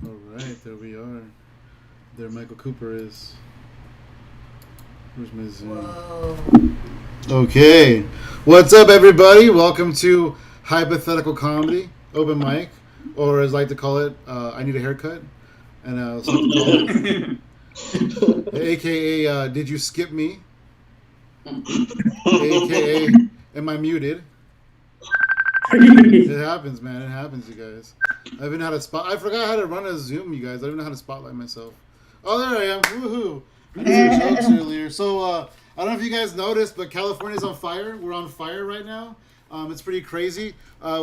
All right, there we are. There Michael Cooper is. Where's my Zoom? Whoa. Okay. What's up, everybody? Welcome to Hypothetical Comedy, Open Mic, or as I like to call it, I Need a Haircut. And I also like to call it, AKA, Did You Skip Me? AKA, Am I Muted? It happens, man. It happens, you guys. I haven't had a spot. I forgot how to run a Zoom, you guys. I don't know how to spotlight myself. Oh, there I am. Woohoo. I did some jokes earlier. So, I don't know if you guys noticed, but California's on fire. We're on fire right now. It's pretty crazy.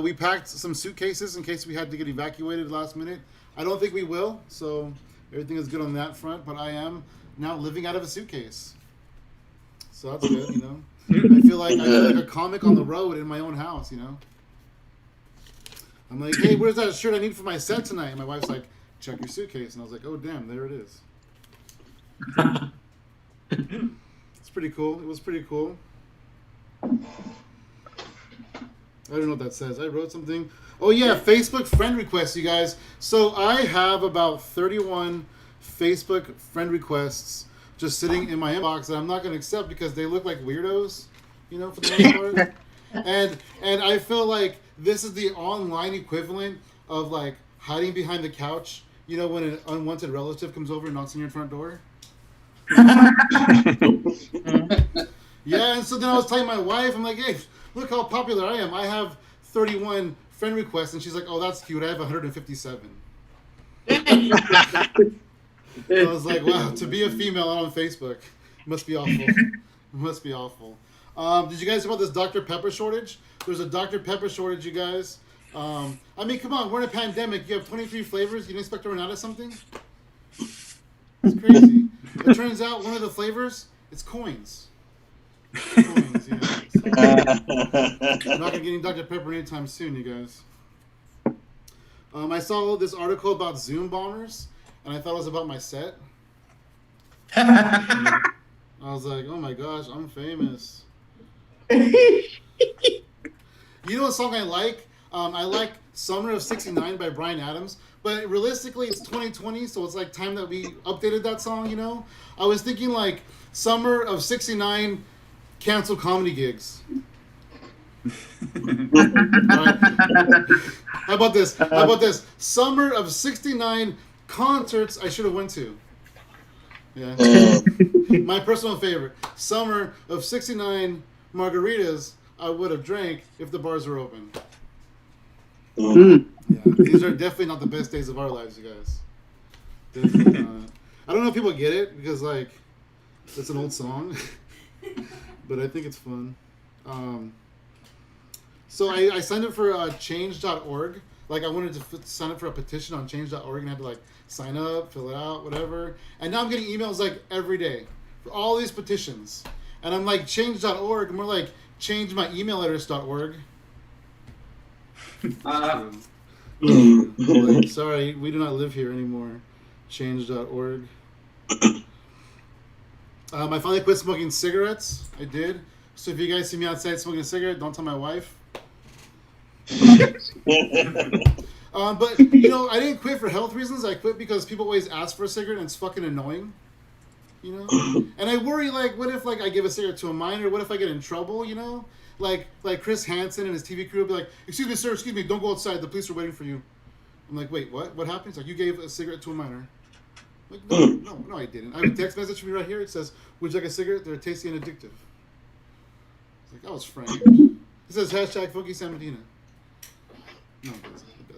We packed some suitcases in case we had to get evacuated last minute. I don't think we will, so everything is good on that front, but I am now living out of a suitcase. So that's good, you know. I feel like a comic on the road in my own house, you know. I'm like, hey, where's that shirt I need for my set tonight? And my wife's like, check your suitcase. And I was like, oh, damn, there it is. It's pretty cool. It was pretty cool. I don't know what that says. I wrote something. Oh, yeah, Facebook friend requests, you guys. So I have about 31 Facebook friend requests just sitting in my inbox that I'm not going to accept because they look like weirdos, you know, for the most part. And I feel like this is the online equivalent of like hiding behind the couch, you know, when an unwanted relative comes over and knocks on your front door. Yeah, and so then I was telling my wife, I'm like, hey, look how popular I am. I have 31 friend requests, and she's like, oh, that's cute. I have 157. I was like, wow, to be a female on Facebook must be awful. Must be awful. Did you guys hear about this Dr. Pepper shortage? There's a Dr. Pepper shortage, you guys. I mean, come on, we're in a pandemic. You have 23 flavors. You didn't expect to run out of something? It's crazy. It turns out one of the flavors, it's coins. Coins, yeah. So, I'm not going to get any Dr. Pepper anytime soon, you guys. I saw this article about Zoom bombers, and I thought it was about my set. I was like, oh my gosh, I'm famous. You know what song I like? I like Summer of 69 by Bryan Adams. But realistically, it's 2020, so it's like time that we updated that song, you know? I was thinking like Summer of 69 canceled comedy gigs. Alright. How about this? How about this? Summer of 69 concerts I should have went to. Yeah. My personal favorite. Summer of 69 margaritas I would have drank if the bars were open. Yeah, these are definitely not the best days of our lives, you guys. Definitely not. I don't know if people get it because, like, it's an old song, but I think it's fun. So I signed up for change.org. Like, I wanted to sign up for a petition on change.org and I had to, like, sign up, fill it out, whatever. And now I'm getting emails, like, every day for all these petitions. And I'm like, change.org, and more like, change my email address.org. Like, sorry, we do not live here anymore. Change.org. I finally quit smoking cigarettes. I did. So if you guys see me outside smoking a cigarette, don't tell my wife. But, you know, I didn't quit for health reasons. I quit because people always ask for a cigarette and it's fucking annoying. You know? And I worry, like, what if, like, I give a cigarette to a minor? What if I get in trouble, you know? Like Chris Hansen and his TV crew will be like, excuse me, sir, excuse me, don't go outside. The police are waiting for you. I'm like, wait, what? What happened? He's like, you gave a cigarette to a minor. I'm like, no, I didn't. I have a text message from you right here. It says, would you like a cigarette? They're tasty and addictive. It's like, that was frank. It says, hashtag Funky San Medina. No, it doesn't. It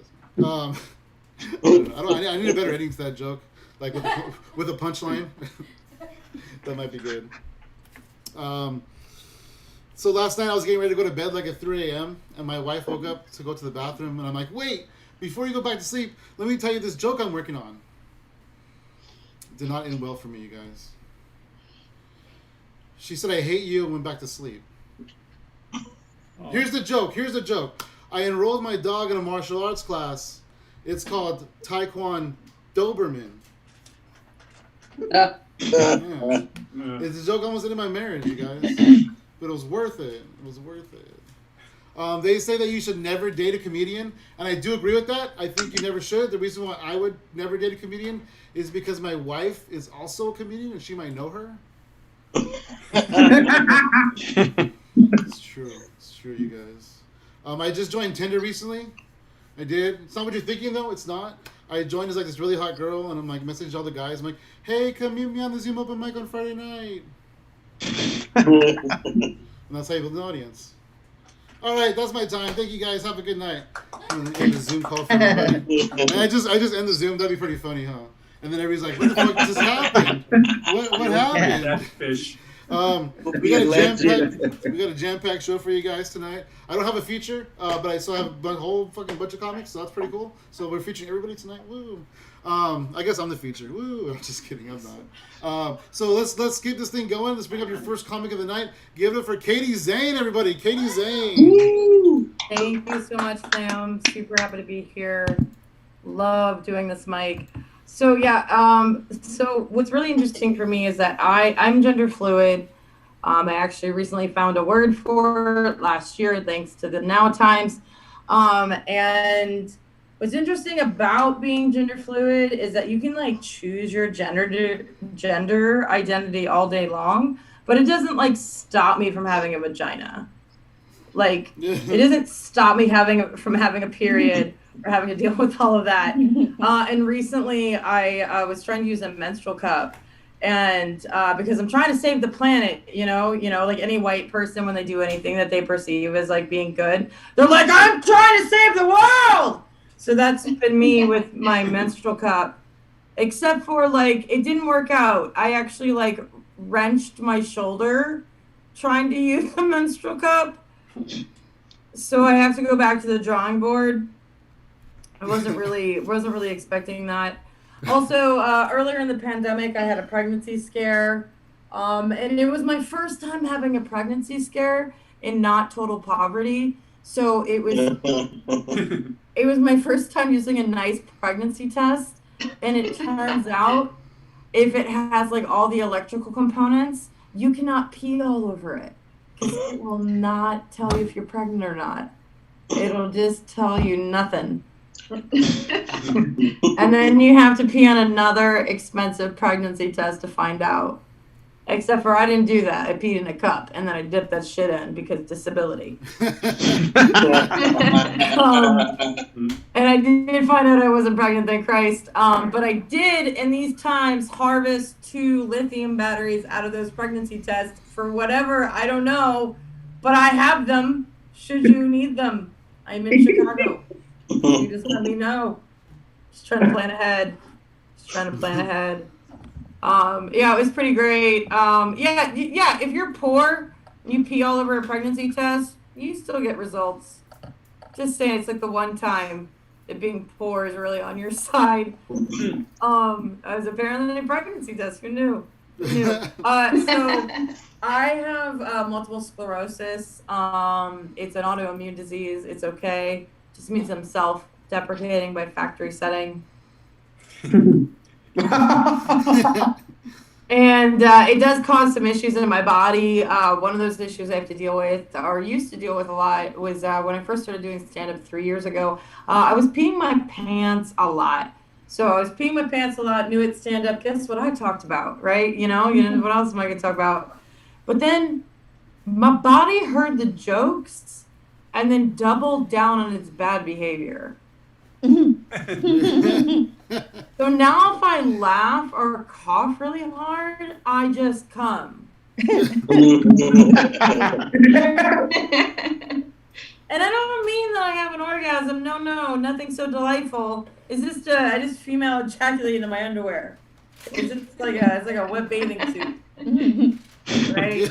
doesn't. I need a better ending to that joke. Like with a punchline. That might be good. So last night I was getting ready to go to bed like at 3 a.m. and my wife woke up to go to the bathroom and I'm like, wait, before you go back to sleep, let me tell you this joke I'm working on. It did not end well for me, you guys. She said, I hate you and went back to sleep. Oh. Here's the joke. I enrolled my dog in a martial arts class. It's called Taekwondo Doberman. Yeah. It's a joke almost ended my marriage, you guys. But it was worth it. They say that you should never date a comedian, and I do agree with that. I think you never should. The reason why I would never date a comedian is because my wife is also a comedian, and she might know her. It's true. It's true, you guys. I just joined Tinder recently. I did. It's not what you're thinking, though. It's not. I joined as like this really hot girl, and I'm like messaging all the guys. I'm like, "Hey, come meet me on the Zoom open mic on Friday night." And that's how you build an audience. All right, that's my time. Thank you guys. Have a good night. I'm gonna end the Zoom call for everybody. And I just end the Zoom. That'd be pretty funny, huh? And then everybody's like, "What the fuck just happened? What happened?" That fish. We got a jam-packed show for you guys tonight. I don't have a feature, but I still have a whole fucking bunch of comics, so that's pretty cool. So we're featuring everybody tonight. Woo! I guess I'm the feature. Woo! I'm just kidding. I'm not. So let's keep this thing going. Let's bring up your first comic of the night. Give it up for Katie Zane, everybody. Katie Zane. Thank you so much, Sam. Super happy to be here. Love doing this mic. So yeah, so what's really interesting for me is that I'm gender fluid. I actually recently found a word for it last year, thanks to the Now Times. And what's interesting about being gender fluid is that you can like choose your gender identity all day long, but it doesn't like stop me from having a vagina. Like it doesn't stop me from having a period. Or having to deal with all of that. And recently I was trying to use a menstrual cup, and because I'm trying to save the planet, you know, like any white person when they do anything that they perceive as like being good, they're like, I'm trying to save the world. So that's been me with my menstrual cup, except for like, it didn't work out. I actually like wrenched my shoulder trying to use the menstrual cup. So I have to go back to the drawing board. I wasn't really expecting that. Also, earlier in the pandemic, I had a pregnancy scare, and it was my first time having a pregnancy scare in not total poverty. So it was my first time using a nice pregnancy test, and it turns out if it has like all the electrical components, you cannot pee all over it because it will not tell you if you're pregnant or not. It'll just tell you nothing. And then you have to pee on another expensive pregnancy test to find out. Except for I didn't do that. I peed in a cup and then I dipped that shit in because disability. And I did find out I wasn't pregnant, thank Christ. But I did in these times harvest 2 lithium batteries out of those pregnancy tests for whatever, I don't know, but I have them should you need them. I'm in Chicago. You just let me know. Just trying to plan ahead. Yeah, it was pretty great. Yeah. If you're poor, you pee all over a pregnancy test, you still get results. Just saying, it's like the one time that being poor is really on your side. As apparently a pregnancy test. Who knew? So I have multiple sclerosis. It's an autoimmune disease. It's okay. Just means I'm self-deprecating by factory setting. And it does cause some issues in my body. One of those issues I have to deal with, or used to deal with a lot, was when I first started doing stand-up 3 years ago. I was peeing my pants a lot. So I was peeing my pants a lot, knew it's stand-up. Guess what I talked about, right? You know, what else am I going to talk about? But then my body heard the jokes and then doubled down on its bad behavior. So now if I laugh or cough really hard, I just come. And I don't mean that I have an orgasm. No, nothing so delightful. It's just I just female ejaculate into my underwear. It's like a wet bathing suit. Right?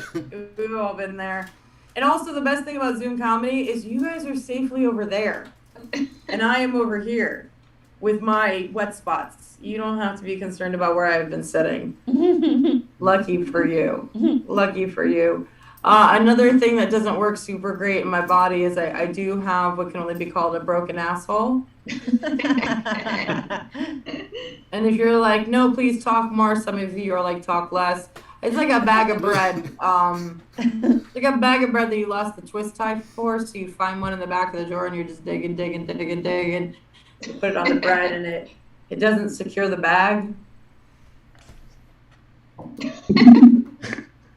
We've all been there. And also the best thing about Zoom comedy is you guys are safely over there. And I am over here with my wet spots. You don't have to be concerned about where I've been sitting. Lucky for you. Lucky for you. Another thing that doesn't work super great in my body is I do have what can only be called a broken asshole. And if you're like, no, please talk more, some of you are like, talk less. It's like a bag of bread. Like a bag of bread that you lost the twist tie for, so you find one in the back of the drawer and you're just digging, digging, digging, digging. You put it on the bread and it doesn't secure the bag.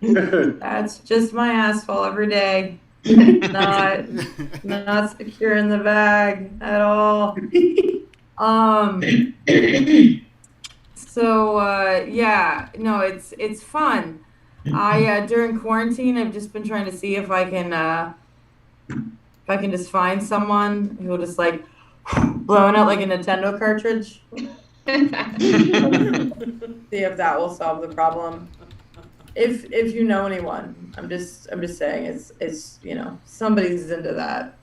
That's just my asshole every day. Not securing the bag at all. Yeah, no, it's fun. I during quarantine I've just been trying to see if I can just find someone who just like blowing out like a Nintendo cartridge. See if that will solve the problem. If you know anyone, I'm just saying it's somebody's into that.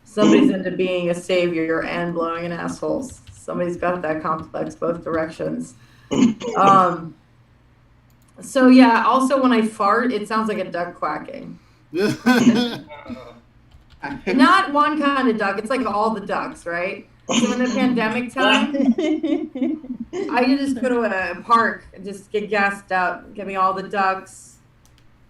Somebody's into being a savior and blowing an asshole. Somebody's got that complex both directions. So yeah, also when I fart, it sounds like a duck quacking. Not one kind of duck, it's like all the ducks, right? So in the pandemic time, I could just go to a park and just get gassed up, get me all the ducks,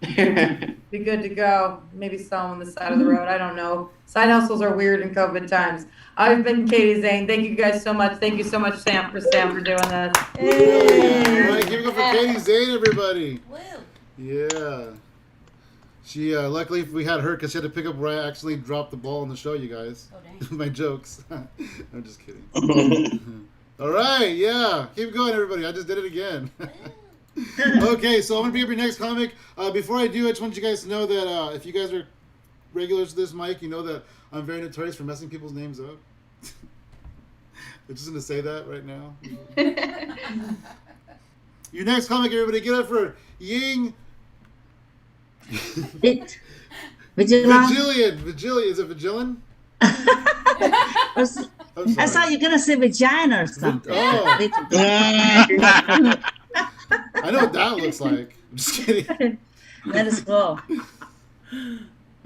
be good to go. Maybe sell them on the side of the road. I don't know. Side hustles are weird in COVID times. I've been Katie Zane. Thank you guys so much. Thank you so much, Sam, for doing this. Hey. All right, give it up for Katie Zane, everybody. Woo. Yeah. She luckily we had her because she had to pick up where I accidentally dropped the ball on the show, you guys. Oh, dang. My jokes. I'm just kidding. All right, yeah. Keep going, everybody. I just did it again. Okay, so I'm going to bring up your next comic. Before I do, I just want you guys to know that if you guys are regulars to this mic, you know that I'm very notorious for messing people's names up. I'm just going to say that right now. Your next comic, everybody, get up for Ying... Vigilian. Is it Vigilin? I thought you were gonna say vagina or something. Oh. I know what that looks like. I'm just kidding. Let us go.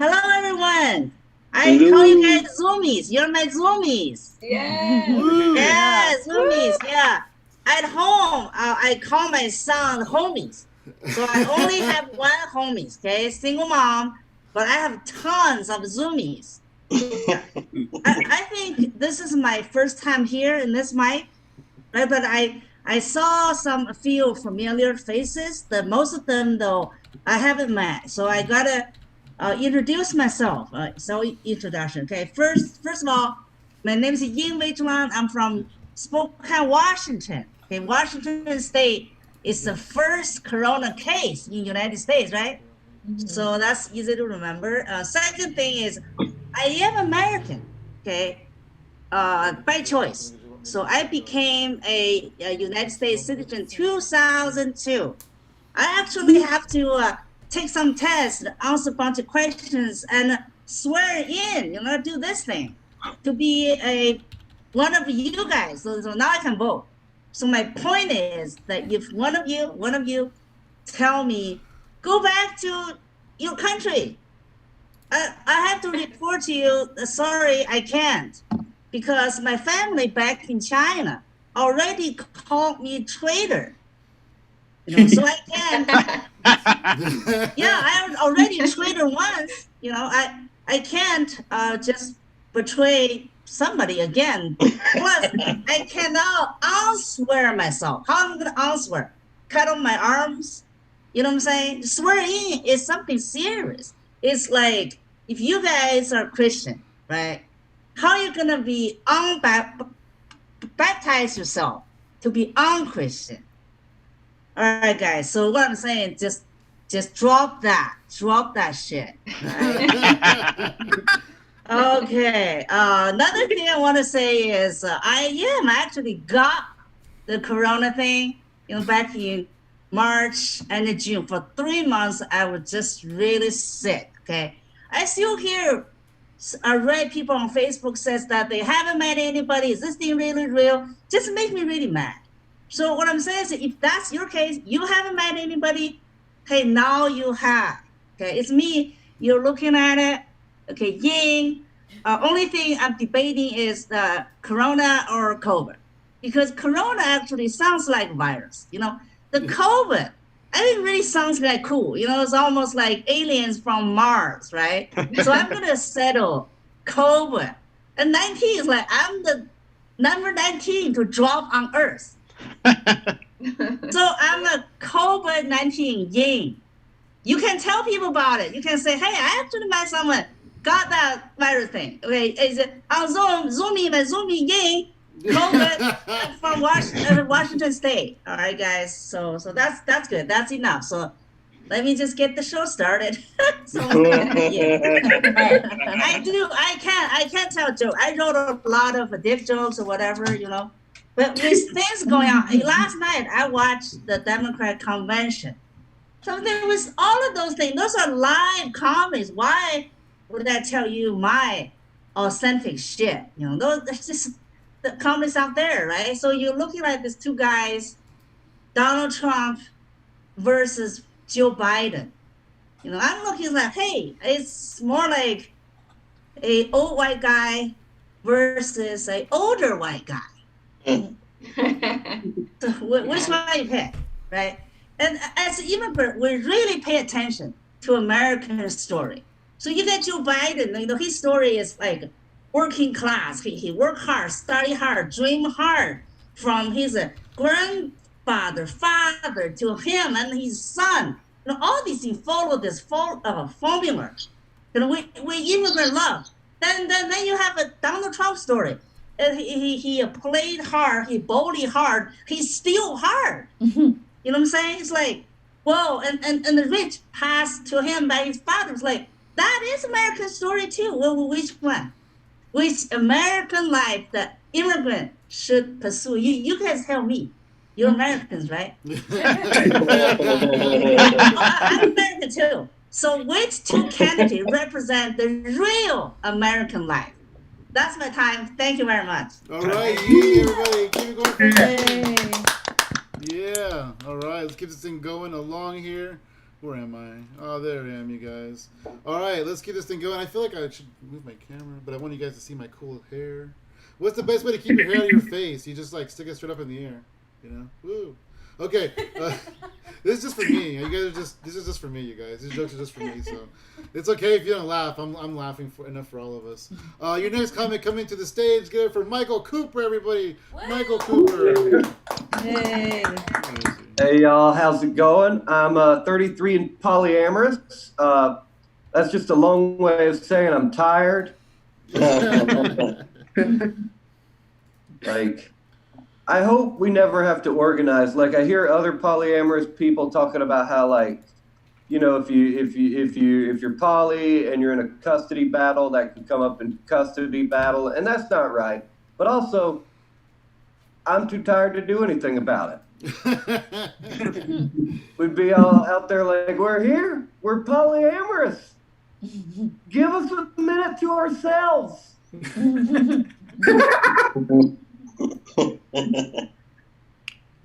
Hello, everyone. I call you guys zoomies. You're my zoomies. Yeah. Yeah, zoomies. Yeah. At home, I call my son homies. So I only have one homies, okay? Single mom, but I have tons of zoomies. I think this is my first time here in this mic, right? But I saw a few familiar faces. Most of them, though, I haven't met. So I gotta introduce myself. So introduction, okay? First of all, my name is Ying Weichuan. I'm from Spokane, Washington. Okay, Washington State is the first corona case in the United States, right? Mm-hmm. So that's easy to remember. Second thing is, I am American, okay, by choice. So I became a United States citizen 2002. I actually have to take some tests, answer a bunch of questions, and swear in, do this thing to be one of you guys. So now I can vote. So my point is that if one of you tell me, go back to your country, I have to report to you, sorry, I can't. Because my family back in China already called me traitor. So I can't. Yeah, I already traitor once. I can't just betray somebody again. Plus, I cannot unswear myself. How am I going to unswear? Cut off my arms? You know what I'm saying? Swearing is something serious. It's like, if you guys are Christian, right? How are you going to be baptize yourself to be unchristian? All right, guys. So what I'm saying, just drop that shit. Right? Okay. Another thing I want to say is I actually got the corona thing, back in March and June. For 3 months, I was just really sick. Okay. I still hear, I read people on Facebook says that they haven't met anybody. Is this thing really real? Just make me really mad. So what I'm saying is, if that's your case, you haven't met anybody. Okay, now you have. Okay, it's me. You're looking at it. Okay, Ying. Only thing I'm debating is the corona or COVID, because corona actually sounds like virus. The COVID I think it really sounds like cool. It's almost like aliens from Mars, right? So I'm gonna settle Cobra. And 19 is like I'm the number 19 to drop on Earth. So I'm a COVID-19 yin. You can tell people about it. You can say, hey, I actually met someone got that virus thing. Okay, is it on Zoom yin, COVID from Washington State. All right, guys. So that's good. That's enough. So let me just get the show started. Yeah. I can't tell jokes. I wrote a lot of dick jokes or whatever, But with things going on, last night I watched the Democrat convention. So there was all of those things. Those are live comics. Why would I tell you my authentic shit? There's just the comics out there, right? So you're looking at these two guys, Donald Trump versus Joe Biden. I'm looking like, hey, it's more like a old white guy versus a older white guy. So which one you pick, right? And as an immigrant, we really pay attention to American story. So you get Joe Biden, his story is like working class. He worked hard, study hard, dream hard from his grandfather, father to him and his son. All these things follow this formula. We immigrant love. Then you have a Donald Trump story. He played hard, he bullied hard, he's still hard. You know what I'm saying? It's like, whoa, and the rich passed to him by his father. It's like, that is American story too. Well, which one? Which American life that immigrant should pursue? You guys tell me. You're Americans, right? I'm American too. So which two candidates represent the real American life? That's my time. Thank you very much. All right, yay, everybody. Keep it going. Yeah. All right, let's keep this thing going along here. Where am I? Oh, there I am, you guys. All right, let's keep this thing going. I feel like I should move my camera, but I want you guys to see my cool hair. What's the best way to keep your hair out of your face? You just like stick it straight up in the air, Woo. Okay, this is just for me. This is just for me, you guys. These jokes are just for me, so it's okay if you don't laugh. I'm laughing enough for all of us. Your next comic coming to the stage. Get it for Michael Cooper, everybody. Woo! Michael Cooper. Hey. Hey y'all, how's it going? I'm 33 and polyamorous. That's just a long way of saying I'm tired. Like, I hope we never have to organize. Like, I hear other polyamorous people talking about how, like, if you're poly and you're in a custody battle, that can come up in custody battle, and that's not right. But also, I'm too tired to do anything about it. We'd be all out there like, we're here, we're polyamorous. Give us a minute to ourselves.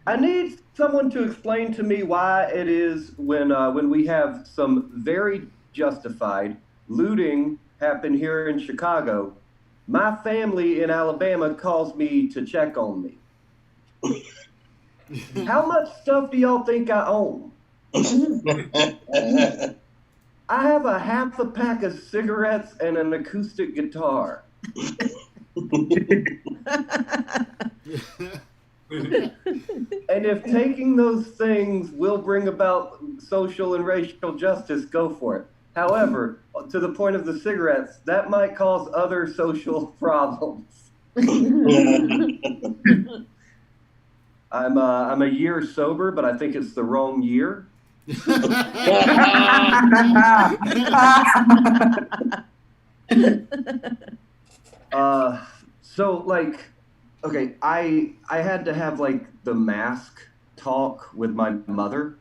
I need someone to explain to me why it is when we have some very justified looting happen here in Chicago, my family in Alabama calls me to check on me. How much stuff do y'all think I own? I have a half a pack of cigarettes and an acoustic guitar. And if taking those things will bring about social and racial justice, go for it. However, to the point of the cigarettes, that might cause other social problems. I'm a year sober, but I think it's the wrong year. So like, okay, I had to have like the mask talk with my mother,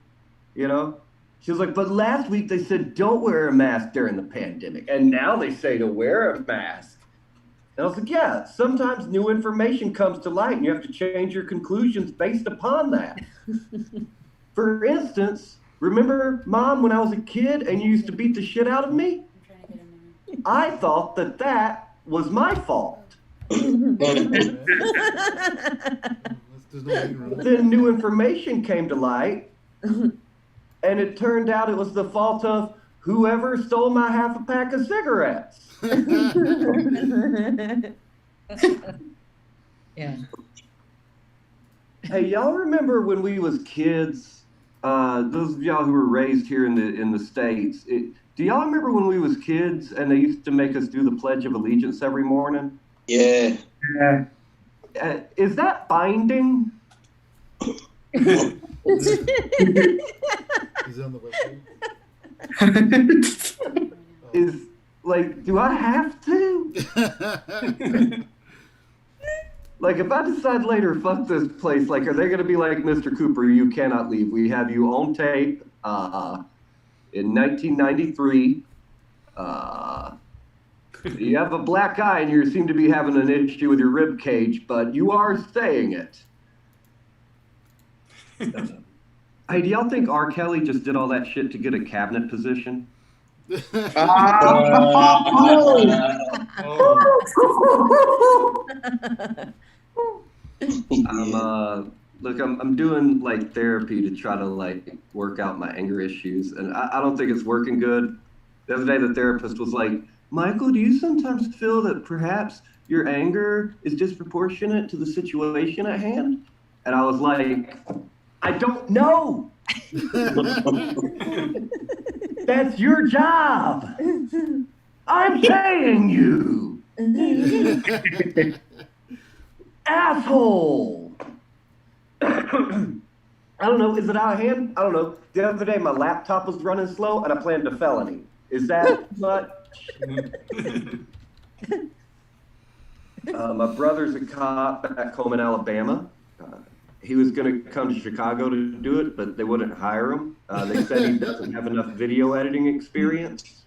you know? She was like, but last week they said don't wear a mask during the pandemic, and now they say to wear a mask. And I was like, yeah, sometimes new information comes to light and you have to change your conclusions based upon that. For instance, remember, Mom, when I was a kid and you used to beat the shit out of me? I thought that that was my fault. Then new information came to light, and it turned out it was the fault of whoever stole my half a pack of cigarettes. Yeah. Hey, y'all remember when we was kids? Those of y'all who were raised here in the States, do y'all remember when we was kids and they used to make us do the Pledge of Allegiance every morning? Yeah. Is that binding? He's on the website. Is like, do I have to? Like, if I decide later, fuck this place, like, are they going to be like, Mr. Cooper, you cannot leave. We have you on tape in 1993. You have a black eye and you seem to be having an issue with your rib cage, but you are saying it. Hey, do y'all think R. Kelly just did all that shit to get a cabinet position? I'm doing like therapy to try to like work out my anger issues, and I don't think it's working good. The other day, the therapist was like, "Michael, do you sometimes feel that perhaps your anger is disproportionate to the situation at hand?" And I was like, "I don't know." That's your job. I'm saying you. Asshole. I don't know. Is it out of hand? I don't know. The other day, my laptop was running slow, and I planned a felony. Is that much? My brother's a cop back home in Alabama. He was going to come to Chicago to do it, but they wouldn't hire him. They said he doesn't have enough video editing experience.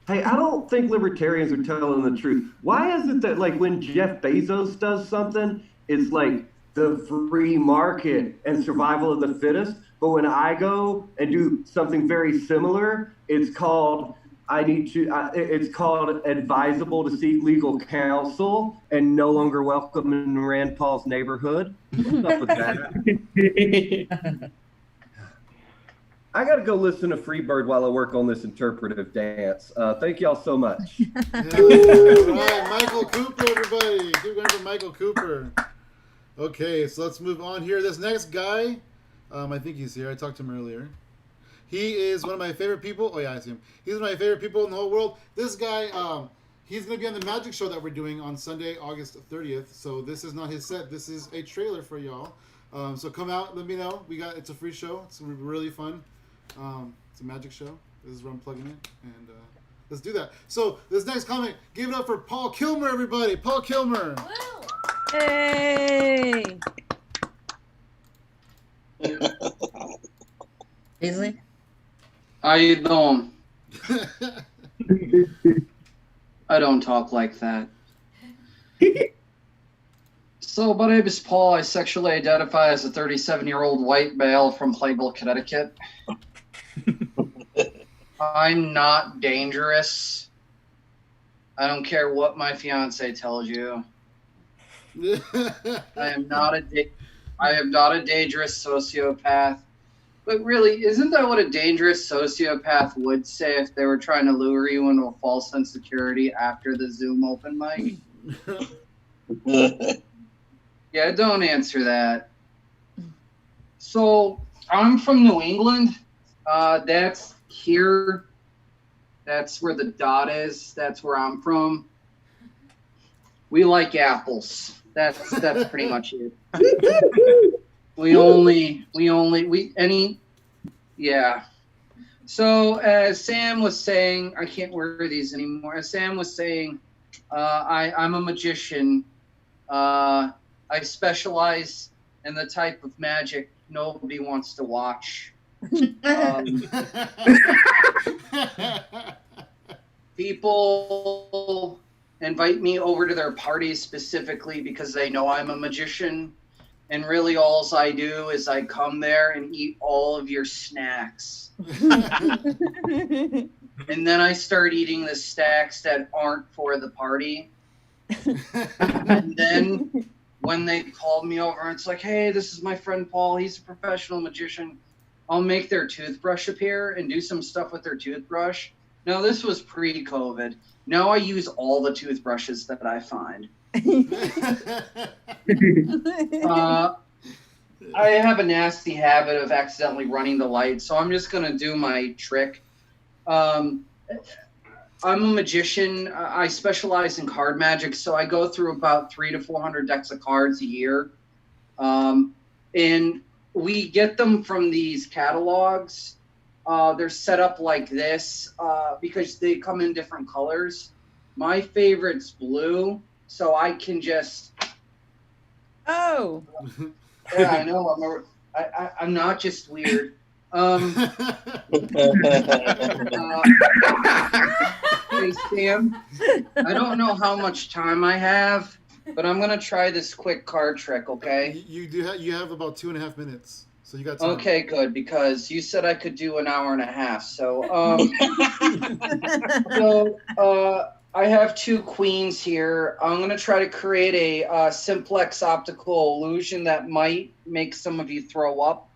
Hey, I don't think libertarians are telling the truth. Why is it that, like, when Jeff Bezos does something, it's like the free market and survival of the fittest, but when I go and do something very similar, it's called it's called advisable to seek legal counsel and no longer welcome in Rand Paul's neighborhood? What's up with that? I got to go listen to Freebird while I work on this interpretive dance. Thank y'all so much. All right, Michael Cooper, everybody. Keep going for Michael Cooper. Okay, so let's move on here. This next guy, I think he's here. I talked to him earlier. He is one of my favorite people. Oh, yeah, I see him. He's one of my favorite people in the whole world. This guy, he's going to be on the magic show that we're doing on Sunday, August 30th. So this is not his set. This is a trailer for y'all. So come out, let me know. It's a free show. It's going to be really fun. It's a magic show. This is where I'm plugging it. And let's do that. So this next comment, give it up for Paul Kilmer, everybody. Paul Kilmer. Woo! Hey! Easily? How you doing? I don't talk like that. So, my name is Paul. I sexually identify as a 37-year-old white male from Plainville, Connecticut. I'm not dangerous. I don't care what my fiance tells you. I am not a dangerous sociopath. But really, isn't that what a dangerous sociopath would say if they were trying to lure you into a false insecurity after the Zoom open mic? Yeah, don't answer that. So, I'm from New England. That's here. That's where the dot is. That's where I'm from. We like apples. That's pretty much it. Yeah. So as Sam was saying, I can't wear these anymore. As Sam was saying, I'm a magician. I specialize in the type of magic nobody wants to watch. People invite me over to their parties specifically because they know I'm a magician. And really all I do is I come there and eat all of your snacks. And then I start eating the snacks that aren't for the party. And then when they called me over, it's like, hey, this is my friend Paul. He's a professional magician. I'll make their toothbrush appear and do some stuff with their toothbrush. No, this was pre-COVID. Now I use all the toothbrushes that I find. I have a nasty habit of accidentally running the light, so I'm just going to do my trick. I'm a magician. I specialize in card magic, so I go through about 300 to 400 decks of cards a year. And we get them from these catalogs. They're set up like this because they come in different colors. My favorite's blue, so I can just... Oh. Yeah, I know. I'm not just weird. Hey, Sam, I don't know how much time I have, but I'm going to try this quick card trick, okay? You have about 2.5 minutes, so you got time. Okay, good, because you said I could do an hour and a half. So, I have 2 queens here. I'm going to try to create a simplex optical illusion that might make some of you throw up.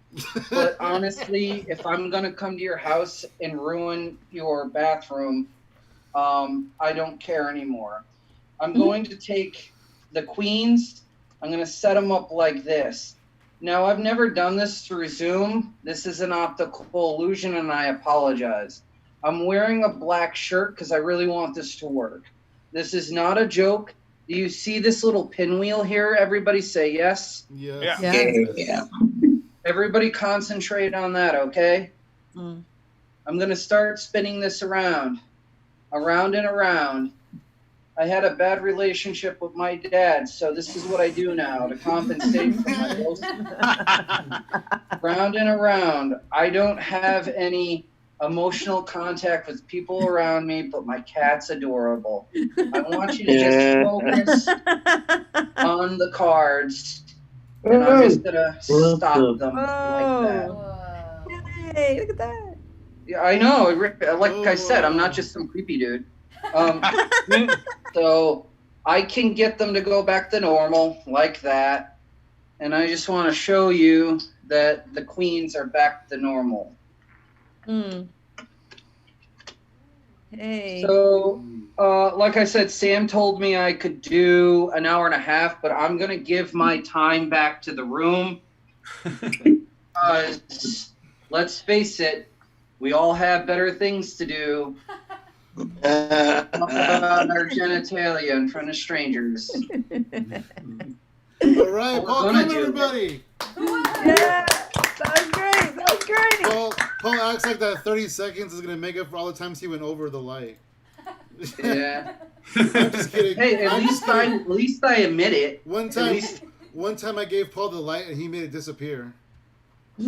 But honestly, if I'm going to come to your house and ruin your bathroom, I don't care anymore. I'm going to take the queens. I'm going to set them up like this. Now, I've never done this through Zoom. This is an optical illusion, and I apologize. I'm wearing a black shirt because I really want this to work. This is not a joke. Do you see this little pinwheel here? Everybody say yes. Yes. Yeah. Everybody concentrate on that, okay? I'm going to start spinning this around and around. I had a bad relationship with my dad, so this is what I do now to compensate for my loss. Round and around. I don't have any emotional contact with people around me, but my cat's adorable. I want you to just focus on the cards, and I'm just gonna stop them like that. Hey, look at that. Yeah, I know. Like I said, I'm not just some creepy dude. So I can get them to go back to normal like that, and I just want to show you that the queens are back to normal. Hey. So, like I said, Sam told me I could do an hour and a half, but I'm going to give my time back to the room. Let's face it, we all have better things to do. Talk about our genitalia in front of strangers. All right, Paul, come everybody. Yeah, that was great. That was great. Paul acts like that 30 seconds is going to make up for all the times he went over the light. Yeah. I'm just kidding. Hey, at least I admit it. One time I gave Paul the light and he made it disappear. All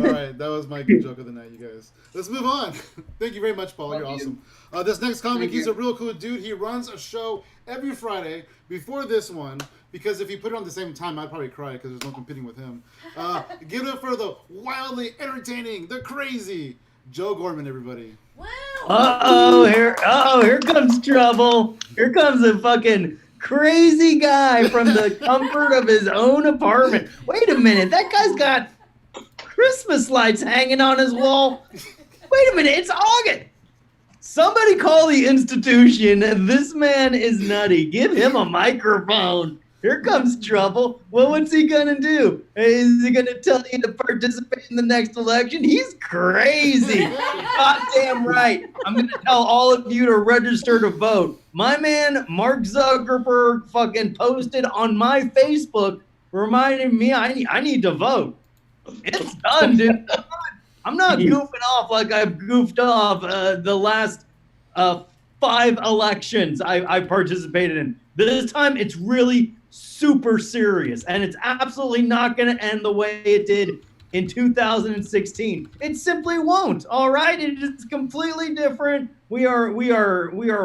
right, that was my good joke of the night, you guys. Let's move on. Thank you very much, Paul. You're awesome. This next comic, he's a real cool dude. He runs a show every Friday before this one, because if you put it on the same time, I'd probably cry because there's no competing with him. Give it up for the wildly entertaining, the crazy Joe Gorman, everybody. Wow. Here comes trouble. Here comes a fucking crazy guy from the comfort of his own apartment. Wait a minute, that guy's got Christmas lights hanging on his wall. Wait a minute, it's August. Somebody call the institution. This man is nutty. Give him a microphone. Here comes trouble. Well, what's he gonna do? Is he gonna tell you to participate in the next election? He's crazy. Goddamn right. I'm gonna tell all of you to register to vote. My man Mark Zuckerberg fucking posted on my Facebook reminding me I need to vote. It's done, dude. I'm not goofing off like I've goofed off the last 5 elections I participated in. This time it's really super serious, and it's absolutely not going to end the way it did in 2016. It simply won't. All right, it is completely different. We are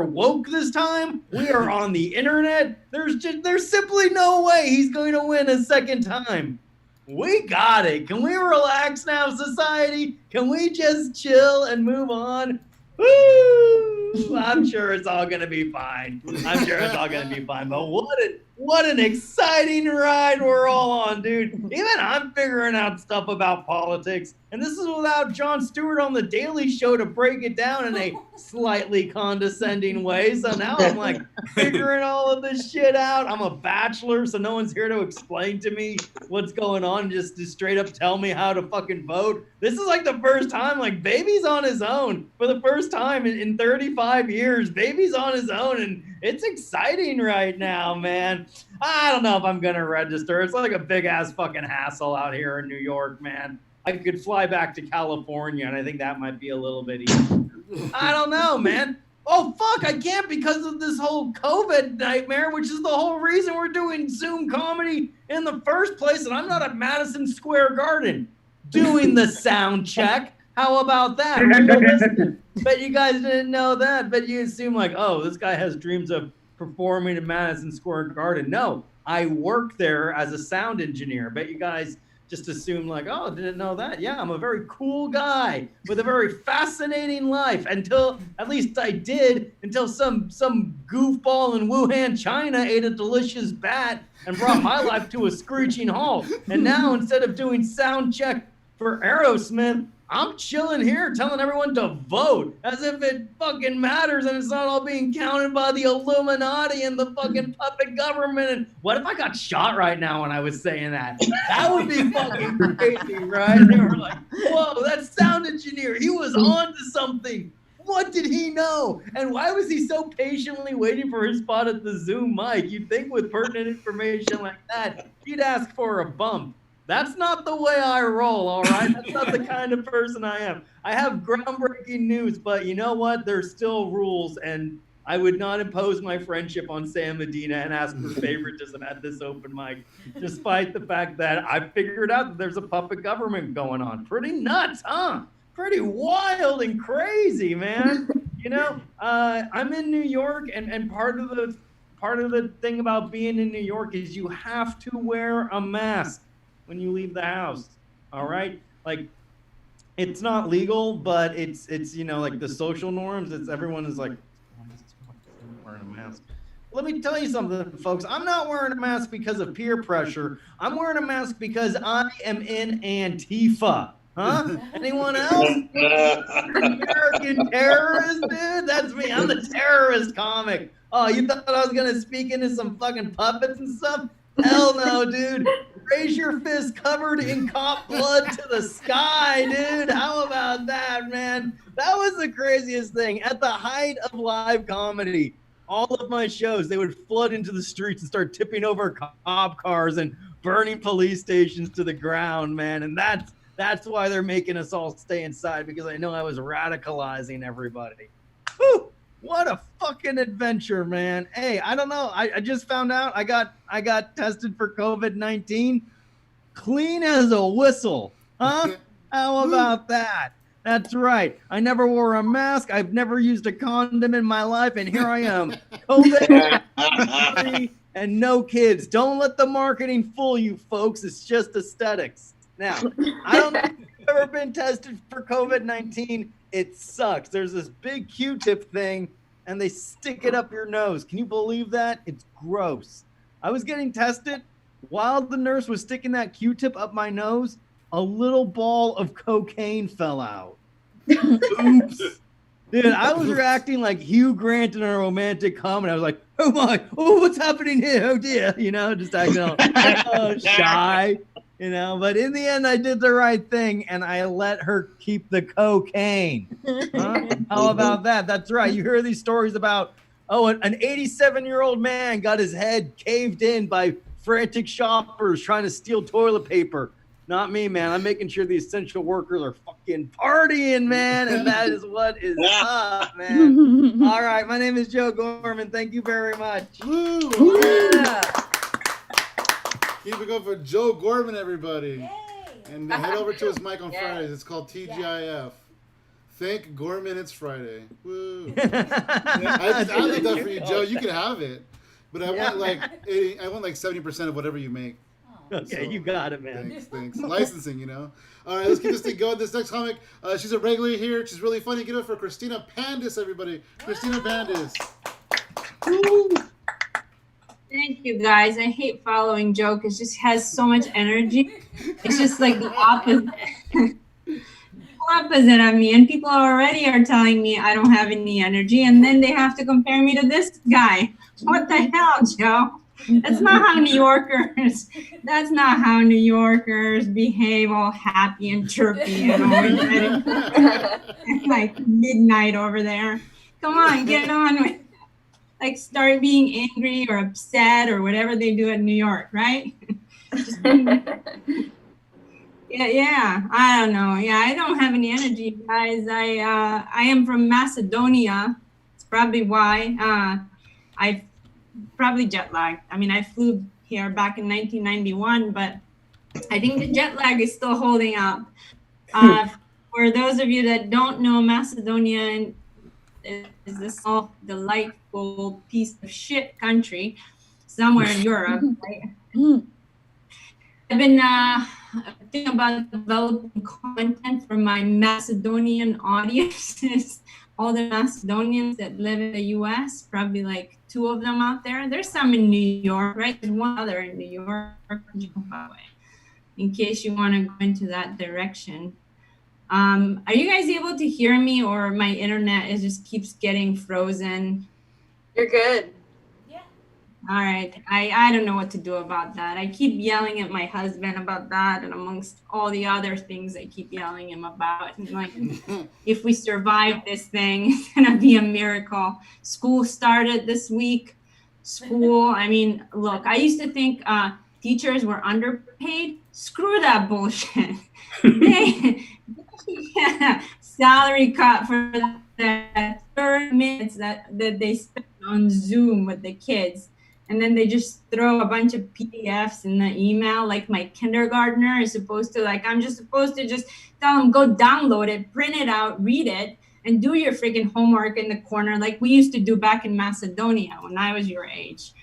woke this time. We are on the internet. There's simply no way he's going to win a second time. We got it. Can we relax now, society? Can we just chill and move on? Woo! I'm sure it's all gonna be fine. I'm sure it's all gonna be fine. But what an exciting ride we're all on, dude. Even I'm figuring out stuff about politics. And this is without Jon Stewart on the Daily Show to break it down in a slightly condescending way. So now I'm like figuring all of this shit out. I'm a bachelor, so no one's here to explain to me what's going on, just to straight up tell me how to fucking vote. This is like the first time, like, Baby's on his own for the first time in 35 years. Baby's on his own, and it's exciting right now, man. I don't know if I'm gonna register. It's like a big ass fucking hassle out here in New York, man. I could fly back to California, and I think that might be a little bit easier. I don't know, man. Oh, fuck, I can't because of this whole COVID nightmare, which is the whole reason we're doing Zoom comedy in the first place, and I'm not at Madison Square Garden doing the sound check. How about that? Bet you guys didn't know that. Bet you assume like, oh, this guy has dreams of performing at Madison Square Garden. No, I work there as a sound engineer. Bet you guys just assume like, oh, didn't know that. Yeah, I'm a very cool guy with a very fascinating life until, at least I did, until some goofball in Wuhan, China ate a delicious bat and brought my life to a screeching halt. And now instead of doing sound check for Aerosmith, I'm chilling here telling everyone to vote as if it fucking matters and it's not all being counted by the Illuminati and the fucking puppet government. And what if I got shot right now when I was saying that? That would be fucking crazy, right? They were like, whoa, that sound engineer, he was on to something. What did he know? And why was he so patiently waiting for his spot at the Zoom mic? You'd think with pertinent information like that, he'd ask for a bump. That's not the way I roll, all right? That's not the kind of person I am. I have groundbreaking news, but you know what? There's still rules, and I would not impose my friendship on Sam Medina and ask for favoritism at this open mic, despite the fact that I figured out that there's a puppet government going on. Pretty nuts, huh? Pretty wild and crazy, man. You know, I'm in New York, and part of the thing about being in New York is you have to wear a mask when you leave the house. All right, like it's not legal, but it's you know, like the social norms. It's everyone is like wearing a mask. Let me tell you something, folks. I'm not wearing a mask because of peer pressure. I'm wearing a mask because I am in Antifa. Huh? Anyone else? American terrorist, dude? That's me. I'm the terrorist comic. Oh, you thought I was gonna speak into some fucking puppets and stuff? Hell no, dude. Raise your fist covered in cop blood to the sky, dude. How about that, man? That was the craziest thing. At the height of live comedy, all of my shows, they would flood into the streets and start tipping over cop cars and burning police stations to the ground, man. And that's why they're making us all stay inside, because I know I was radicalizing everybody. Whew. What a fucking adventure, man. Hey, I don't know. I just found out I got tested for COVID-19. Clean as a whistle. Huh? How about that? That's right. I never wore a mask. I've never used a condom in my life. And here I am. COVID and no kids. Don't let the marketing fool you, folks. It's just aesthetics. Now, I don't know if you've ever been tested for COVID-19. It sucks. There's this big Q-tip thing, and they stick it up your nose. Can you believe that? It's gross. I was getting tested. While the nurse was sticking that Q-tip up my nose, a little ball of cocaine fell out. Oops. Dude, I was reacting like Hugh Grant in a romantic comedy. I was like, oh my, oh, what's happening here? Oh dear. You know, just acting all shy. You know, but in the end, I did the right thing, and I let her keep the cocaine. Huh? How about that? That's right. You hear these stories about, oh, an 87-year-old man got his head caved in by frantic shoppers trying to steal toilet paper. Not me, man. I'm making sure the essential workers are fucking partying, man, and that is what is up, man. All right, my name is Joe Gorman. Thank you very much. Woo! Yeah. Keep it going for Joe Gorman, everybody. Yay. And head over to his mic on Yes. Fridays. It's called TGIF. Thank Gorman, it's Friday. Woo. I did that for you, Joe. You can have it. But I want like 70% of whatever you make. Okay, you got it, man. Thanks. Licensing, you know. All right, let's keep this thing going. This next comic, she's a regular here. She's really funny. Give it for Christina Pandis, everybody. Christina Pandis. Thank you, guys. I hate following Joe because just has so much energy. It's just like the opposite. Opposite of me, and people already are telling me I don't have any energy, and then they have to compare me to this guy. What the hell, Joe? That's not how New Yorkers. That's not how New Yorkers behave, all happy and chirpy and always ready. Like midnight over there. Come on, get on with. Like start being angry or upset or whatever they do in New York, right? Yeah. I don't know. Yeah, I don't have any energy, guys. I am from Macedonia. It's probably why. I probably jet lagged. I mean, I flew here back in 1991, but I think the jet lag is still holding up. For those of you that don't know, Macedonia is this all delightful piece of shit country somewhere in Europe. Right? I've been thinking about developing content for my Macedonian audiences. All the Macedonians that live in the U.S., probably like 2 of them out there. There's some in New York, right? There's one other in New York, in case you want to go into that direction. Are you guys able to hear me, or my internet is just keeps getting frozen? You're good. All right. I don't know what to do about that. I keep yelling at my husband about that, and amongst all the other things I keep yelling him about. And like, if we survive this thing, it's going to be a miracle. School started this week. I mean, look, I used to think teachers were underpaid. Screw that bullshit. Salary cut for that 30 minutes that they spend on Zoom with the kids. And then they just throw a bunch of PDFs in the email. Like my kindergartner is supposed to, like, I'm just supposed to just tell them, go download it, print it out, read it, and do your freaking homework in the corner like we used to do back in Macedonia when I was your age.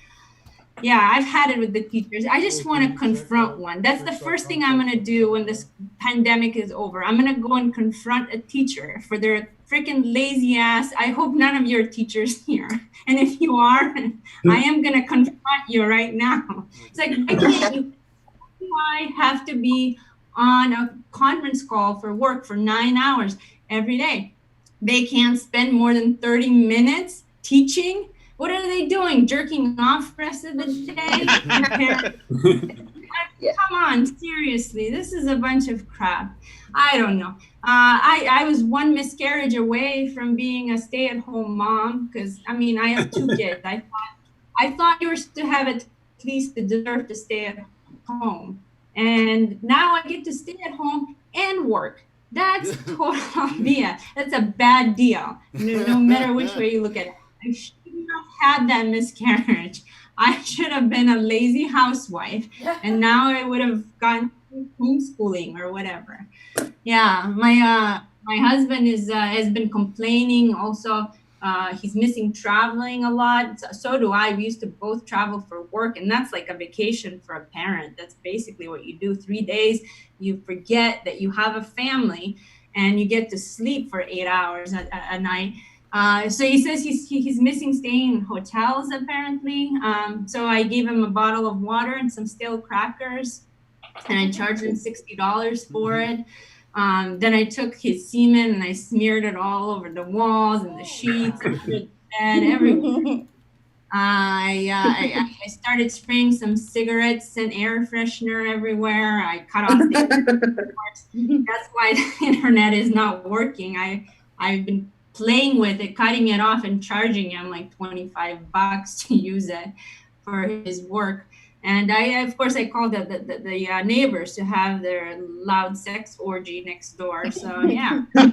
Yeah, I've had it with the teachers. I just want to confront one. That's the first thing I'm going to do when this pandemic is over. I'm going to go and confront a teacher for their freaking lazy ass. I hope none of your teachers here. And if you are, I am going to confront you right now. It's like, I have to be on a conference call for work for 9 hours every day. They can't spend more than 30 minutes teaching. What are they doing? Jerking off the rest of the day? Come on, seriously. This is a bunch of crap. I don't know. I was one miscarriage away from being a stay-at-home mom because, I mean, I have 2 kids. I thought you were to have at least the deserve to stay at home. And now I get to stay at home and work. That's total BS. That's a bad deal, no matter which way you look at it. I shouldn't have had that miscarriage. I should have been a lazy housewife, and now I would have gone homeschooling or whatever. Yeah, my husband has been complaining. Also, he's missing traveling a lot. So do I. We used to both travel for work, and that's like a vacation for a parent. That's basically what you do. 3 days, you forget that you have a family, and you get to sleep for 8 hours a night. So he says he's missing staying in hotels apparently. So I gave him a bottle of water and some stale crackers, and I charged him $60 for it. Then I took his semen and I smeared it all over the walls and the sheets and the bed, everywhere. I started spraying some cigarettes and air freshener everywhere. I cut off the That's why the internet is not working. I've been playing with it, cutting it off and charging him like $25 to use it for his work. And of course, I called the neighbors to have their loud sex orgy next door. So yeah, I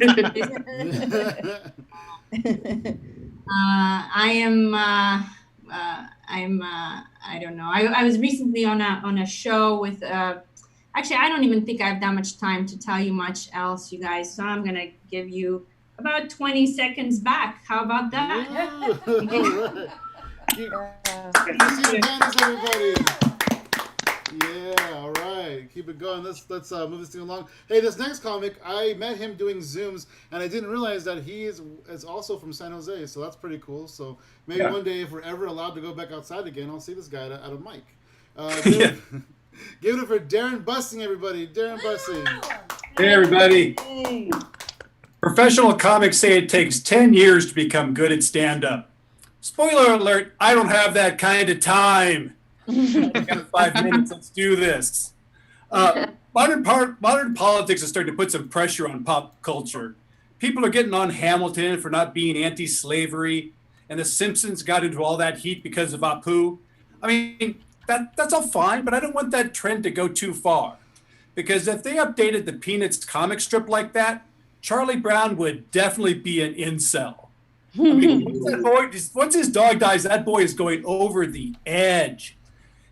don't know. I was recently on a show with. Actually, I don't even think I have that much time to tell you much else, you guys. So I'm gonna give you about 20 seconds back. How about that? Yeah. All right. Everybody. Yeah, all right. Keep it going. Let's move this thing along. Hey, this next comic, I met him doing Zooms, and I didn't realize that he is also from San Jose, so that's pretty cool. So maybe one day, if we're ever allowed to go back outside again, I'll see this guy at a mic. Give it up for Darren Bussing, everybody. Darren Bussing. Hey, everybody. Hey. Professional comics say it takes 10 years to become good at stand-up. Spoiler alert, I don't have that kind of time. I got 5 minutes, let's do this. Modern politics is starting to put some pressure on pop culture. People are getting on Hamilton for not being anti-slavery, and The Simpsons got into all that heat because of Apu. I mean, that's all fine, but I don't want that trend to go too far. Because if they updated the Peanuts comic strip like that, Charlie Brown would definitely be an incel. I mean, once his dog dies, that boy is going over the edge.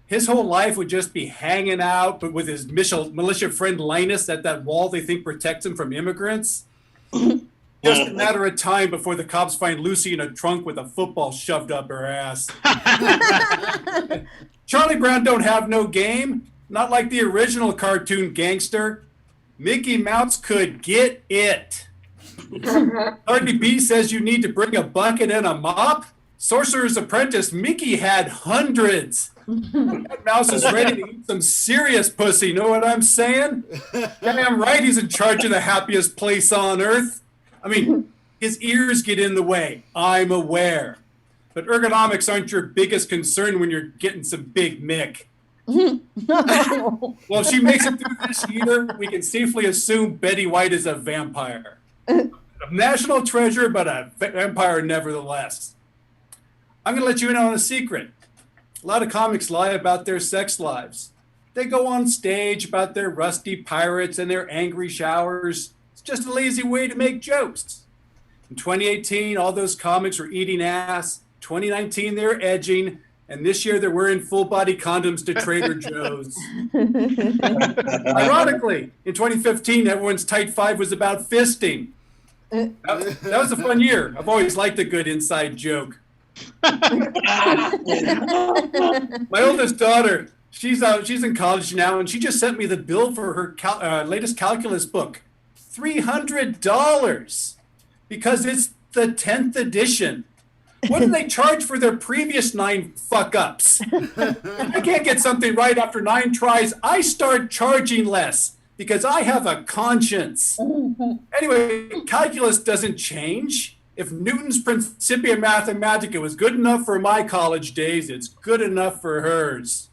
His whole life would just be hanging out, but with his militia friend Linus at that wall they think protects him from immigrants. Just a matter of time before the cops find Lucy in a trunk with a football shoved up her ass. Charlie Brown don't have no game. Not like the original cartoon gangster. Mickey Mouse could get it. Cardi B says you need to bring a bucket and a mop. Sorcerer's Apprentice, Mickey had hundreds. That mouse is ready to eat some serious pussy, know what I'm saying? Damn right he's in charge of the happiest place on earth. I mean, his ears get in the way, I'm aware. But ergonomics aren't your biggest concern when you're getting some big Mick. Well, if she makes it through this year, we can safely assume Betty White is a vampire. A national treasure, but a vampire nevertheless. I'm going to let you in on a secret. A lot of comics lie about their sex lives. They go on stage about their rusty pirates and their angry showers. It's just a lazy way to make jokes. In 2018, all those comics were eating ass. 2019, they're edging. And this year, they're wearing full-body condoms to Trader Joe's. Ironically, in 2015, everyone's tight five was about fisting. That was a fun year. I've always liked a good inside joke. My oldest daughter, she's in college now, and she just sent me the bill for her latest calculus book. $300 because it's the 10th edition. What do they charge for their previous 9 fuck-ups? If I can't get something right after 9 tries, I start charging less because I have a conscience. Anyway, calculus doesn't change. If Newton's Principia Mathematica was good enough for my college days, it's good enough for hers.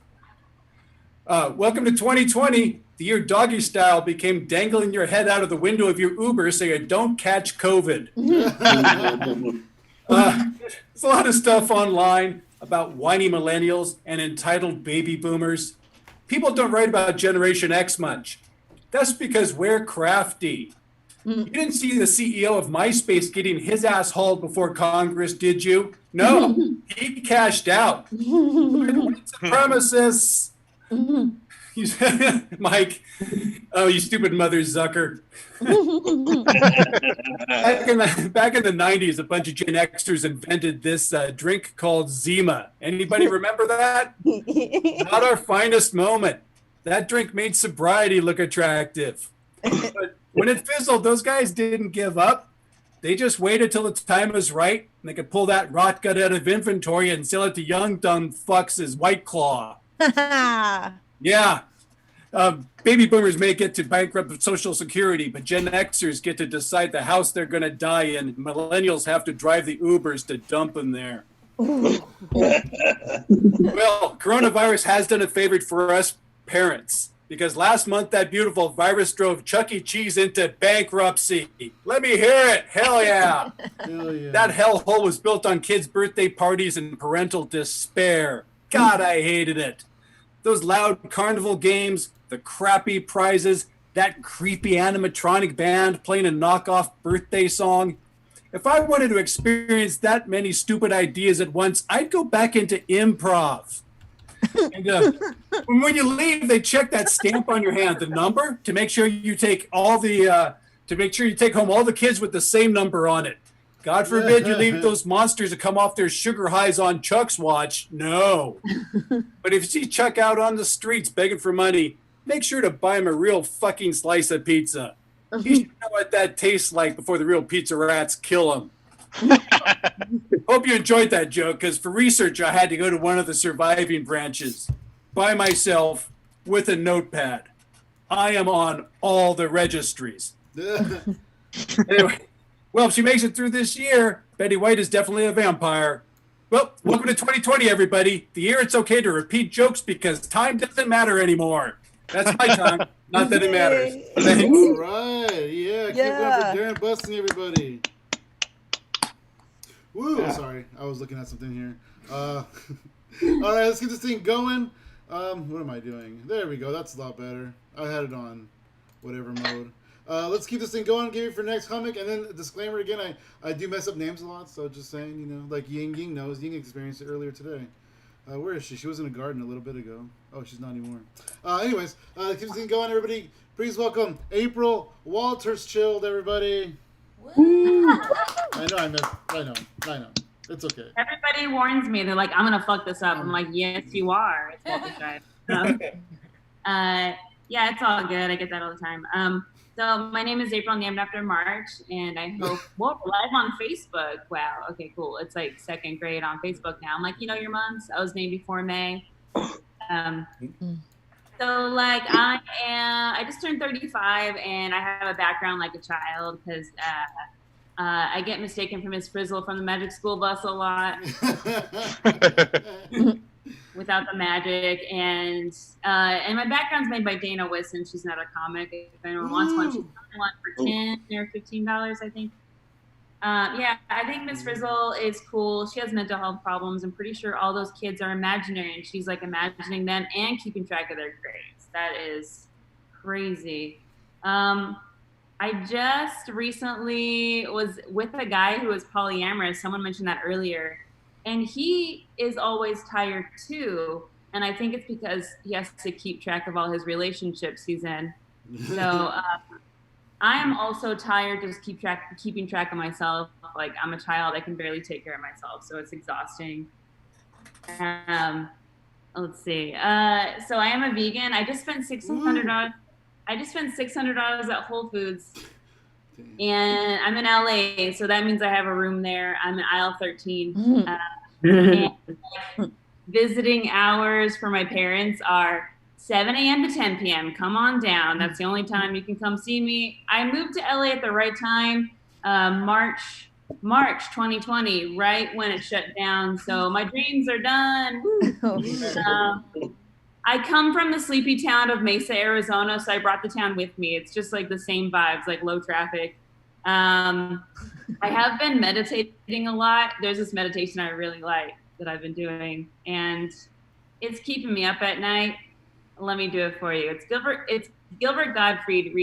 Welcome to 2020, the year doggy style became dangling your head out of the window of your Uber so you don't catch COVID. There's a lot of stuff online about whiny millennials and entitled baby boomers. People don't write about Generation X much. That's because we're crafty. You didn't see the CEO of MySpace getting his ass hauled before Congress, did you? No, he cashed out. White supremacists. Mike, oh, you stupid mother Zucker. Back in the 90s, a bunch of Gen Xers invented this drink called Zima. Anybody remember that? Not our finest moment. That drink made sobriety look attractive. But when it fizzled, those guys didn't give up. They just waited till the time was right, and they could pull that rot gut out of inventory and sell it to young dumb fucks as White Claw. Yeah. Baby boomers may get to bankrupt Social Security, but Gen Xers get to decide the house they're going to die in. Millennials have to drive the Ubers to dump them there. Well, coronavirus has done a favor for us parents, because last month that beautiful virus drove Chuck E. Cheese into bankruptcy. Let me hear it. Hell yeah. Hell yeah. That hellhole was built on kids' birthday parties and parental despair. God, I hated it. Those loud carnival games, the crappy prizes, that creepy animatronic band playing a knockoff birthday song. If I wanted to experience that many stupid ideas at once, I'd go back into improv. And when you leave, they check that stamp on your hand, the number, to make sure you take home all the kids with the same number on it. God forbid you leave those monsters to come off their sugar highs on Chuck's watch. No. But if you see Chuck out on the streets begging for money, make sure to buy him a real fucking slice of pizza. He should know what that tastes like before the real pizza rats kill him. Hope you enjoyed that joke, because for research I had to go to one of the surviving branches by myself with a notepad. I am on all the registries. Anyway, well, if she makes it through this year, Betty White is definitely a vampire. Well, welcome to 2020, everybody. The year it's okay to repeat jokes because time doesn't matter anymore. That's my time. Not that it matters. Thanks. All right. Yeah. Keep going for Darren busting everybody. Woo. Sorry. I was looking at something here. All right. Let's get this thing going. What am I doing? There we go. That's a lot better. I had it on whatever mode. Let's keep this thing going. Give it for next comic, and then a disclaimer again. I do mess up names a lot, so just saying, you know, like Ying knows. Ying experienced it earlier today. Where is she? She was in a garden a little bit ago. Oh, she's not anymore. Anyways, keep this thing going, everybody. Please welcome April Walters Chilled, everybody. I know. It's okay. Everybody warns me. They're like, I'm gonna fuck this up. I'm like, yes, you are. It's Walter Shide. Yeah, it's all good. I get that all the time. So my name is April, named after March, and I hope we're live on Facebook. Wow. Okay, cool. It's like second grade on Facebook now. I'm like, you know your months? I was named before May. So like I just turned 35, and I have a background like a child because I get mistaken for Miss Frizzle from the Magic School Bus a lot. Without the magic, and my background's made by Dana Wisson. She's not a comic. If anyone wants one, she's got one for $10 or $15, I think. Yeah, I think Miss Frizzle is cool. She has mental health problems. I'm pretty sure all those kids are imaginary, and she's like imagining them and keeping track of their grades. That is crazy. I just recently was with a guy who was polyamorous. Someone mentioned that earlier. And he is always tired too. And I think it's because he has to keep track of all his relationships he's in. So I am also tired just keeping track of myself. Like I'm a child, I can barely take care of myself. So it's exhausting. Let's see. So I am a vegan. I just spent $600. I just spent $600 at Whole Foods. And I'm in LA, so that means I have a room there. I'm in aisle 13. And visiting hours for my parents are 7 a.m. to 10 p.m. Come on down. That's the only time you can come see me. I moved to LA at the right time, March 2020, right when it shut down. So my dreams are done. I come from the sleepy town of Mesa, Arizona, so I brought the town with me. It's just like the same vibes, like low traffic. I have been meditating a lot. There's this meditation I really like that I've been doing, and it's keeping me up at night. Let me do it for you. It's Gilbert Gottfried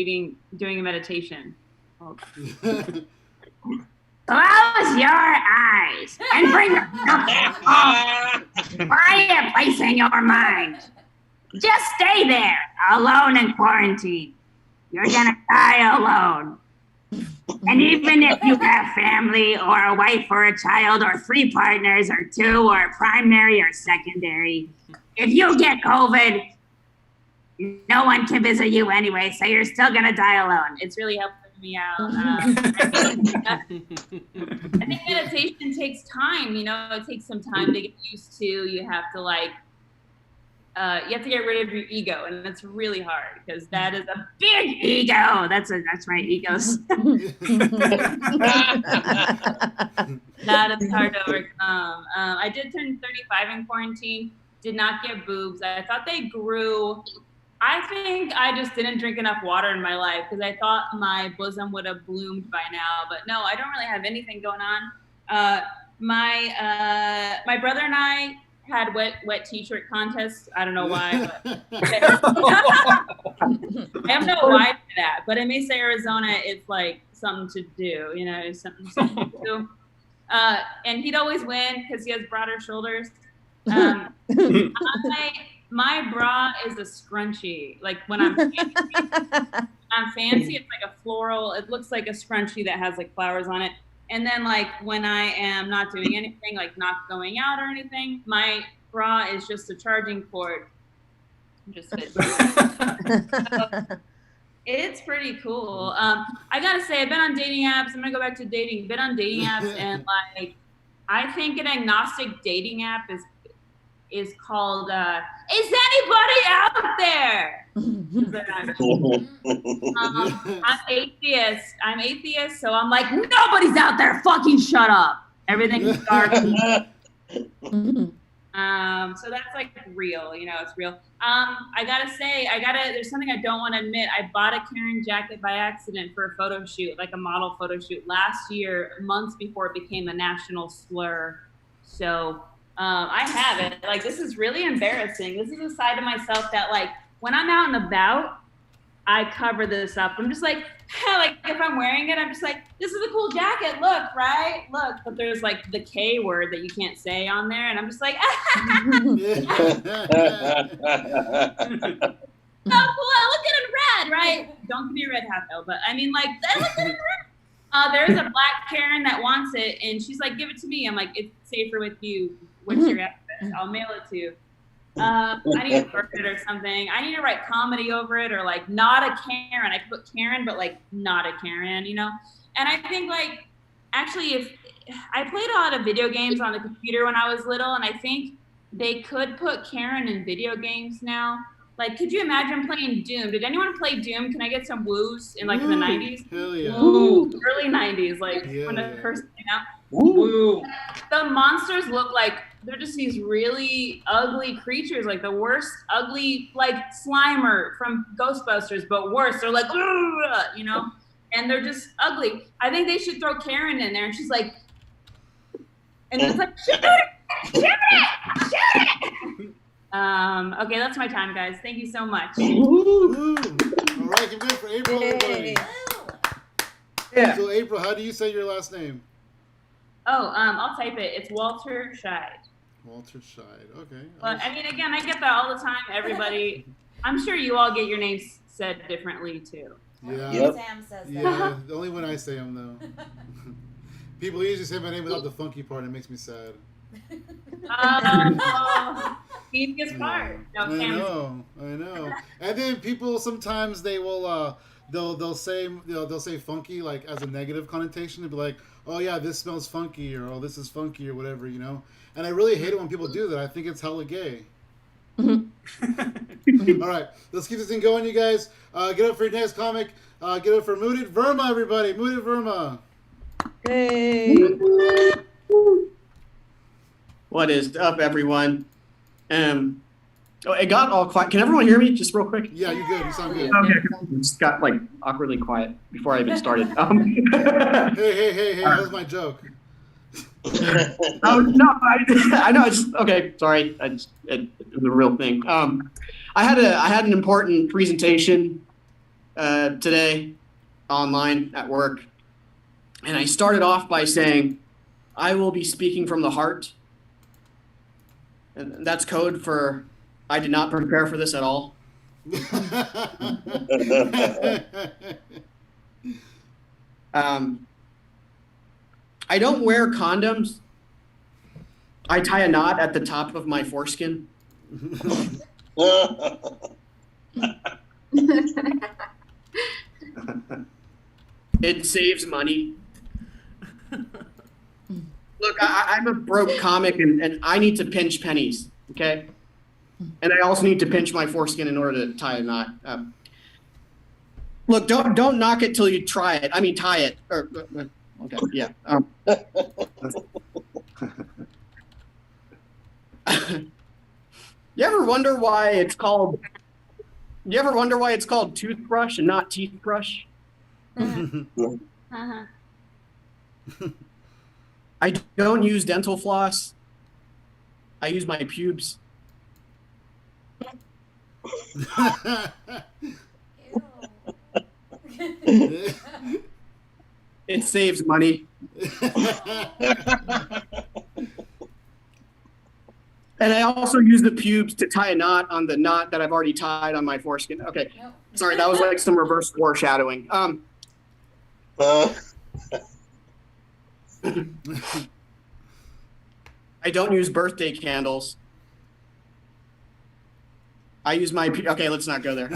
doing a meditation. Close your eyes and bring your where are you placing your mind? Just stay there, alone in quarantine. You're gonna die alone. And even if you have family or a wife or a child or 3 partners or 2 or primary or secondary, if you get COVID, no one can visit you anyway, so you're still gonna die alone. It's really helping me out. I think meditation takes time. You know, it takes some time to get used to. You have to you have to get rid of your ego, and that's really hard because that is a big ego. That's my ego. That is hard to overcome. I did turn 35 in quarantine. Did not get boobs. I thought they grew. I think I just didn't drink enough water in my life because I thought my bosom would have bloomed by now. But no, I don't really have anything going on. My brother and I had wet t-shirt contests. I don't know why. But I have no why for that. But in Mesa, Arizona, it's like something to do. You know, something to do. And he'd always win because he has broader shoulders. My bra is a scrunchie. Like when I'm fancy, it's like a floral. It looks like a scrunchie that has like flowers on it. And then like when I am not doing anything, like not going out or anything, my bra is just a charging cord. Just fits. It's pretty cool. I gotta say, I've been on dating apps. I'm gonna go back to dating. Been on dating apps, and like, I think an agnostic dating app is called "Is anybody out there?" I'm atheist. So I'm like, nobody's out there. Fucking shut up. Everything's dark. So that's like real, it's real. I gotta say, there's something I don't want to admit. I bought a Karen jacket by accident for a photo shoot, like a model photo shoot last year, months before it became a national slur. So I have it. Like, this is really embarrassing. This is a side of myself that, like, when I'm out and about, I cover this up. I'm just like, like if I'm wearing it, I'm just like, this is a cool jacket. Look, right? Look. But there's like the K word that you can't say on there. And I'm just like, oh, cool. I look good in red, right? Don't give me a red hat though. But I mean, like, I look good in red. There's a black Karen that wants it. And she's like, give it to me. I'm like, it's safer with you. What's your address? I'll mail it to you. I need to burn it or something. I need to write comedy over it, or like not a Karen. I could put Karen, but like not a Karen, And I think like, actually, if I played a lot of video games on the computer when I was little, and I think they could put Karen in video games now. Like, could you imagine playing Doom? Did anyone play Doom? Can I get some woos in like in the 90s? Hell yeah. Woo. Early 90s, like when it first came out. Woo. The monsters look like they're just these really ugly creatures, like the worst ugly, like Slimer from Ghostbusters, but worse. They're like, and they're just ugly. I think they should throw Karen in there, and she's like, and it's like, shoot it. Okay, that's my time, guys. Thank you so much. All right, give it for April, everybody. Yeah. So, April, how do you say your last name? Oh, I'll type it. It's Walter Scheid. Walter Scheid. Okay. But I mean, again, I get that all the time. Everybody, I'm sure you all get your names said differently too. Yeah. Yep. Sam says that. Yeah. Only when I say them though. People usually say my name without the funky part. It makes me sad. Easiest part. No, I know. And then people sometimes they will they'll say funky like as a negative connotation. They'll be like, oh yeah, this smells funky, or oh, this is funky, or whatever, And I really hate it when people do that. I think it's hella gay. All right, let's keep this thing going, you guys. Get up for your next comic. Get up for Mooted Verma, everybody. Mooted Verma. Hey. What is up, everyone? It got all quiet. Can everyone hear me just real quick? Yeah, you're good. You sound good. Okay, it just got like awkwardly quiet before I even started. Hey, that was my joke. Oh no, I know. It's okay. Sorry, it was a real thing. I had an important presentation today online at work, and I started off by saying, "I will be speaking from the heart," and that's code for I did not prepare for this at all. I don't wear condoms. I tie a knot at the top of my foreskin. It saves money. Look, I'm a broke comic, and I need to pinch pennies, okay? And I also need to pinch my foreskin in order to tie a knot. Look, don't knock it till you try it. I mean, tie it. Okay, yeah. You ever wonder why it's called toothbrush and not teeth brush? I don't use dental floss. I use my pubes. It saves money. And I also use the pubes to tie a knot on the knot that I've already tied on my foreskin. Okay, sorry, that was like some reverse foreshadowing. I don't use birthday candles. I use my... Okay, let's not go there.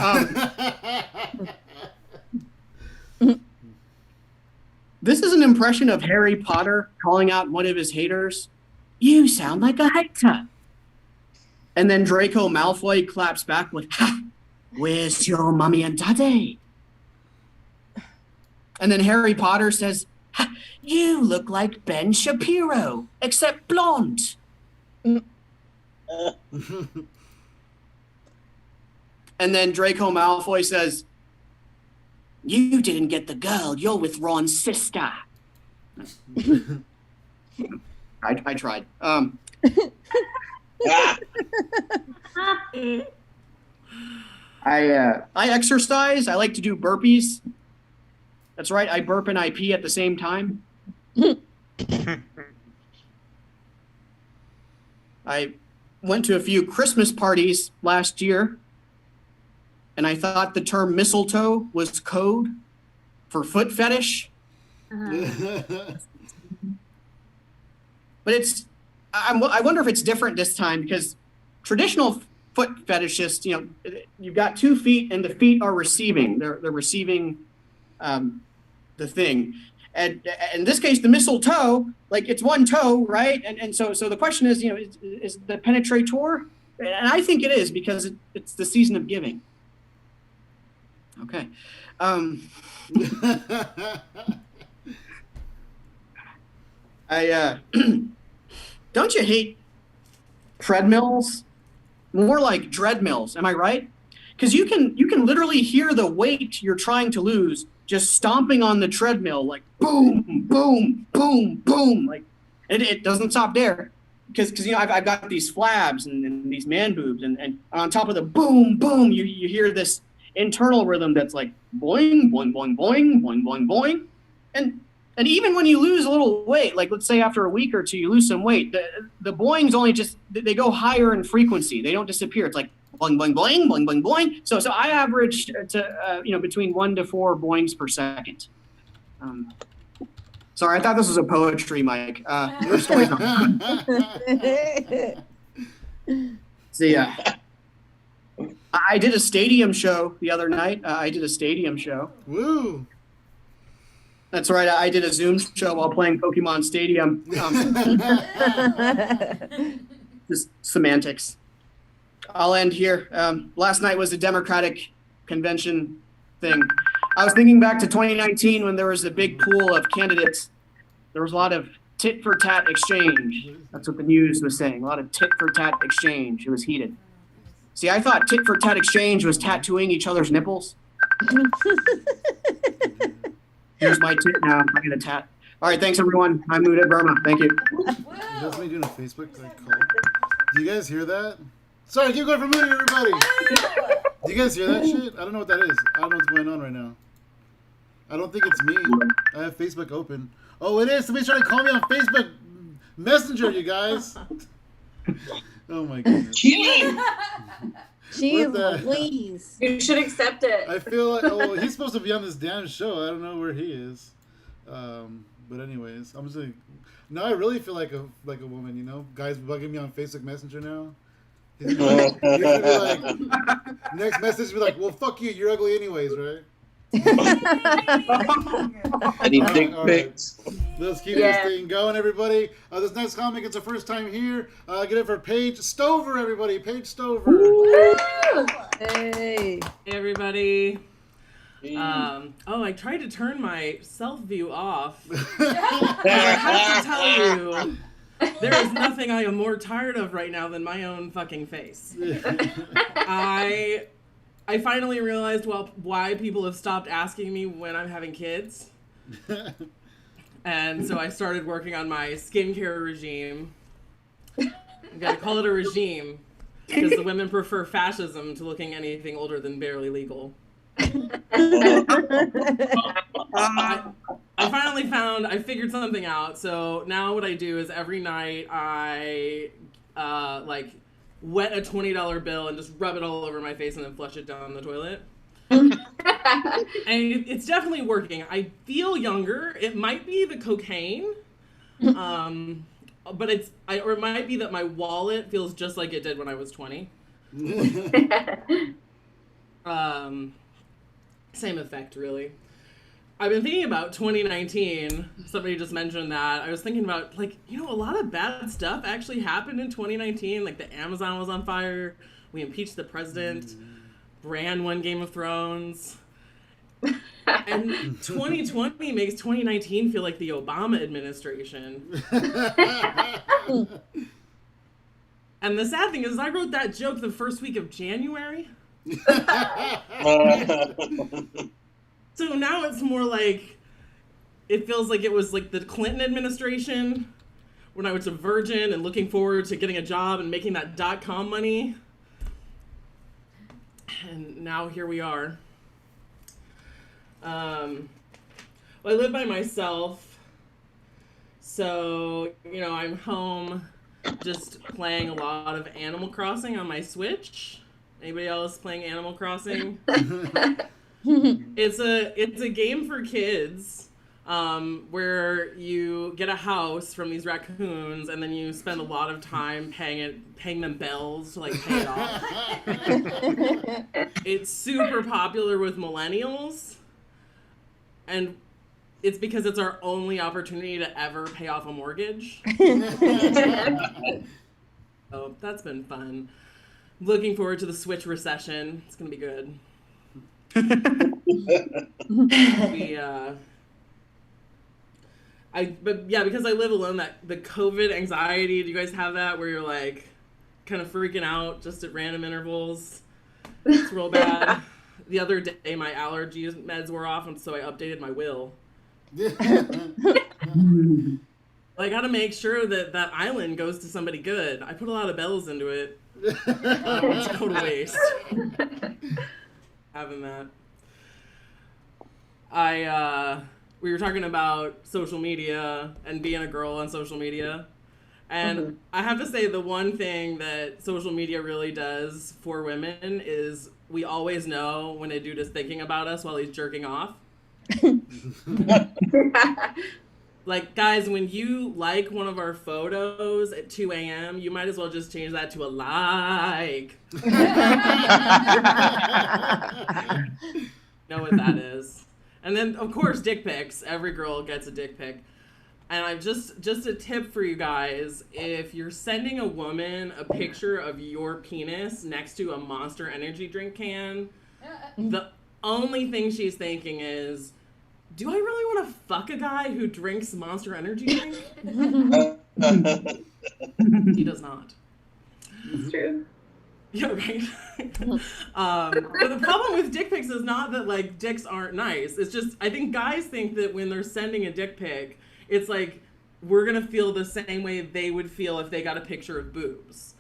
This is an impression of Harry Potter calling out one of his haters. You sound like a hater. And then Draco Malfoy claps back with, ha! Where's your mummy and daddy? And then Harry Potter says, ha! You look like Ben Shapiro, except blonde. And then Draco Malfoy says, you didn't get the girl, you're with Ron's sister. I tried. I exercise. I like to do burpees. That's right. I burp and I pee at the same time. I went to a few Christmas parties last year, and I thought the term mistletoe was code for foot fetish. But I wonder if it's different this time, because traditional foot fetishists, you've got 2 feet and the feet are receiving. They're receiving the thing. And in this case, the mistletoe, like it's one toe, right? And so the question is, is the penetrator? And I think it is, because it's the season of giving. Okay. Don't you hate treadmills? More like dreadmills, am I right? Because you can literally hear the weight you're trying to lose just stomping on the treadmill, like boom, boom, boom, boom. Like it doesn't stop there, because I've got these flabs and these man boobs, and on top of the boom, boom, you hear this internal rhythm that's like boing, boing, boing, boing, boing, boing, boing, and even when you lose a little weight, like let's say after a week or two you lose some weight, the boings only they go higher in frequency. They don't disappear. It's like boing, boing, boing, boing, boing, boing. So I averaged to between 1 to 4 boings per second. Sorry, I thought this was a poetry mic. Your story's not. See, I did a stadium show the other night. Woo! That's right. I did a Zoom show while playing Pokemon Stadium. Just semantics. I'll end here. Last night was a Democratic convention thing. I was thinking back to 2019 when there was a big pool of candidates. There was a lot of tit for tat exchange. That's what the news was saying. A lot of tit for tat exchange. It was heated. See, I thought tit for tat exchange was tattooing each other's nipples. Here's my tit now. I'm going to tat. All right, thanks everyone. I'm Muda Burma. Thank you. You guys me doing a Facebook call? Do you guys hear that? Sorry, keep going for Moody, everybody. Do you guys hear that shit? I don't know what that is. I don't know what's going on right now. I don't think it's me. I have Facebook open. Oh, it is. Somebody's trying to call me on Facebook Messenger, you guys. Oh my goodness. Jeez, please. You should accept it. I feel like, he's supposed to be on this damn show. I don't know where he is. But anyways, I'm just like, now I really feel like a woman, Guys bugging me on Facebook Messenger now. He's gonna be like, next message be like, well, fuck you, you're ugly anyways, right? I need dick pics. Let's keep this thing going, everybody. This next comic, it's the first time here. Get it for Paige Stover, everybody. Paige Stover. Hey. Hey, everybody. I tried to turn my self-view off. I have to tell you, there is nothing I am more tired of right now than my own fucking face. I finally realized why people have stopped asking me when I'm having kids. And so I started working on my skincare regime. I'm gonna call it a regime because the women prefer fascism to looking anything older than barely legal. I finally I figured something out. So now what I do is every night I wet a $20 bill and just rub it all over my face and then flush it down the toilet. And it's definitely working. I feel younger. It might be the cocaine, But it might be that my wallet feels just like it did when I was 20. Same effect, really. I've been thinking about 2019. Somebody just mentioned that. I was thinking about, like, a lot of bad stuff actually happened in 2019. Like, the Amazon was on fire. We impeached the president. Bran won Game of Thrones. And 2020 makes 2019 feel like the Obama administration. And the sad thing is, I wrote that joke the first week of January. So now it's more like, it feels like it was like the Clinton administration when I was a virgin and looking forward to getting a job and making that .com money. And now here we are. Well, I live by myself. So, I'm home just playing a lot of Animal Crossing on my Switch. Anybody else playing Animal Crossing? It's a game for kids where you get a house from these raccoons and then you spend a lot of time paying them bells to like pay it off. It's super popular with millennials, and it's because it's our only opportunity to ever pay off a mortgage. So that's been fun. Looking forward to the Switch recession. It's gonna be good. Because I live alone, that the COVID anxiety, do you guys have that where you're like kind of freaking out just at random intervals? It's real bad. The other day my allergy meds were off, and so I updated my will. I gotta make sure that island goes to somebody good. I put a lot of bells into it. It's go to waste. Having that. We were talking about social media and being a girl on social media. And I have to say, the one thing that social media really does for women is we always know when a dude is thinking about us while he's jerking off. Like, guys, when you like one of our photos at 2 a.m., you might as well just change that to a like. Know what that is. And then, of course, dick pics. Every girl gets a dick pic. And I've just a tip for you guys. If you're sending a woman a picture of your penis next to a Monster Energy drink can, the only thing she's thinking is, do I really want to fuck a guy who drinks Monster Energy drink? He does not. It's true. Yeah, right. But the problem with dick pics is not that like dicks aren't nice. It's just I think guys think that when they're sending a dick pic, it's like we're gonna feel the same way they would feel if they got a picture of boobs.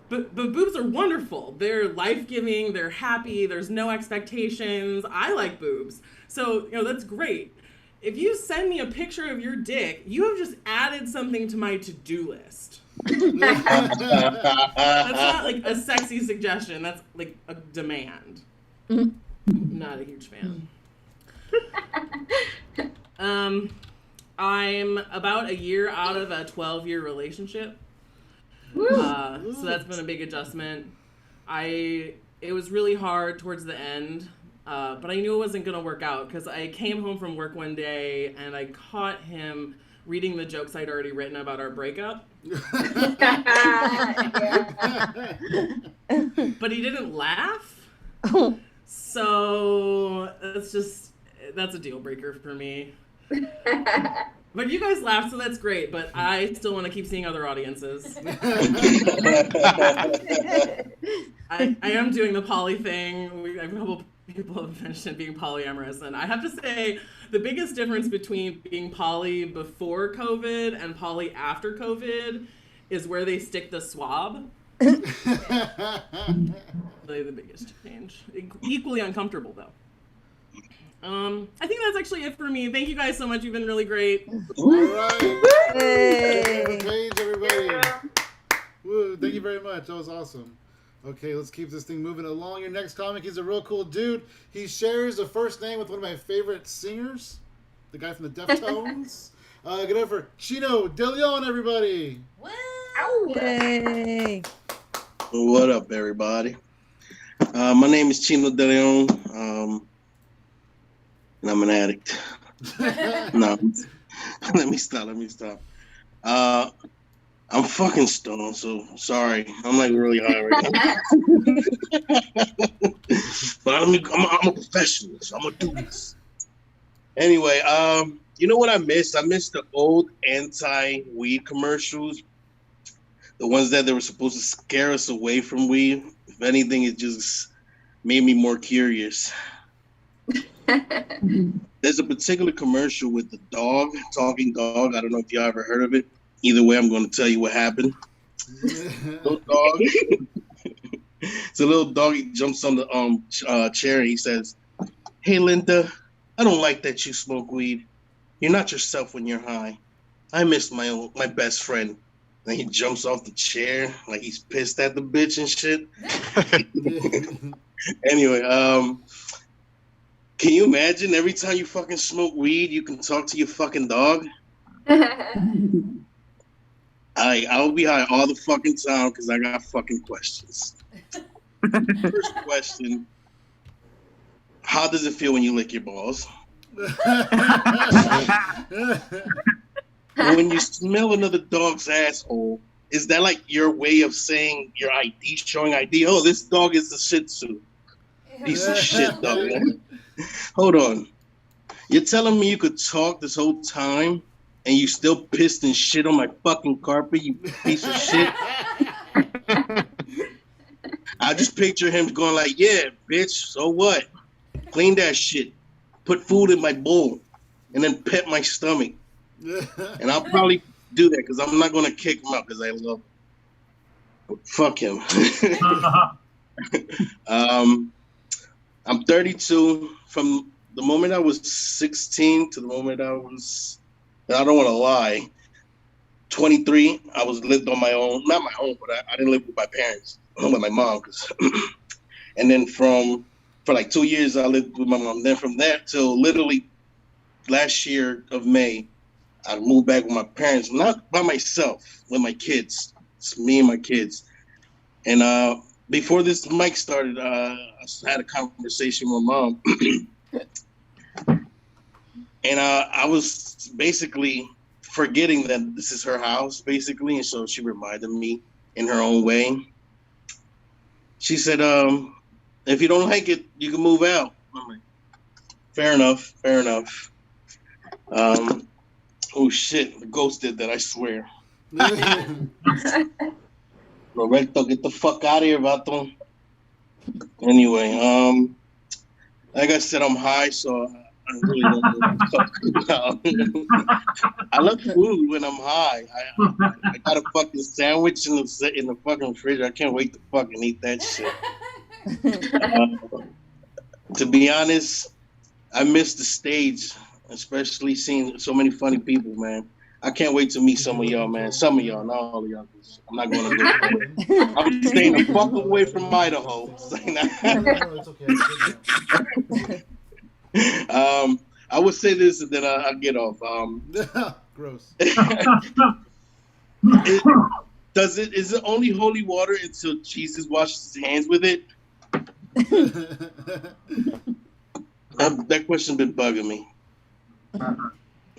But boobs are wonderful. They're life-giving. They're happy. There's no expectations. I like boobs. So, that's great. If you send me a picture of your dick, you have just added something to my to-do list. That's not like a sexy suggestion. That's like a demand. Not a huge fan. I'm about a year out of a 12-year relationship. So that's been a big adjustment. It was really hard towards the end, but I knew it wasn't going to work out because I came home from work one day and I caught him reading the jokes I'd already written about our breakup. But he didn't laugh. So that's a deal breaker for me. But you guys laughed, so that's great. But I still want to keep seeing other audiences. I am doing the poly thing. A couple people have mentioned being polyamorous, and I have to say the biggest difference between being poly before COVID and poly after COVID is where they stick the swab. Really the biggest change. Equally uncomfortable though. I think that's actually it for me. Thank you guys so much. You've been really great. All right. Hey. Page, everybody. Woo, thank you very much. That was awesome. Okay, let's keep this thing moving along. Your next comic, he's a real cool dude. He shares a first name with one of my favorite singers, the guy from the Deftones. Get up for Chino De Leon, everybody. Yay. What up, everybody? My name is Chino De Leon, and I'm an addict. No, let me stop. I'm fucking stoned, so sorry. I'm like really high right now. But I'm a professional, so I'm gonna do this. Anyway, you know what I missed? I missed the old anti-weed commercials. The ones that they were supposed to scare us away from weed. If anything, it just made me more curious. There's a particular commercial with the dog, talking dog. I don't know if y'all ever heard of it. Either way, I'm going to tell you what happened. Little dog. It's a little dog. He jumps on the chair and he says, "Hey, Linda, I don't like that you smoke weed. You're not yourself when you're high. I miss my best friend." Then he jumps off the chair like he's pissed at the bitch and shit. Anyway, can you imagine every time you fucking smoke weed, you can talk to your fucking dog? I'll be high all the fucking time because I got fucking questions. First question: how does it feel when you lick your balls? When you smell another dog's asshole, is that like your way of saying your ID, showing ID? Oh, this dog is a Shih Tzu. Piece of shit, dog. Hold on. You're telling me you could talk this whole time and you still pissed and shit on my fucking carpet, you piece of shit? I just picture him going like, yeah, bitch, so what? Clean that shit. Put food in my bowl and then pet my stomach. And I'll probably do that because I'm not going to kick him out because I love him. But fuck him. I'm 32. From the moment I was 16 to the moment I was, I don't want to lie, 23, I was lived on my own. Not my own, but I didn't live with my parents. I lived with my mom. And then for like 2 years, I lived with my mom. Then from that till literally last year of May, I moved back with my parents, not by myself, with my kids. It's me and my kids. And before this mic started, I had a conversation with my mom. And I was basically forgetting that this is her house, basically. And so she reminded me in her own way. She said, if you don't like it, you can move out. I'm like, fair enough. Oh shit, the ghost did that, I swear. Roberto, get the fuck out of here, Vato. Anyway, like I said, I'm high, so I really don't know what to talk about. I love food when I'm high. I got a fucking sandwich in the fucking fridge. I can't wait to fucking eat that shit. To be honest, I miss the stage, especially seeing so many funny people, man. I can't wait to meet some of y'all, man. Some of y'all, not all of y'all. I'm not going to do it. I'm staying the fuck away from Idaho. It's okay. I would say this and then I'll get off. Gross. Is it only holy water until Jesus washes his hands with it? That question's been bugging me.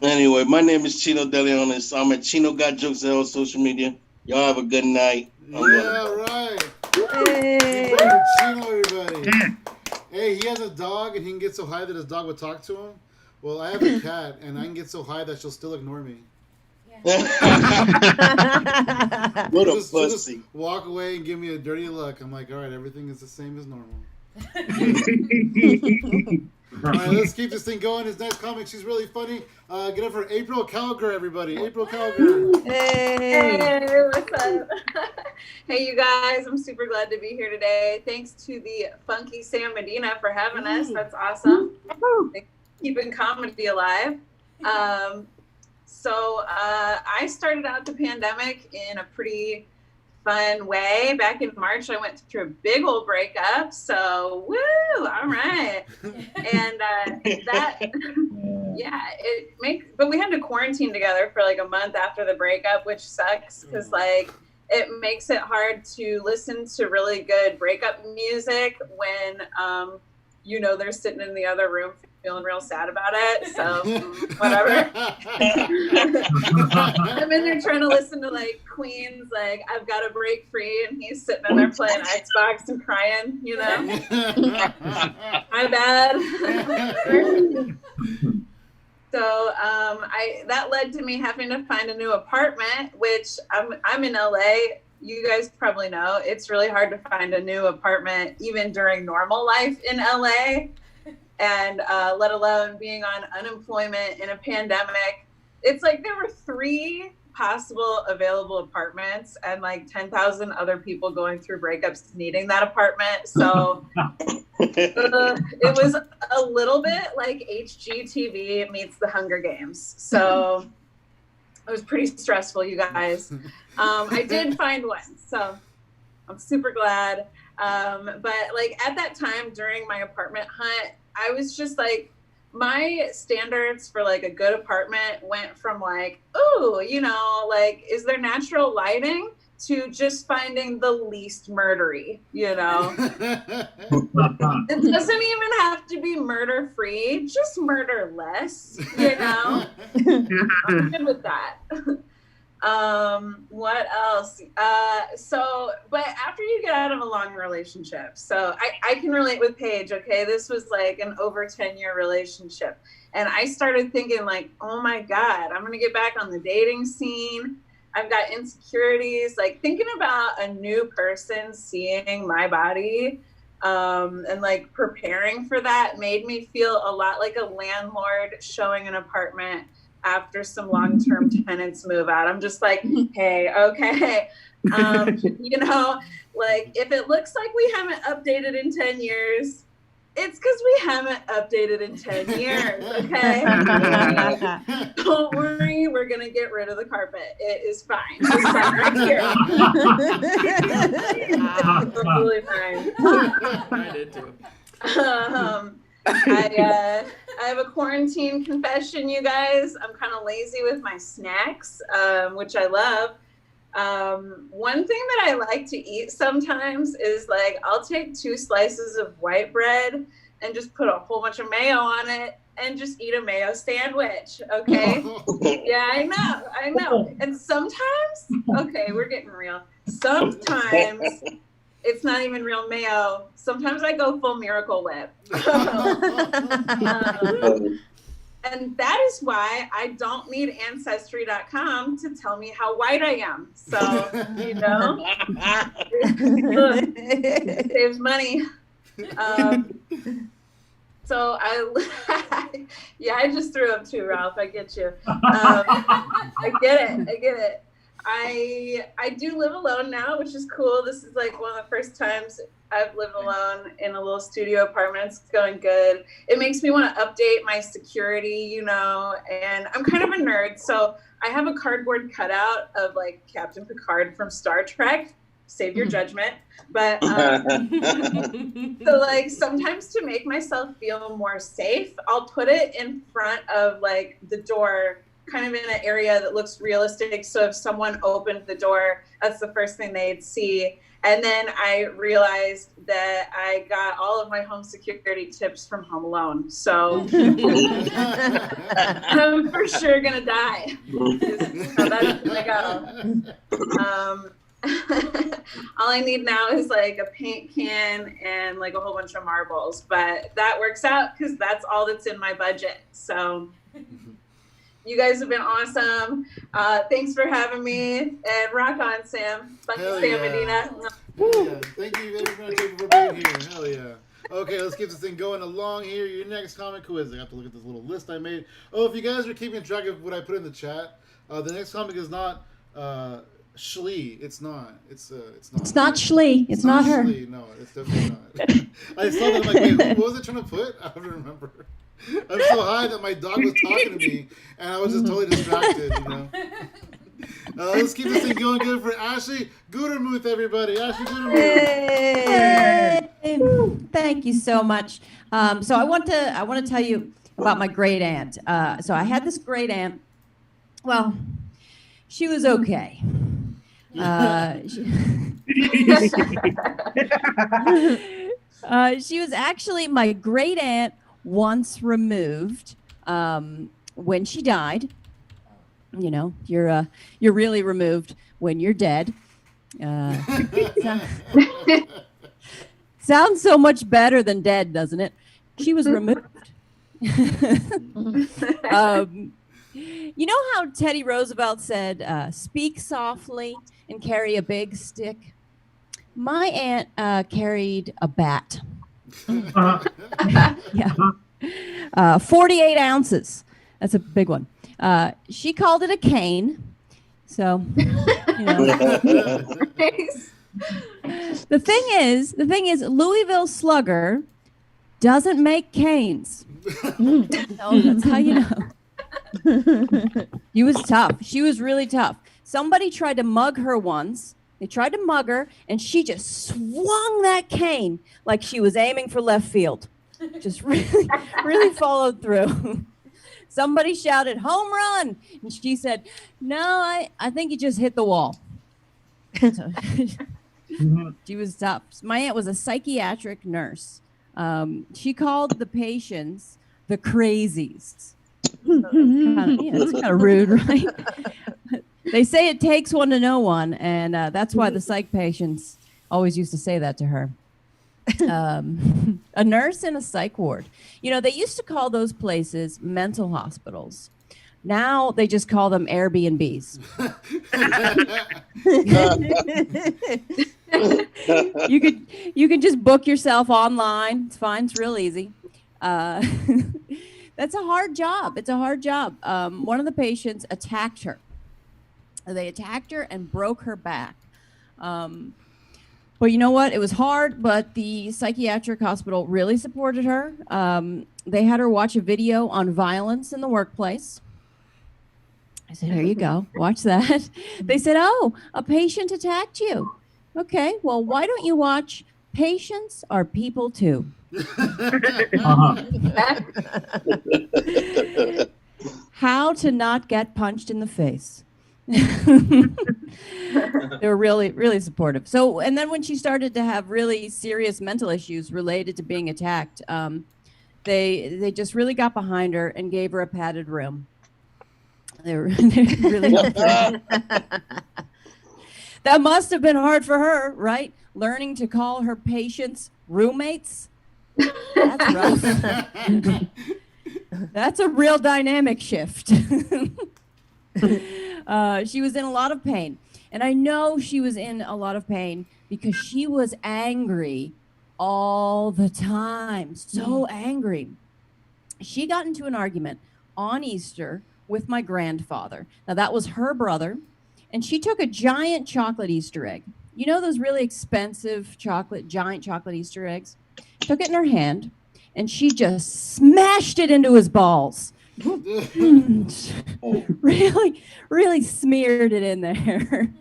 Anyway, my name is Chino De Leon. I'm at Chino Got Jokes on social media. Y'all have a good night. Right. Hey. Chino, everybody. Hey, he has a dog and he can get so high that his dog would talk to him. Well, I have a cat and I can get so high that she'll still ignore me. What a She'll just pussy. walk away and give me a dirty look. I'm like, all right, everything is the same as normal. All right, let's keep this thing going. His next comic, she's really funny. Get up for April Calgar, everybody. April Calgar. Hey, what's up? Hey, you guys. I'm super glad to be here today. Thanks to the funky Sam Medina for having us. That's awesome. Keeping comedy alive. So I started out the pandemic in a pretty fun way. Back in March, I went through a big old breakup. So, woo, all right. And that Yeah, but we had to quarantine together for like a month after the breakup, which sucks because like it makes it hard to listen to really good breakup music when they're sitting in the other room feeling real sad about it. So whatever. I'm in there trying to listen to like Queen's like I've Got to Break Free, and he's sitting in there playing Xbox and crying, My bad. So that led to me having to find a new apartment, which I'm in LA. You guys probably know it's really hard to find a new apartment even during normal life in LA, and let alone being on unemployment in a pandemic. It's like there were 3 possible available apartments and like 10,000 other people going through breakups needing that apartment. So it was a little bit like HGTV meets the Hunger Games. So it was pretty stressful, you guys. I did find one, so I'm super glad. But like at that time during my apartment hunt, I was just like, my standards for like a good apartment went from like, ooh, like, is there natural lighting, to just finding the least murdery, It doesn't even have to be murder free, just murder less, I'm good with that. What else? But after you get out of a long relationship, so I can relate with Paige, okay? This was like an over 10-year relationship. And I started thinking like, oh my God, I'm going to get back on the dating scene. I've got insecurities, like thinking about a new person seeing my body, and like preparing for that made me feel a lot like a landlord showing an apartment after some long-term tenants move out. I'm just like, hey, okay. Like if it looks like we haven't updated in 10 years, it's because we haven't updated in 10 years, okay? Don't worry, we're going to get rid of the carpet. It is fine. It's fine right here. It's totally fine. I did too. I have a quarantine confession, you guys. I'm kind of lazy with my snacks, which I love. One thing that I like to eat sometimes is like I'll take 2 slices of white bread and just put a whole bunch of mayo on it and just eat a mayo sandwich. Okay. Yeah, I know. And sometimes, okay, we're getting real. Sometimes it's not even real mayo. Sometimes I go full Miracle Whip. And that is why I don't need Ancestry.com to tell me how white I am. So, it saves money. So I just threw up too, Ralph. I get you. I get it. I do live alone now, which is cool. This is like one of the first times I've lived alone in a little studio apartment. It's going good. It makes me want to update my security, and I'm kind of a nerd. So I have a cardboard cutout of like Captain Picard from Star Trek. Save your judgment. But so like sometimes to make myself feel more safe, I'll put it in front of like the door, kind of in an area that looks realistic. So if someone opened the door, that's the first thing they'd see. And then I realized that I got all of my home security tips from Home Alone. So I'm for sure going to die. So that's where I go. All I need now is like a paint can and like a whole bunch of marbles. But that works out because that's all that's in my budget. So you guys have been awesome. Thanks for having me. And rock on, Sam. Funky Sam Medina. Yeah. Thank you very much for being here. Hell yeah. Okay, let's keep this thing going along here. Your next comic quiz. I have to look at this little list I made. Oh, if you guys are keeping track of what I put in the chat, the next comic is not Shlee. It's not. It's not. It's not Shlee. It's not her. Shlee. No, it's definitely not. I saw that. I'm like, wait, what was it trying to put? I don't remember. I'm so high that my dog was talking to me, and I was just totally distracted, Let's keep this thing going good for Ashley Gutermuth, everybody. Ashley Gutermuth. Hey. Thank you so much. So I want to tell you, about my great aunt. So I had this great aunt. Well, she was okay. She was actually my great aunt once removed when she died. You know, you're really removed when you're dead. Sounds so much better than dead, doesn't it? She was removed. You know how Teddy Roosevelt said, speak softly and carry a big stick? My aunt carried a bat. Yeah. 48 ounces. That's a big one. She called it a cane. So, you know. The thing is, Louisville Slugger doesn't make canes. So that's how you know. She was tough. She was really tough. Somebody tried to mug her once. They tried to mug her, and she just swung that cane like she was aiming for left field. Just really followed through. Somebody shouted, "Home run!" And she said, "No, I think you just hit the wall." So, she was tough. My aunt was a psychiatric nurse. She called the patients the crazies. It's kind of rude, right? They say it takes one to know one, and that's why the psych patients always used to say that to her. A nurse in a psych ward. You know, they used to call those places mental hospitals. Now they just call them Airbnbs. You can just book yourself online. It's fine. It's real easy. That's a hard job. It's a hard job. One of the patients attacked her. They attacked her and broke her back. But you know what? It was hard, but the psychiatric hospital really supported her. They had her watch a video on violence in the workplace. I said, here you go. Watch that. They said, oh, a patient attacked you. Okay, well, why don't you watch Patients Are People Too? How to not get punched in the face. They were really, really supportive. So, and then when she started to have really serious mental issues related to being attacked, they just really got behind her and gave her a padded room. They really helped her. That must have been hard for her, right? Learning to call her patients roommates. That's rough. That's a real dynamic shift. She was in a lot of pain. And I know she was in a lot of pain because she was angry all the time. So angry. She got into an argument on Easter with my grandfather. Now, that was her brother. And she took a giant chocolate Easter egg. You know those really expensive giant chocolate Easter eggs? Took it in her hand, and she just smashed it into his balls. Really, really smeared it in there.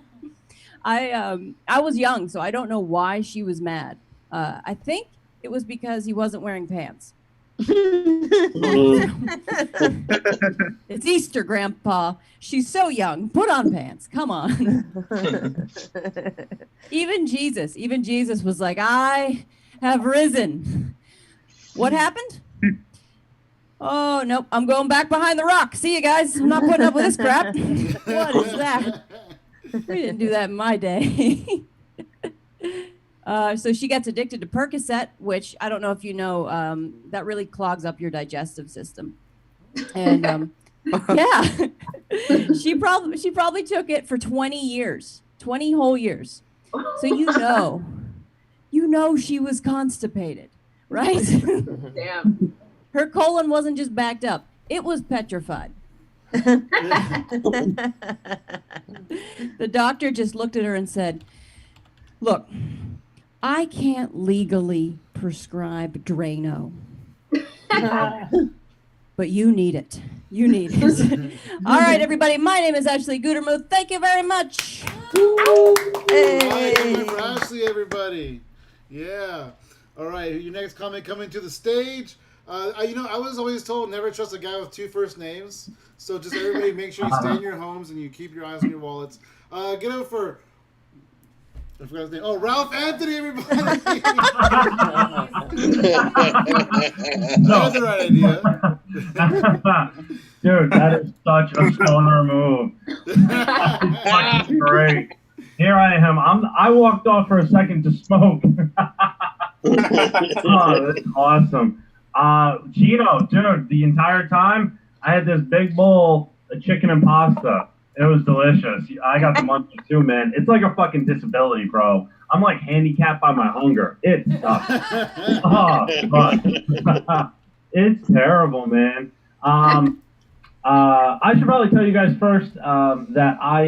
I was young, so I don't know why she was mad. I think it was because he wasn't wearing pants. It's Easter, Grandpa. She's so young. Put on pants. Come on. Even Jesus was like, I have risen. What happened? Oh, nope. I'm going back behind the rock. See you guys. I'm not putting up with this crap. What is that? We didn't do that in my day. So she gets addicted to Percocet, which I don't know if you know, that really clogs up your digestive system. And yeah, she probably took it for 20 years, 20 whole years. So you know she was constipated, right? Damn. Her colon wasn't just backed up; it was petrified. The doctor just looked at her and said, "Look, I can't legally prescribe Drano, but you need it. You need it." All right, everybody. My name is Ashley Gutermuth. Thank you very much. Hey. For Ashley, everybody. Yeah. All right. Your next comic coming to the stage. I was always told never trust a guy with 2 first names. So just everybody make sure you stay in your homes and you keep your eyes on your wallets. Get up for... I forgot his name. Oh, Ralph Anthony, everybody! That's the right idea. Dude, that is such a stoner move. That's fucking great. Here I am. I walked off for a second to smoke. Oh, that's awesome. Gino, dude, the entire time I had this big bowl of chicken and pasta. It was delicious. I got the munchies too, man. It's like a fucking disability, bro. I'm like handicapped by my hunger. It sucks. Oh, fuck. It's terrible, man. I should probably tell you guys first that I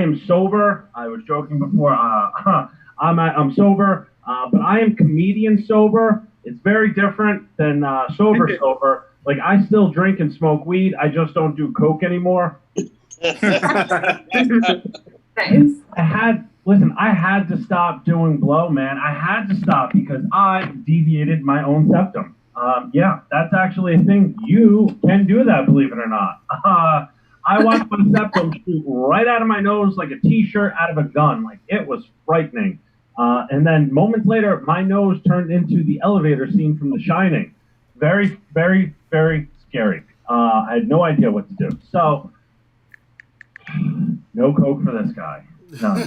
am sober. I was joking before. I'm sober, but I am comedian sober. It's very different than sober sober. Like I still drink and smoke weed. I just don't do coke anymore. Nice. I had to stop doing blow, man. I had to stop because I deviated my own septum. Yeah, that's actually a thing. You can do that, believe it or not. I watched my septum shoot right out of my nose like a t-shirt out of a gun. Like, it was frightening. And then moments later, my nose turned into the elevator scene from The Shining. Very, very, very scary. I had no idea what to do. So, no coke for this guy. None.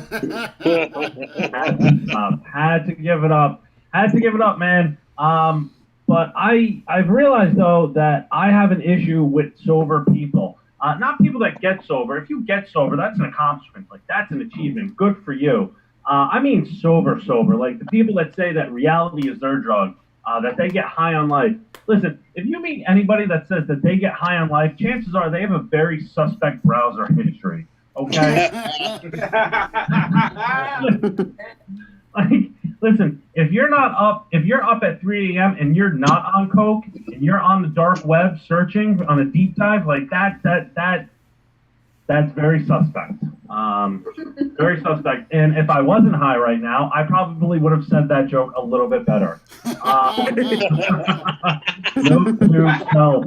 Had to give it up. Had to give it up, man. But I've realized, though, that I have an issue with sober people. Not people that get sober. If you get sober, that's an accomplishment. Like, that's an achievement. Good for you. I mean sober. Like, the people that say that reality is their drug, that they get high on life. Listen, if you meet anybody that says that they get high on life, chances are they have a very suspect browser history. Okay? Like, listen, if you're up at 3 a.m. and you're not on coke and you're on the dark web searching on a deep dive, like that's very suspect. Very suspect. And if I wasn't high right now, I probably would have said that joke a little bit better. Note to self.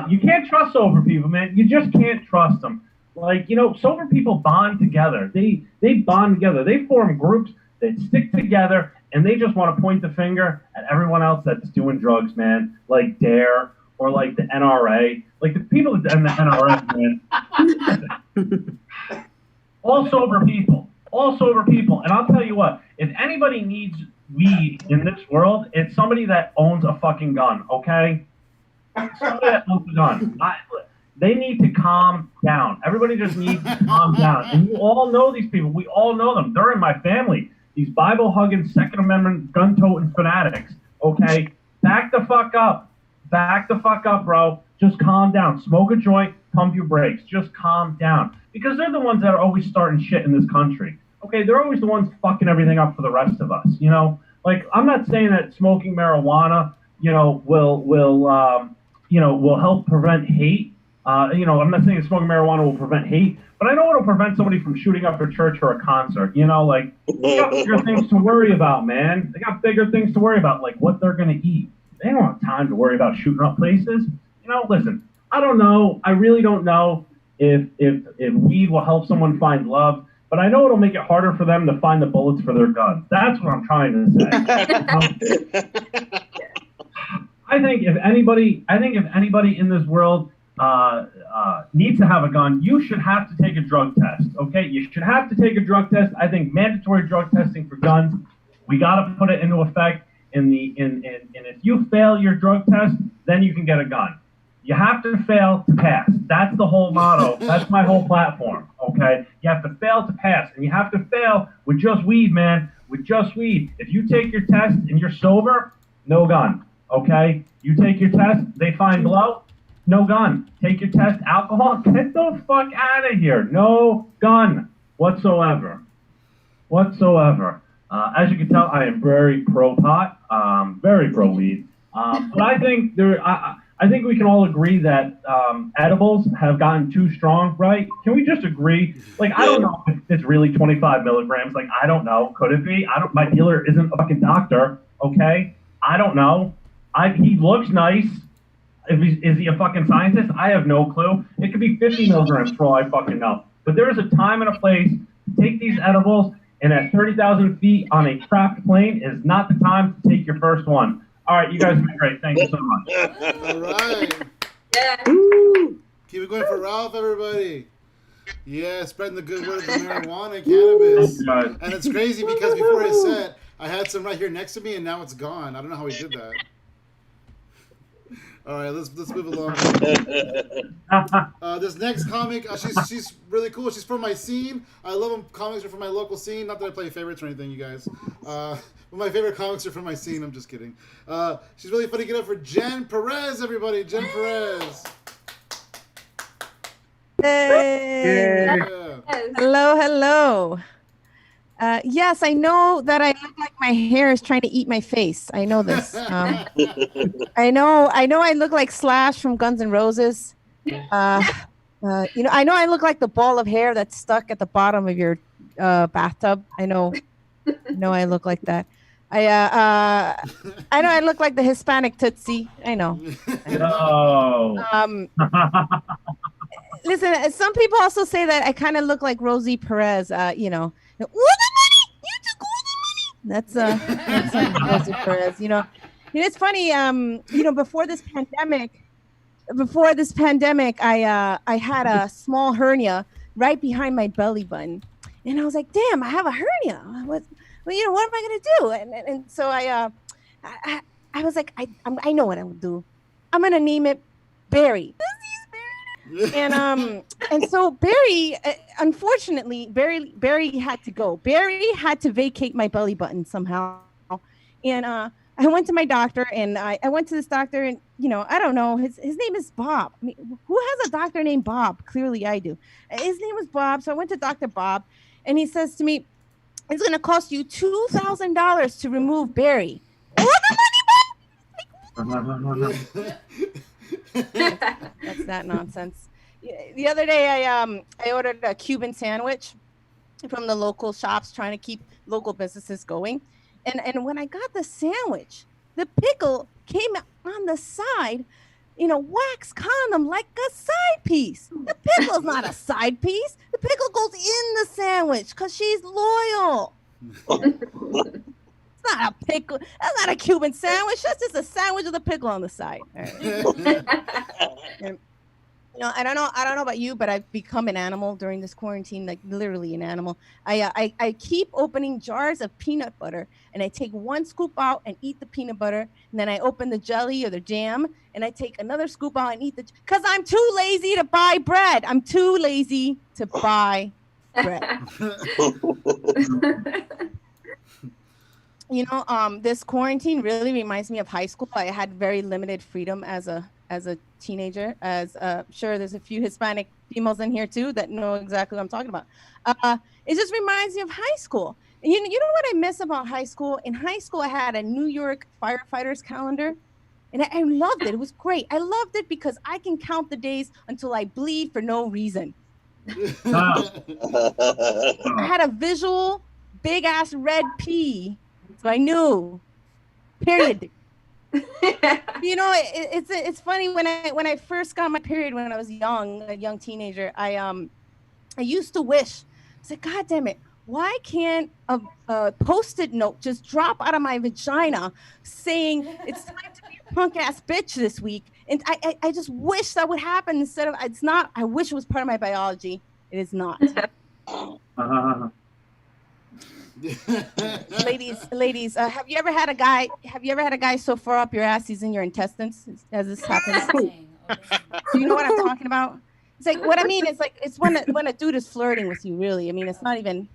You can't trust sober people, man. You just can't trust them. Like, sober people bond together. They bond together. They form groups that stick together, and they just want to point the finger at everyone else that's doing drugs, man. Like DARE or like the NRA. Like the people in the NRA, man. All sober people. All sober people. And I'll tell you what, if anybody needs weed in this world, it's somebody that owns a fucking gun, okay? Somebody that owns a gun. They need to calm down. Everybody just needs to calm down. And you all know these people. We all know them. They're in my family. These Bible-hugging, Second Amendment, gun-toting fanatics. Okay? Back the fuck up. Back the fuck up, bro. Just calm down. Smoke a joint. Pump your brakes. Just calm down. Because they're the ones that are always starting shit in this country. Okay? They're always the ones fucking everything up for the rest of us. Like, I'm not saying that smoking marijuana, will help prevent hate. I'm not saying smoking marijuana will prevent hate, but I know it'll prevent somebody from shooting up a church or a concert. They got bigger things to worry about, man. They got bigger things to worry about, like what they're going to eat. They don't have time to worry about shooting up places. Listen, I don't know. I really don't know if weed will help someone find love, but I know it'll make it harder for them to find the bullets for their guns. That's what I'm trying to say. I think if anybody in this world needs to have a gun, you should have to take a drug test. Okay, you should have to take a drug test. I think mandatory drug testing for guns. We got to put it into effect. And if you fail your drug test, then you can get a gun. You have to fail to pass. That's the whole motto. That's my whole platform. Okay, you have to fail to pass, and you have to fail with just weed, man. With just weed. If you take your test and you're sober, no gun. Okay, you take your test, they find blow. No gun. Take your test. Alcohol. Get the fuck out of here. No gun whatsoever. As you can tell, I am very pro pot. Very pro weed. But I think I think we can all agree that edibles have gotten too strong, right? Can we just agree? Like, I don't know if it's really 25 milligrams. Like, I don't know. Could it be? My dealer isn't a fucking doctor. Okay. I don't know. He looks nice. Is he a fucking scientist? I have no clue. It could be 50 milligrams for all I fucking know. But there is a time and a place to take these edibles, and at 30,000 feet on a trapped plane is not the time to take your first one. All right, you guys have been great. Thank you so much. All right. Yeah. Keep it going for Ralph, everybody. Yeah, spreading the good word of the marijuana and cannabis. And it's crazy because before his set, I had some right here next to me, and now it's gone. I don't know how he did that. All right, let's move along. This next comic, she's really cool. She's from my scene. I love them. Comics are from my local scene. Not that I play favorites or anything, you guys. But my favorite comics are from my scene. I'm just kidding. She's really funny. Get up for Jen Perez, everybody. Jen Perez. Hey. Yeah. Hello, hello. Yes, I know that I look like my hair is trying to eat my face. I know this. I know I look like Slash from Guns N' Roses. I know I look like the ball of hair that's stuck at the bottom of your bathtub. I know I look like that. I know I look like the Hispanic Tootsie. I know. No. Listen, some people also say that I kind of look like Rosie Perez. That's Rosie Perez. It's funny. Before this pandemic, I had a small hernia right behind my belly button, and I was like, "Damn, I have a hernia. What am I gonna do?" And so I was like, I know what I would do. I'm gonna name it Barry. And so Barry, unfortunately, Barry had to go. Barry had to vacate my belly button somehow. And I went to my doctor, and I went to this doctor, and I don't know, his name is Bob. I mean, who has a doctor named Bob? Clearly I do. His name was Bob. So I went to Dr. Bob, and he says to me, "It's going to cost you $2,000 to remove Barry." That's that nonsense. The other day, I ordered a Cuban sandwich from the local shops, trying to keep local businesses going. And when I got the sandwich, the pickle came on the side, wax condom like a side piece. The pickle's not a side piece. The pickle goes in the sandwich because she's loyal. It's not a pickle. That's not a Cuban sandwich. That's just a sandwich with a pickle on the side. All right. I don't know about you, but I've become an animal during this quarantine, like literally an animal. I keep opening jars of peanut butter, and I take one scoop out and eat the peanut butter, and then I open the jelly or the jam, and I take another scoop out and eat because I'm too lazy to buy bread. I'm too lazy to buy bread. This quarantine really reminds me of high school. I had very limited freedom as a teenager. Sure, there's a few Hispanic females in here too that know exactly what I'm talking about. It just reminds me of high school. And you know what I miss about high school? In high school, I had a New York firefighters calendar, and I loved it. It was great. I loved it because I can count the days until I bleed for no reason. I had a visual big ass red P, so I knew. Period. It's funny when I first got my period when I was a young teenager. I used to wish, I said, God damn it, why can't a Post-it note just drop out of my vagina saying it's time to be a punk ass bitch this week? And I just wish that would happen instead of it's not. I wish it was part of my biology. It is not. Ladies, have you ever had a guy so far up your ass he's in your intestines? As this happens? Do you know what I'm talking about? It's like what I mean. It's like it's when a dude is flirting with you. Really, I mean, it's not even.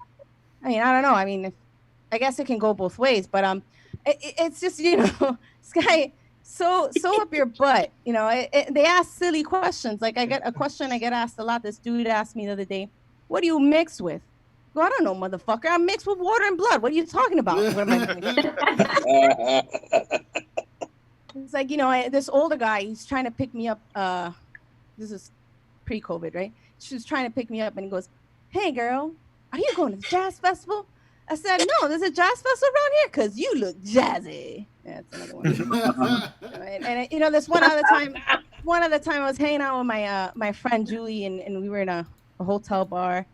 I mean, I don't know. I mean, I guess it can go both ways, but it's just this guy so up your butt. They ask silly questions. Like I get asked a lot. This dude asked me the other day, "What do you mix with?" Well, I don't know, motherfucker. I'm mixed with water and blood. What are you talking about? What am I doing? It's like, this older guy, he's trying to pick me up. This is pre-COVID, right? She was trying to pick me up, and he goes, "Hey, girl, are you going to the jazz festival?" I said, no, there's a jazz festival around here because you look jazzy. Yeah, that's another one. And you know, this one other time I was hanging out with my friend Julie, and we were in a hotel bar,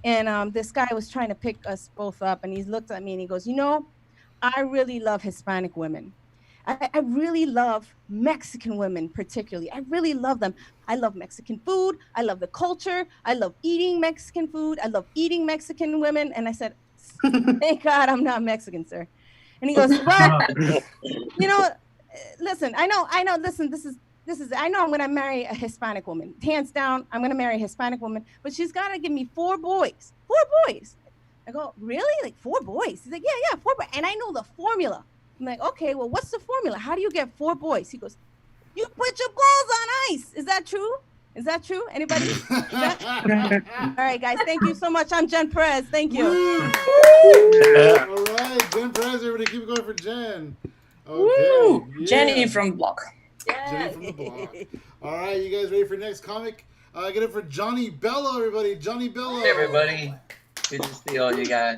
and this guy was trying to pick us both up, and he looked at me and he goes, you know, I really love Hispanic women. I really love Mexican women, particularly. I really love them. I love Mexican food. I love the culture. I love eating Mexican food. I love eating Mexican women. And I said, thank God I'm not Mexican, sir. And he goes, well, you know, listen, I know, listen, this is, I know I'm going to marry a Hispanic woman. Hands down, I'm going to marry a Hispanic woman, but she's got to give me 4 boys. 4 boys. I go, really? Like 4 boys? He's like, yeah, 4 boys. And I know the formula. I'm like, okay, well, what's the formula? How do you get 4 boys? He goes, you put your balls on ice. Is that true? Is that true? Anybody? All right, guys. Thank you so much. I'm Jen Perez. Thank you. All right, Jen Perez. Everybody keep going for Jen. Okay. Yeah. Jenny from Block. Jenny from the block. All right, you guys ready for next comic? Get it for Johnny Bello, everybody. Johnny Bello. Hey, everybody. Good to see all you guys.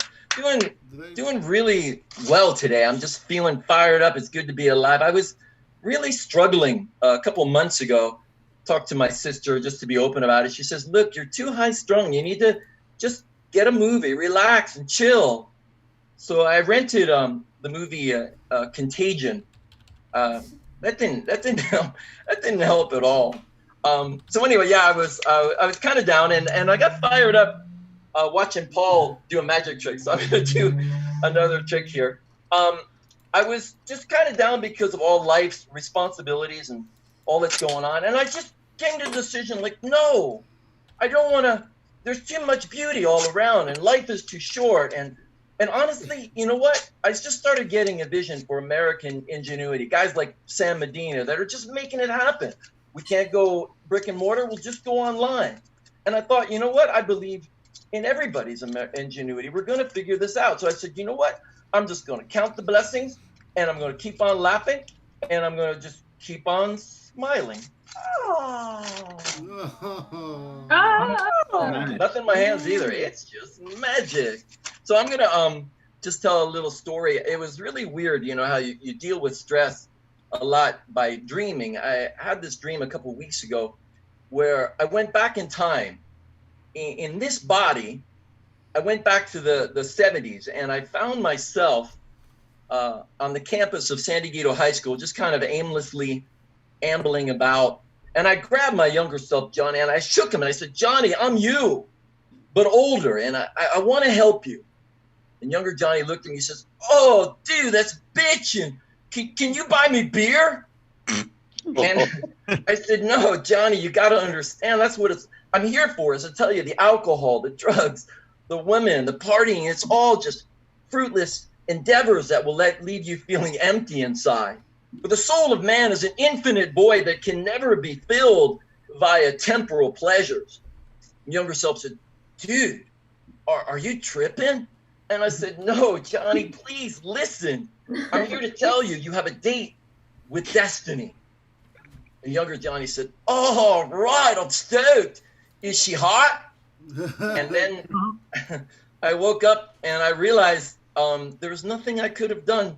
Doing really well today. I'm just feeling fired up. It's good to be alive. I was really struggling a couple months ago. Talked to my sister just to be open about it. She says, look, you're too high strung. You need to just get a movie, relax and chill. So I rented the movie Contagion. That didn't help at all. So anyway, yeah, I was kind of down and I got fired up watching Paul do a magic trick. So I'm going to do another trick here. I was just kind of down because of all life's responsibilities and all that's going on. And I just came to the decision, like, no, I don't want to. There's too much beauty all around and life is too short. And honestly, you know what? I just started getting a vision for American ingenuity. Guys like Sam Medina that are just making it happen. We can't go brick and mortar. We'll just go online. And I thought, you know what? I believe in everybody's ingenuity. We're going to figure this out. So I said, you know what? I'm just going to count the blessings and I'm going to keep on laughing and I'm going to just keep on smiling. Nothing in my hands either. It's just magic. So I'm going to just tell a little story. It was really weird, you know, how you deal with stress a lot by dreaming. I had this dream a couple of weeks ago where I went back in time. In this body, I went back to the 70s and I found myself on the campus of San Diego High School, just kind of aimlessly ambling about. And I grabbed my younger self, Johnny, and I shook him and I said, Johnny, I'm you, but older, and I want to help you. And younger Johnny looked at me and says, oh, dude, that's bitching. Can you buy me beer? And I said, no, Johnny, you got to understand. That's what I'm here for, is to tell you the alcohol, the drugs, the women, the partying, it's all just fruitless endeavors that will leave you feeling empty inside. But the soul of man is an infinite void that can never be filled via temporal pleasures. Younger self said, dude, are you tripping? And I said, no, Johnny, please listen. I'm here to tell you, you have a date with destiny. And younger Johnny said, oh, right, I'm stoked. Is she hot? And then I woke up and I realized there was nothing I could have done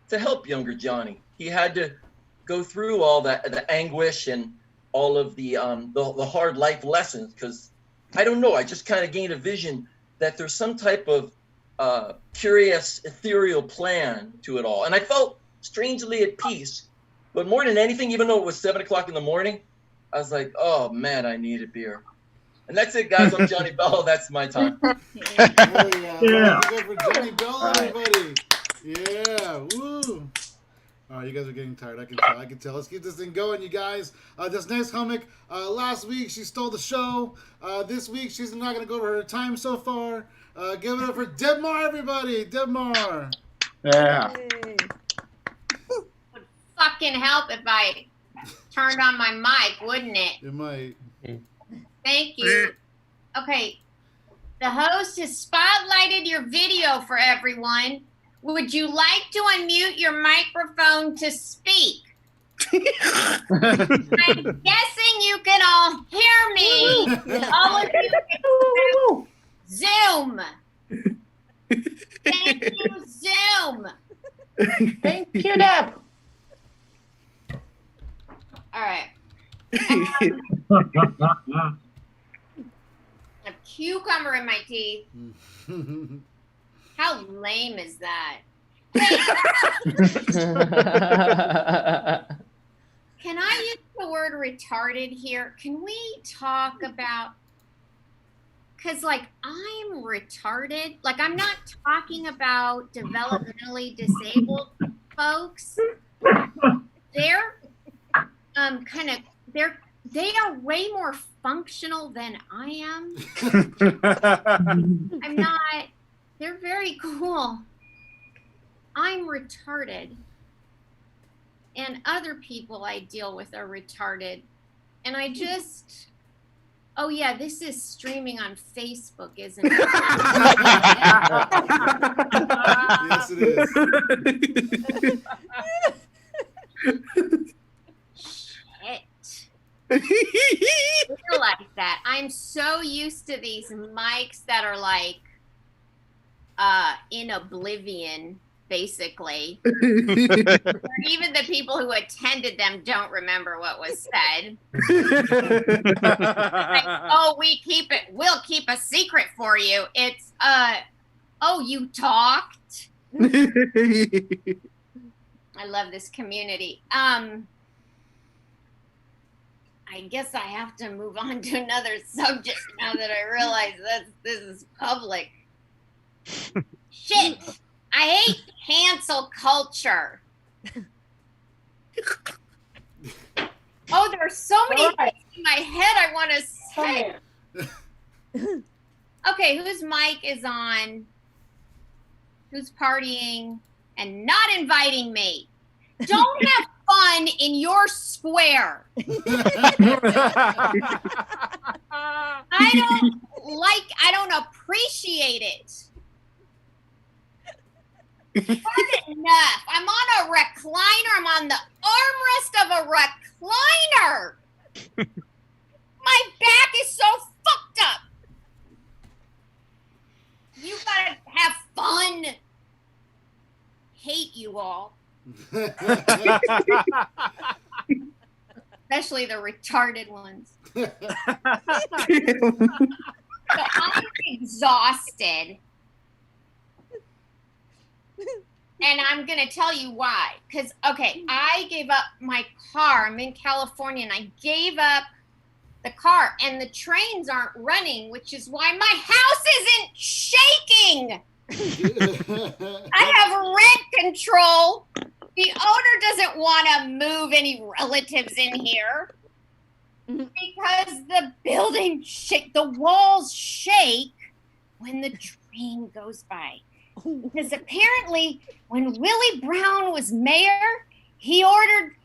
to help younger Johnny. He had to go through all that, the anguish and all of the hard life lessons, because I don't know, I just kind of gained a vision that there's some type of curious, ethereal plan to it all. And I felt strangely at peace. But more than anything, even though it was 7 o'clock in the morning, I was like, oh man, I need a beer. And that's it, guys. I'm Johnny Bello. That's my time. Yeah. For Johnny Bello, everybody. Yeah. Woo. All right, you guys are getting tired. I can tell. Let's keep this thing going, you guys. This next comic, last week she stole the show. This week she's not going to go over her time so far. Give it up for Debmar, everybody. Debmar. Yeah. Would fucking help if I turned on my mic, wouldn't it? It might. Thank you. Okay. The host has spotlighted your video for everyone. Would you like to unmute your microphone to speak? I'm guessing you can all hear me. All of you can Zoom. Thank you, Deb. All right. A cucumber in my teeth. How lame is that? Can I use the word retarded here? Can we talk about, because like I'm retarded, like I'm not talking about developmentally disabled folks. They're they are way more functional than I am. I'm not, they're very cool. I'm retarded. And other people I deal with are retarded. And I just, oh yeah, this is streaming on Facebook, isn't it? Yes, it is. Shit. I feel like that. I'm so used to these mics that are like in oblivion, basically. Even the people who attended them don't remember what was said. Like, oh, we'll keep a secret for you. It's oh, you talked. I love this community. I guess I have to move on to another subject now that I realize that this is public. Shit. I hate cancel culture. Oh, there are so many things in my head I want to say. Okay, whose mic is on? Who's partying and not inviting me? Don't have fun in your square. I don't appreciate it. Enough. I'm on a recliner. I'm on the armrest of a recliner. My back is so fucked up. You gotta have fun. Hate you all. Especially the retarded ones. So I'm exhausted. And I'm going to tell you why. Because, okay, I gave up my car. I'm in California, and I gave up the car. And the trains aren't running, which is why my house isn't shaking. I have rent control. The owner doesn't want to move any relatives in here. Because the building the walls shake when the train goes by. Because apparently, when Willie Brown was mayor, he ordered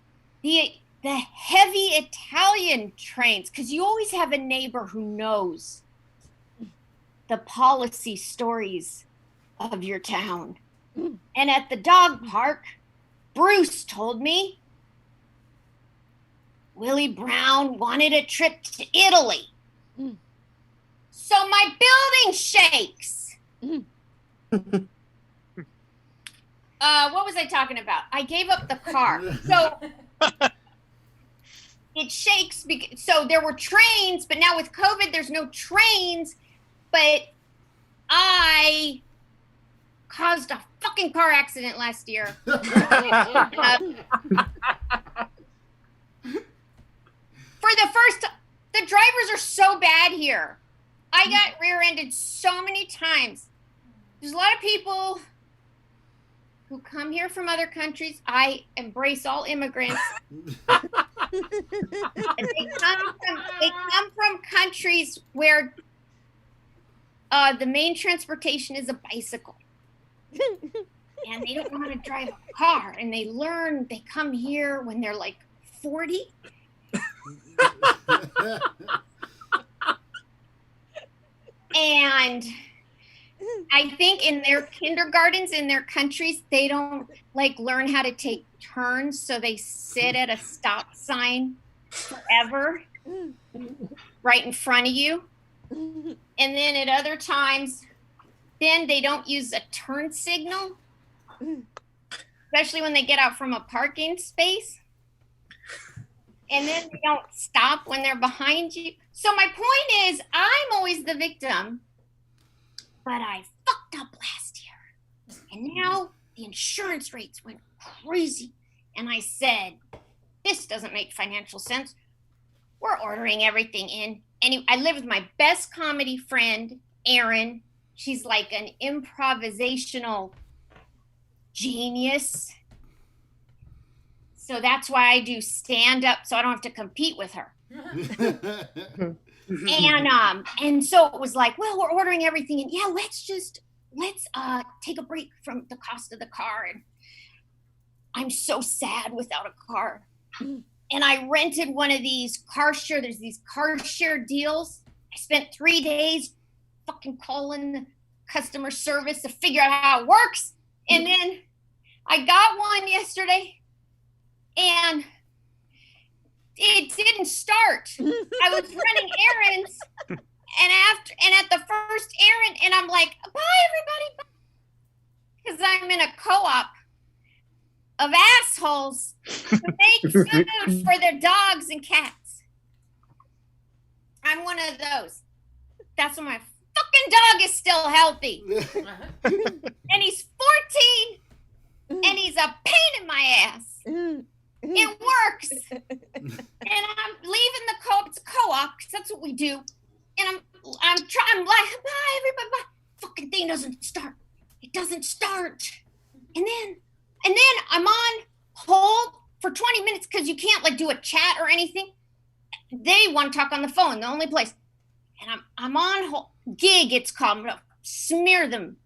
the heavy Italian trains. Because you always have a neighbor who knows the policy stories of your town. And at the dog park, Bruce told me Willie Brown wanted a trip to Italy. So my building shakes. What was I talking about? I gave up the car. So it shakes. So there were trains, but now with COVID, there's no trains. But I caused a fucking car accident last year. The drivers are so bad here. I got rear-ended so many times. There's a lot of people who come here from other countries. I embrace all immigrants. And they come from countries where the main transportation is a bicycle. And they don't want to drive a car. And they come here when they're like 40. And I think in their kindergartens in their countries, they don't learn how to take turns, so they sit at a stop sign forever right in front of you. And then at other times, then they don't use a turn signal. especially when they get out from a parking space. And then they don't stop when they're behind you. So my point is, I'm always the victim, but I fucked up last year. And now the insurance rates went crazy. And I said, this doesn't make financial sense. We're ordering everything in. And I live with my best comedy friend, Erin. She's like an improvisational genius. So that's why I do stand up, so I don't have to compete with her. And so it was like, well, we're ordering everything, and yeah, let's take a break from the cost of the car. And I'm so sad without a car. And I rented one of these there's these car share deals. I spent 3 days fucking calling the customer service to figure out how it works. And then I got one yesterday and it didn't start. I was running errands and at the first errand, and I'm like, bye everybody, because I'm in a co-op of assholes who make food for their dogs and cats. I'm one of those. That's when my fucking dog is still healthy. And he's 14 and he's a pain in my ass. It works. And I'm leaving the co-op. It's co-op because that's what we do. And I'm like, bye everybody, bye. Fucking thing doesn't start. It doesn't start. And then I'm on hold for 20 minutes because you can't like do a chat or anything. They want to talk on the phone, the only place. And I'm on hold. Gig, it's called. I'm gonna smear them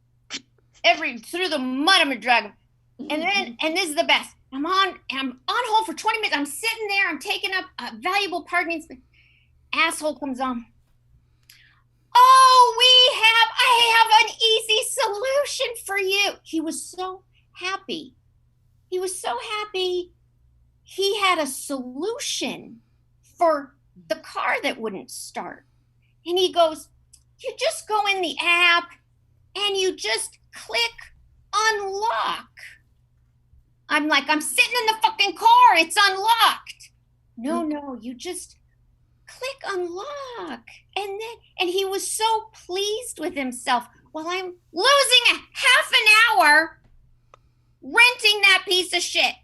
through the mud. I'm gonna drag them. And this is the best. I'm on hold for 20 minutes. I'm sitting there. I'm taking up a valuable parking space. Asshole comes on. Oh, I have an easy solution for you. He was so happy. He had a solution for the car that wouldn't start. And he goes, you just go in the app and you just click unlock. I'm like, I'm sitting in the fucking car. It's unlocked. No, you just click unlock. And he was so pleased with himself. Well, I'm losing a half an hour renting that piece of shit.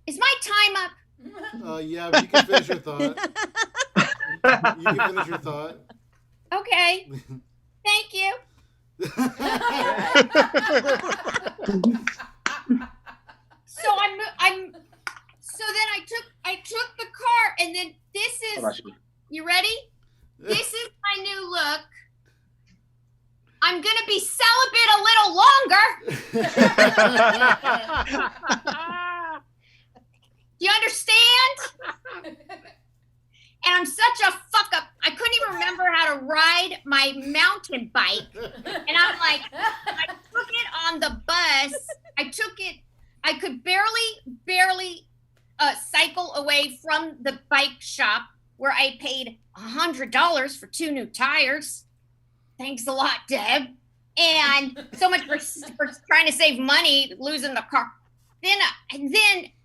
Is my time up? Yeah, but you can finish your thought. You can finish your thought. Okay. Thank you. So then I took the car, and then this is, you ready? This is my new look. I'm gonna be celibate a little longer. Do you understand? And I'm such a fuck up. I couldn't even remember how to ride my mountain bike. And I'm like, I took it on the bus. I could barely cycle away from the bike shop where I paid $100 for 2 new tires. Thanks a lot, Deb. And so much for trying to save money, losing the car. Then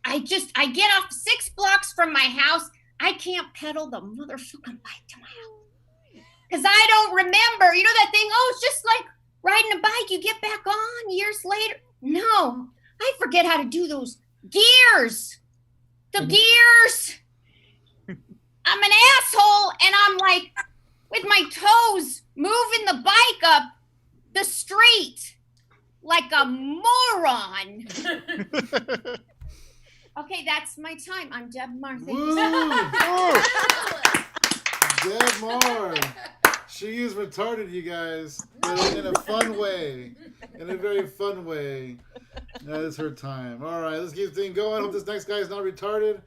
I get off 6 blocks from my house. I can't pedal the motherfucking bike to my house. Because I don't remember. You know that thing? Oh, it's just like riding a bike. You get back on years later. No, I forget how to do those gears. The gears. I'm an asshole, and I'm like, with my toes, moving the bike up the street like a moron. Okay, that's my time. I'm Deb Marr. Thank you. Deb Marr. She is retarded, you guys. But in a fun way. In a very fun way. That is her time. All right, let's keep the thing going. Hope this next guy is not retarded.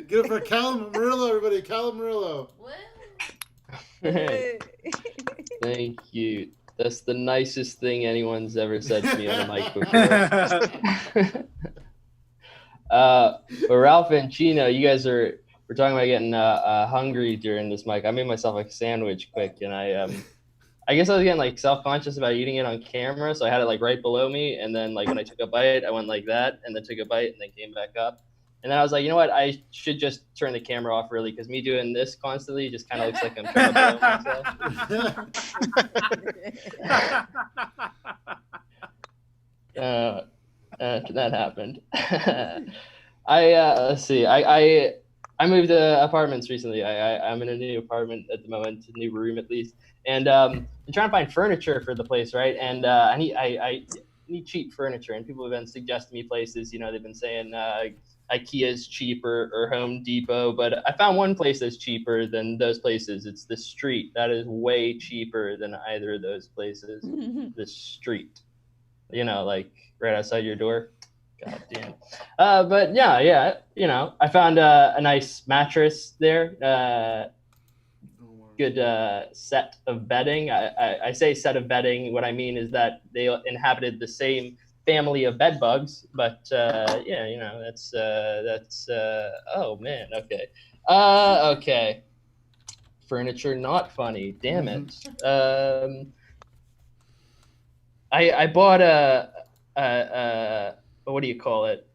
Give it for Callum Murillo, everybody. Callum Murillo. Thank you. That's the nicest thing anyone's ever said to me on a mic before. But Ralph and Chino, you guys we're talking about getting hungry during this mic. I made myself a sandwich quick, and I I guess I was getting like self-conscious about eating it on camera, so I had it like right below me, and then like when I took a bite, I went like that, and then took a bite, and then came back up. And then I was like, you know what? I should just turn the camera off, really, because me doing this constantly just kind of looks like I'm trying to blow myself. That happened. Let's see. I moved apartments recently. I'm in a new apartment at the moment, a new room at least, and I'm trying to find furniture for the place, right? And I need cheap furniture, and people have been suggesting me places. You know, they've been saying IKEA's cheaper or Home Depot, but I found one place that's cheaper than those places. It's the Street. That is way cheaper than either of those places. The Street, you know, like right outside your door. God damn. But yeah, you know, I found a nice mattress there. Good set of bedding. I say set of bedding. What I mean is that they inhabited the same family of bed bugs, but yeah, you know, that's oh man, okay. Okay. Furniture not funny. Damn it. I bought a what do you call it?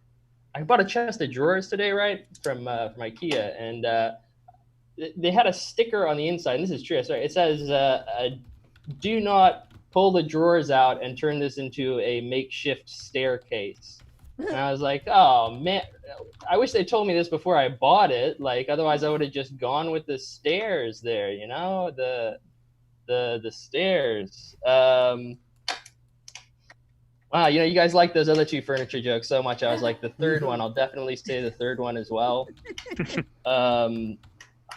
I bought a chest of drawers today, right? From IKEA, and they had a sticker on the inside, and this is true. Sorry, it says, "Do not pull the drawers out and turn this into a makeshift staircase." And I was like, "Oh man, I wish they told me this before I bought it. Like, otherwise, I would have just gone with the stairs there. You know, the stairs." Wow, you know, you guys like those other two furniture jokes so much. I was like, the third one, I'll definitely say the third one as well. I'm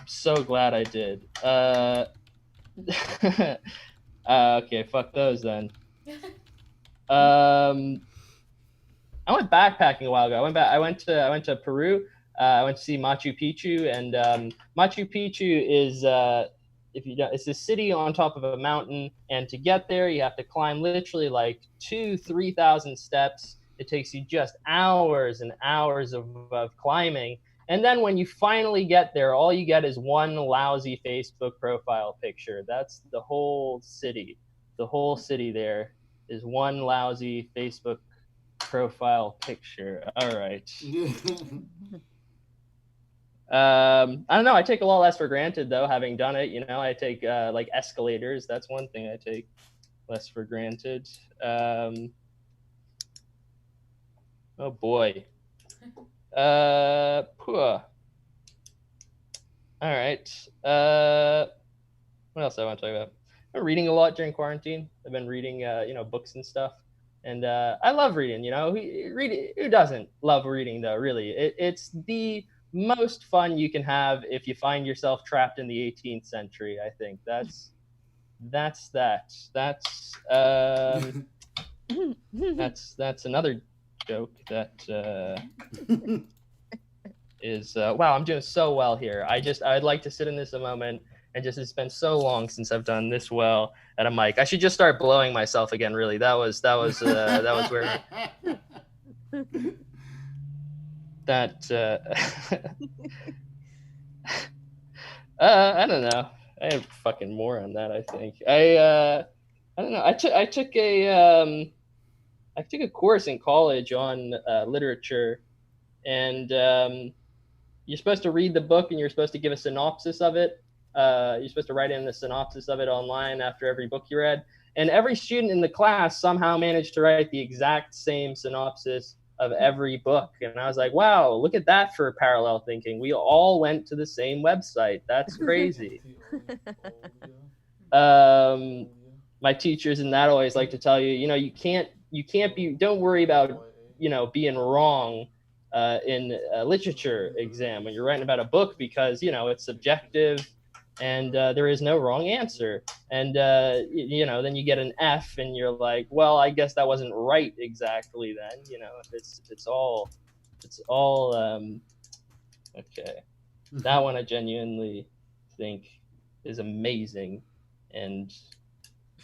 so glad I did. Okay, fuck those then. I went backpacking a while ago. I went to Peru. I went to see Machu Picchu, and Machu Picchu is if you don't, it's a city on top of a mountain, and to get there you have to climb literally like 2,000-3,000 steps. It takes you just hours and hours of climbing, and then when you finally get there, all you get is one lousy Facebook profile picture. That's the whole city. The whole city there is one lousy Facebook profile picture. All right. I don't know. I take a lot less for granted, though, having done it. You know, I take like escalators. That's one thing I take less for granted. Oh boy. All right. What else I want to talk about? I'm reading a lot during quarantine. I've been reading, you know, books and stuff, and I love reading. You know, who doesn't love reading though? Really, it's the most fun you can have if you find yourself trapped in the 18th century. I think that's another joke that is wow, I'm doing so well here. I'd like to sit in this a moment and just, it's been so long since I've done this well at a mic. I should just start blowing myself again, really. That was where that I don't know. I have fucking more on that, I think. I don't know. I took a course in college on literature, and you're supposed to read the book and you're supposed to give a synopsis of it. You're supposed to write in the synopsis of it online after every book you read. And every student in the class somehow managed to write the exact same synopsis of every book. And I was like, wow, look at that for parallel thinking. We all went to the same website. That's crazy. My teachers in that always like to tell you, you know, you can't be, don't worry about, you know, being wrong in a literature exam when you're writing about a book, because, you know, it's subjective and there is no wrong answer. And, you know, then you get an F and you're like, well, I guess that wasn't right exactly then, you know, it's all okay. That one I genuinely think is amazing. And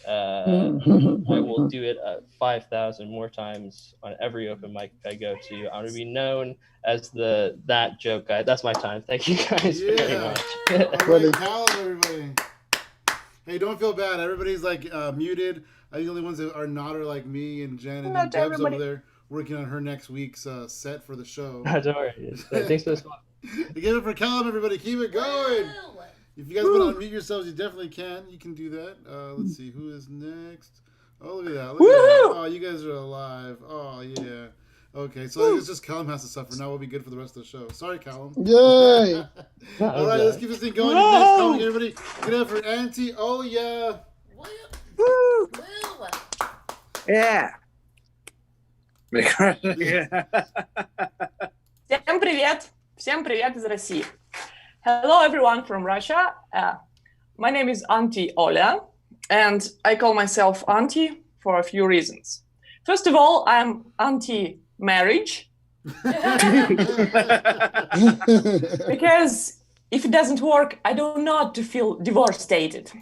I will do it 5,000 more times on every open mic I go to. I'm going to be known as that joke guy. That's my time. Thank you guys very much. All right, Cal, everybody. Hey, don't feel bad. Everybody's like muted. I think the only ones that are not are like me and Jen, and then Not Deb's everybody. over there working on her next week's set for the show. Don't worry. Thanks for the squad. Give it for Callum, everybody. Keep it going. If you guys want to unmute yourselves, you definitely can. You can do that. Let's see. Who is next? Oh, look at that. Look at that. Oh, you guys are alive. Oh, yeah. Okay, so it's just Callum has to suffer. Now we'll be good for the rest of the show. Sorry, Callum. Yay! All right, let's keep this thing going. Next calling, everybody. Get up for Auntie. Oh, yeah. Woo! Yeah. Всем привет! Всем привет из России. Hello everyone from Russia. My name is Auntie Oля, and I call myself Auntie for a few reasons. First of all, I'm anti-marriage. Because if it doesn't work, I don't want to feel devastated.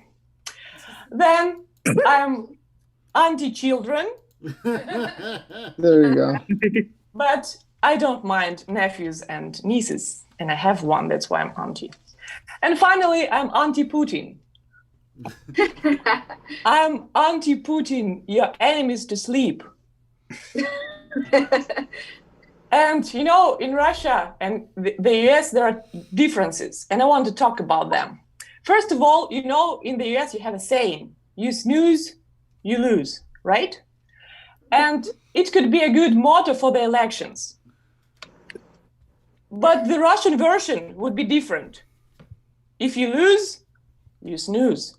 Then I'm anti-children. There you go. But I don't mind nephews and nieces, and I have one, that's why I'm auntie. And finally, I'm anti-Putin. I'm anti-Putin, your enemies to sleep. And you know, in Russia and the US, there are differences, and I want to talk about them. First of all, you know, in the US, you have a saying, you snooze, you lose, right? And it could be a good motto for the elections. But the Russian version would be different. If you lose, you snooze.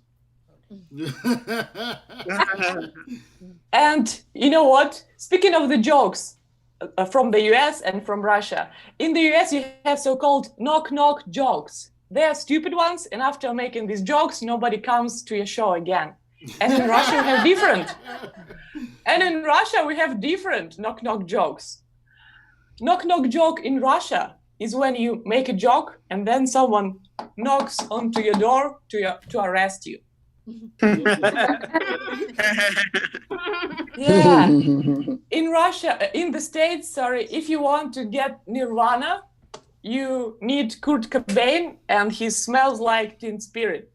And you know what? Speaking of the jokes from the US and from Russia, in the US you have so-called knock-knock jokes. They are stupid ones, and after making these jokes, nobody comes to your show again. And in Russia we have different. And in Russia we have different knock-knock jokes. Knock-knock joke in Russia is when you make a joke and then someone knocks onto your door to arrest you. Yeah. In Russia, in the States, sorry, if you want to get Nirvana, you need Kurt Cobain and he smells like Teen Spirit.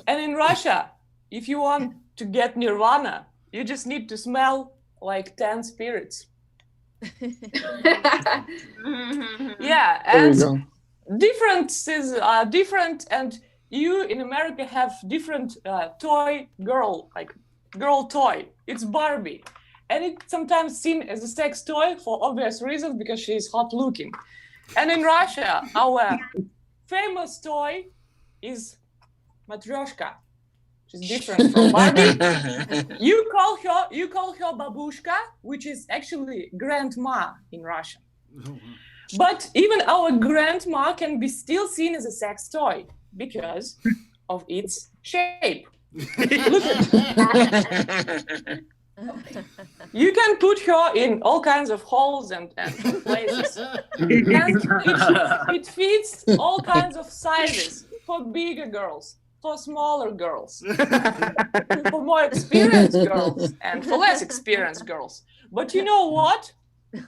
And in Russia, if you want to get Nirvana, you just need to smell like 10 spirits. Yeah, and differences are different, and you in America have different toy girl, like girl toy. It's Barbie, and it's sometimes seen as a sex toy for obvious reasons because she's hot looking. And in Russia, our famous toy is Matryoshka. She's different from Barbie. You call her babushka, which is actually grandma in Russian. But even our grandma can be still seen as a sex toy because of its shape. Look at it. You can put her in all kinds of holes and places. And it fits all kinds of sizes for bigger girls, for smaller girls, for more experienced girls, and for less experienced girls. But you know what?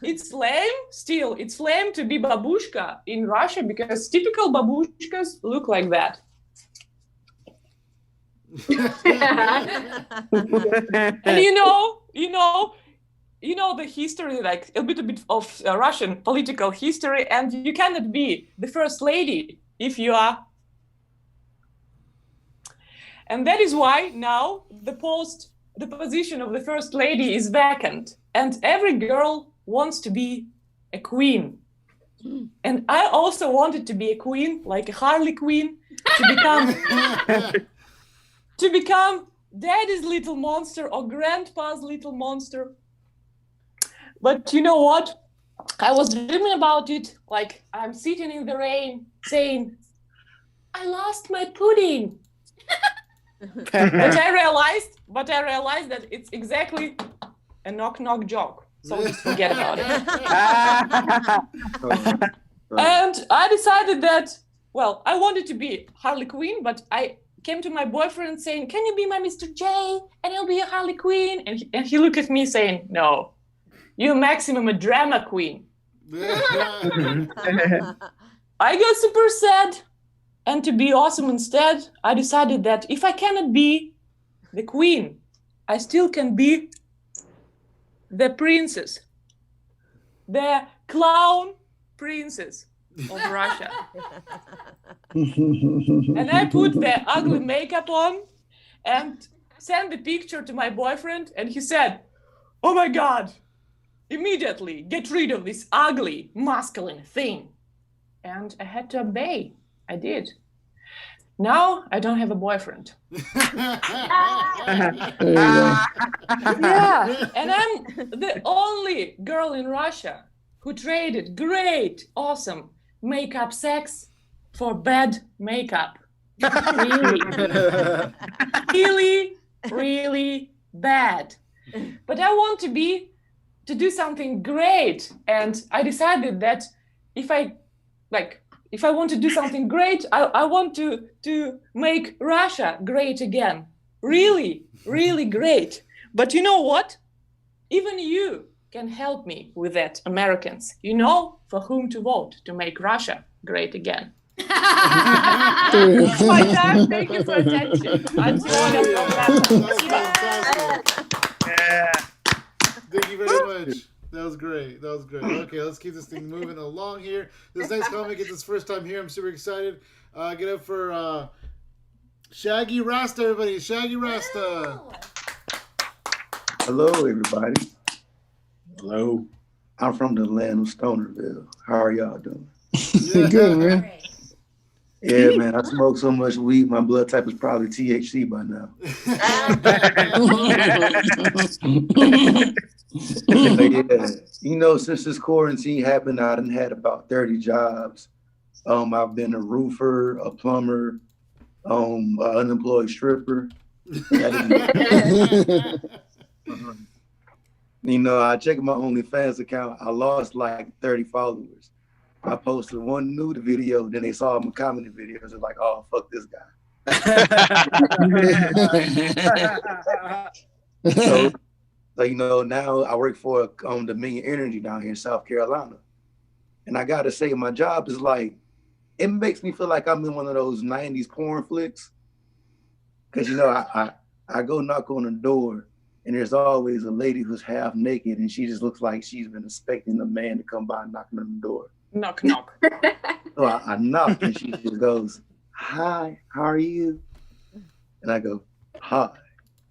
It's lame still. It's lame to be babushka in Russia because typical babushkas look like that. And you know the history, like a bit of Russian political history, and you cannot be the first lady if you are. And that is why now the position of the first lady is vacant, and every girl wants to be a queen. And I also wanted to be a queen, like a Harley Quinn, to become daddy's little monster or grandpa's little monster. But you know what? I was dreaming about it, like I'm sitting in the rain saying, I lost my pudding. But I realized that it's exactly a knock-knock joke. So just forget about it. And I decided that, well, I wanted to be Harley Quinn, but I came to my boyfriend saying, can you be my Mr. J and you'll be a Harley Quinn? And he looked at me saying, no, you're maximum a drama queen. I got super sad And to be awesome instead, I decided that if I cannot be the queen, I still can be the princess, the clown princess of Russia. And I put the ugly makeup on and sent the picture to my boyfriend, and he said, "Oh my God, immediately get rid of this ugly, masculine thing." And I had to obey. I did. Now I don't have a boyfriend. Yeah, and I'm the only girl in Russia who traded great, awesome makeup sex for bad makeup. Really, really, really bad. But I want to do something great, and I decided that if I want to do something great, I want to make Russia great again. Really, really great. But you know what? Even you can help me with that, Americans. You know for whom to vote to make Russia great again. It's my time. Thank you for attention. Antiona from Russia. Yeah. Thank you very much. That was great. That was great. Okay, let's keep this thing moving along here. This next comic is his first time here. I'm super excited. Get up for Shaggy Rasta, everybody. Shaggy Rasta. Hello, everybody. Hello. I'm from the land of Stonerville. How are y'all doing? Yeah. Good, man. Yeah, man. I smoke so much weed, my blood type is probably THC by now. But yeah, you know, since this quarantine happened, I done had about 30 jobs. I've been a roofer, a plumber, an unemployed stripper. You know, I checked my OnlyFans account. I lost like 30 followers. I posted one nude video, then they saw my comedy videos. They're like, "Oh, fuck this guy." So, you know, now I work for Dominion Energy down here in South Carolina, and I gotta say, my job is like, it makes me feel like I'm in one of those '90s porn flicks. Cause you know, I go knock on the door, and there's always a lady who's half naked, and she just looks like she's been expecting a man to come by knocking on the door. Knock, knock. So I knock, and she just goes, "Hi, how are you?" And I go, "Hi,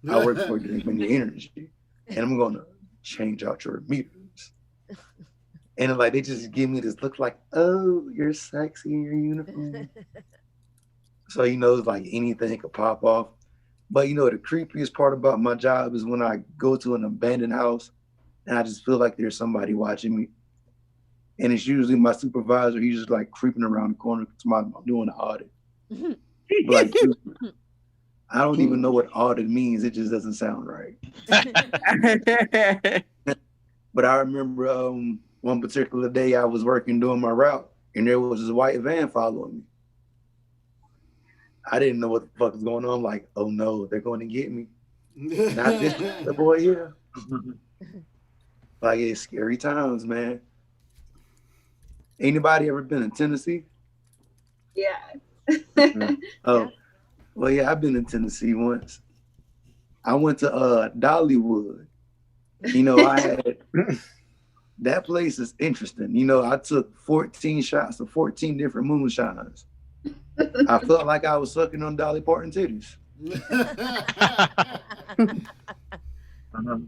I work for Dominion Energy, and I'm gonna change out your meters." And like they just give me this look like, "Oh, you're sexy in your uniform." So you know, it's like anything could pop off. But you know, the creepiest part about my job is when I go to an abandoned house and I just feel like there's somebody watching me. And it's usually my supervisor. He's just like creeping around the corner because I'm doing an audit. But like, I don't even know what audit means. It just doesn't sound right. But I remember one particular day I was working doing my route, and there was this white van following me. I didn't know what the fuck was going on. I'm like, oh no, they're going to get me. Not this the boy here. Like, it's scary times, man. Anybody ever been in Tennessee? Yeah. Oh, well, yeah, I've been in Tennessee once. I went to Dollywood. You know, I had that place is interesting. You know, I took 14 shots of 14 different moonshines. I felt like I was sucking on Dolly Parton titties.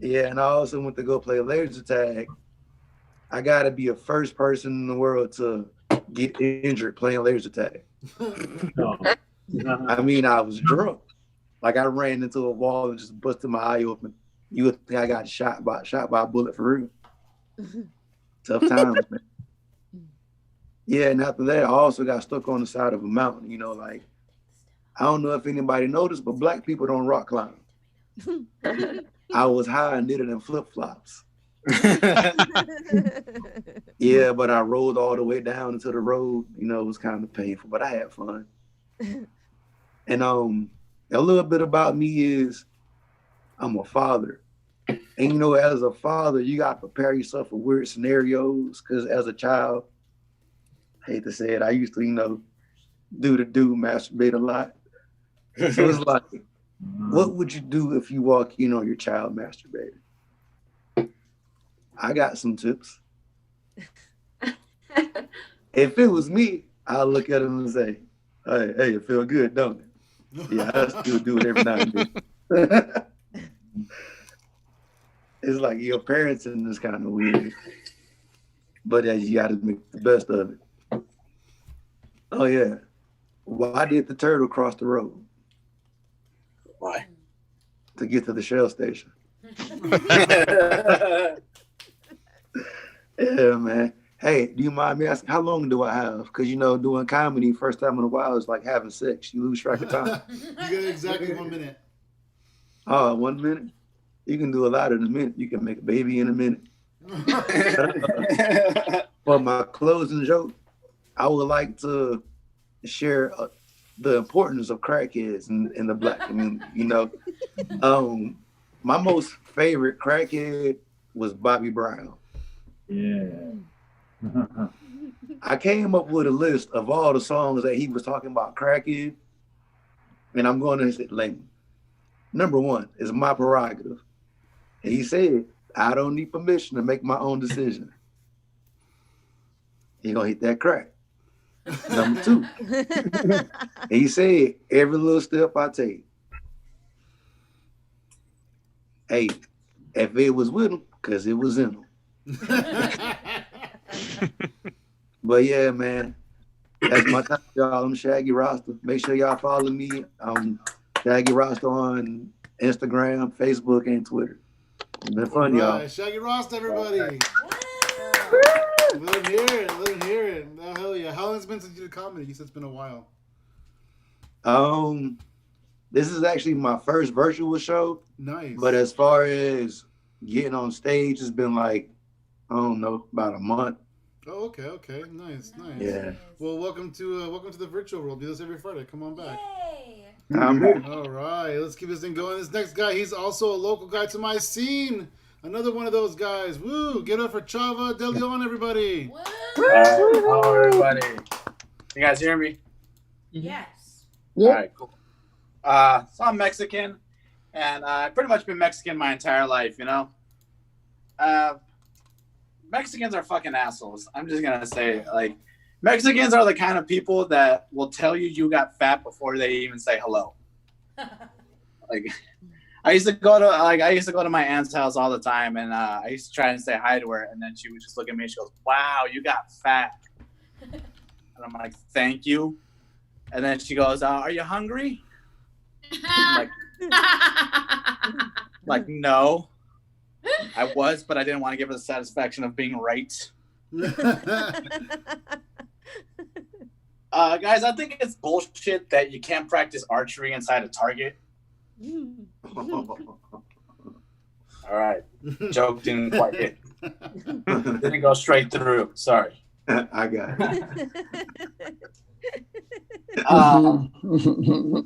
Yeah, and I also went to go play laser tag. I gotta be the first person in the world to get injured playing laser tag. I mean, I was drunk. Like I ran into a wall and just busted my eye open. You would think I got shot by a bullet for real. Tough times, man. Yeah, and after that, I also got stuck on the side of a mountain. You know, like I don't know if anybody noticed, but black people don't rock climb. I was high and did it in flip flops. Yeah, but I rolled all the way down into the road. You know, it was kind of painful, but I had fun. And a little bit about me is I'm a father. And you know, as a father, you got to prepare yourself for weird scenarios because as a child, I hate to say it, I used to, you know, do masturbate a lot. So it's like, what would you do if you walk in on your child masturbating? I got some tips. If it was me, I'll look at him and say, hey, it feel good, don't it? Yeah, I still do it every now and then. It's like your parenting is kind of weird. But you got to make the best of it. Oh, yeah. Why did the turtle cross the road? Why? To get to the Shell station. Yeah, man. Hey, do you mind me asking, how long do I have? Because, doing comedy, first time in a while, is like having sex. You lose track of time. You got exactly 1 minute. Oh, 1 minute? You can do a lot in a minute. You can make a baby in a minute. For my closing joke, I would like to share the importance of crackheads in the Black community. My most favorite crackhead was Bobby Brown. Yeah. I came up with a list of all the songs that he was talking about crackhead, and I'm going to say, number 1 is My Prerogative. And he said, I don't need permission to make my own decision. He gonna hit that crack. Number 2, and he said, every little step I take. Hey, if it was with him, because it was in him. But yeah, man, that's my time, y'all. I'm Shaggy Rasta. Make sure y'all follow me. Shaggy Rasta on Instagram, Facebook, and Twitter. It's been fun, y'all. Shaggy Rost, everybody. Let him hear it. Let him hear it. Oh, hell yeah. How long has it been since you did comedy? You said it's been a while. This is actually my first virtual show. Nice. But as far as getting on stage, it's been like, I don't know, about a month. Oh, okay. Nice. Yeah. Well, welcome to the virtual world. Do this every Friday. Come on back. All right, let's keep this thing going. This next guy, he's also a local guy to my scene. Another one of those guys. Woo! Get up for Chava De Leon, everybody. Hello, everybody. You guys hear me? Yes. All right, cool. So I'm Mexican, and I've pretty much been Mexican my entire life, Mexicans are fucking assholes. I'm just gonna say, Mexicans are the kind of people that will tell you got fat before they even say hello. I used to go to my aunt's house all the time, and I used to try and say hi to her, and then she would just look at me and she goes, "Wow, you got fat." And I'm like, "Thank you." And then she goes, "Are you hungry?" I'm like, no. I was, but I didn't want to give her the satisfaction of being right. Guys, I think it's bullshit that you can't practice archery inside a Target. All right. Joke didn't quite hit. Didn't go straight through. Sorry. I got it.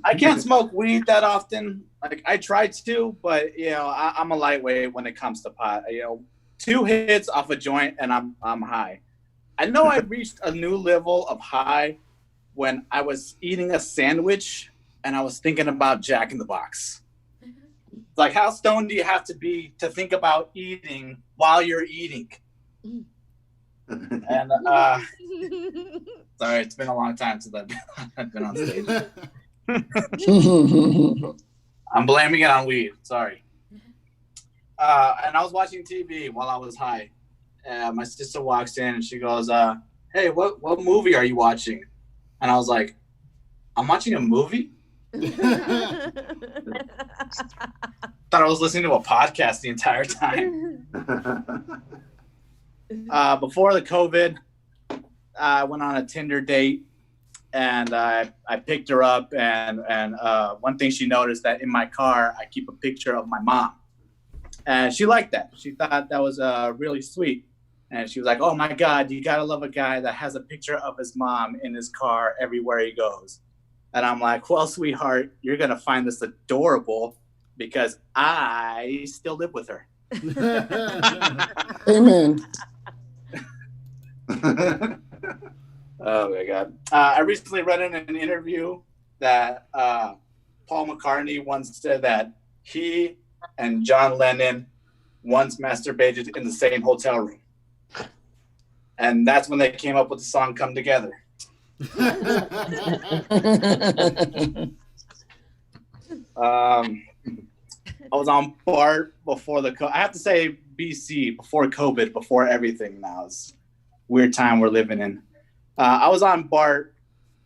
I can't smoke weed that often. I try to, but I'm a lightweight when it comes to pot. 2 hits off a joint and I'm high. I know I reached a new level of high when I was eating a sandwich and I was thinking about Jack in the Box. Like, how stoned do you have to be to think about eating while you're eating? And sorry, it's been a long time since I've been on stage. I'm blaming it on weed. Sorry. And I was watching TV while I was high. My sister walks in and she goes, "Hey, what movie are you watching?" And I was like, "I'm watching a movie?" Thought I was listening to a podcast the entire time. Before the COVID, I went on a Tinder date, and I picked her up, and one thing she noticed that in my car I keep a picture of my mom, and she liked that. She thought that was really sweet, and she was like, "Oh my God, you gotta love a guy that has a picture of his mom in his car everywhere he goes." And I'm like, "Well, sweetheart, you're gonna find this adorable because I still live with her." Amen. Oh my God. I recently read in an interview that Paul McCartney once said that he and John Lennon once masturbated in the same hotel room. And that's when they came up with the song Come Together. I was on BART before I have to say BC, before COVID, before everything now. It's a weird time we're living in. I was on BART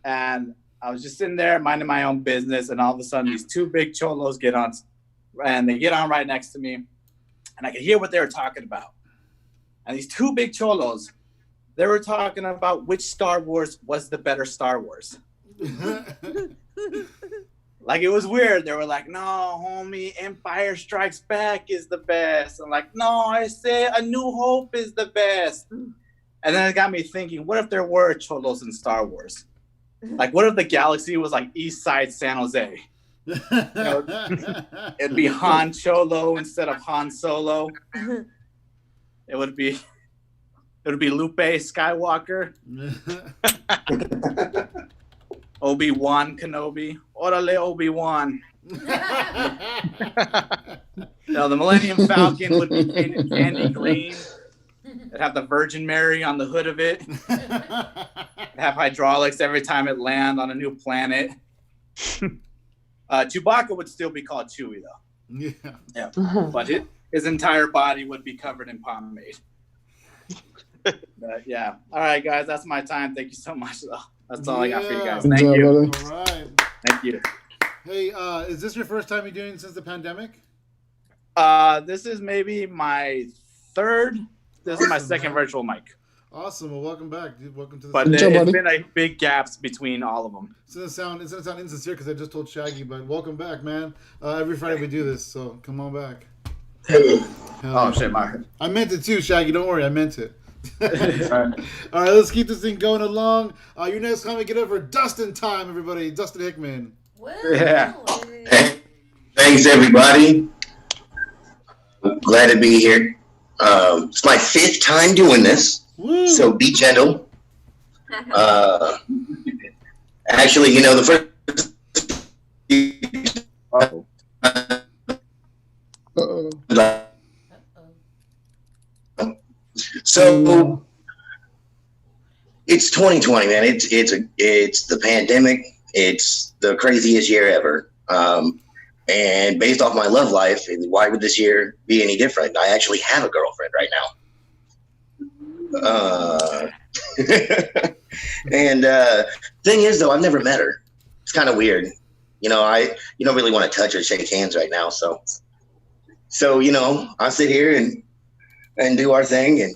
and I was just sitting there minding my own business, and all of a sudden these two big cholos get on, and they get on right next to me, and I could hear what they were talking about. And these two big cholos, they were talking about which Star Wars was the better Star Wars. Like, it was weird. They were like, no, homie, Empire Strikes Back is the best. I'm like, no, I say A New Hope is the best. And then it got me thinking, what if there were cholos in Star Wars? Like, what if the galaxy was like East Side San Jose? You know, it'd be Han Cholo instead of Han Solo. It would be Lupe Skywalker. Obi-Wan Kenobi. Orale, Obi-Wan. No, the Millennium Falcon would be painted candy green. It'd have the Virgin Mary on the hood of it. It'd have hydraulics every time it lands on a new planet. Chewbacca would still be called Chewie, though. Yeah. But his entire body would be covered in pomade. But yeah. All right, guys, that's my time. Thank you so much, though. That's all I got for you guys. Good Thank job, you. brother. All right. Thank you. Hey, is this your first time you're doing it since the pandemic? This is maybe my third. This is my second virtual mic. Awesome. Well, welcome back, dude. Welcome to the. But there's been like big gaps between all of them. It's gonna sound insincere because I just told Shaggy, but welcome back, man. Every Friday we do this, so come on back. Oh shit, Mark. I meant it too, Shaggy. Don't worry, I meant it. All right, let's keep this thing going along. Your next comment, get over Dustin time, everybody. Dustin Hickman. Yeah. Thanks, everybody. I'm glad to be here. It's my 5th time doing this, so be gentle. Actually, you know, the first. So it's 2020, man. It's the pandemic. It's the craziest year ever. And based off my love life, why would this year be any different? I actually have a girlfriend right now. And thing is, though, I've never met her. It's kind of weird. You know, you don't really want to touch or shake hands right now. So you know, I sit here and do our thing. And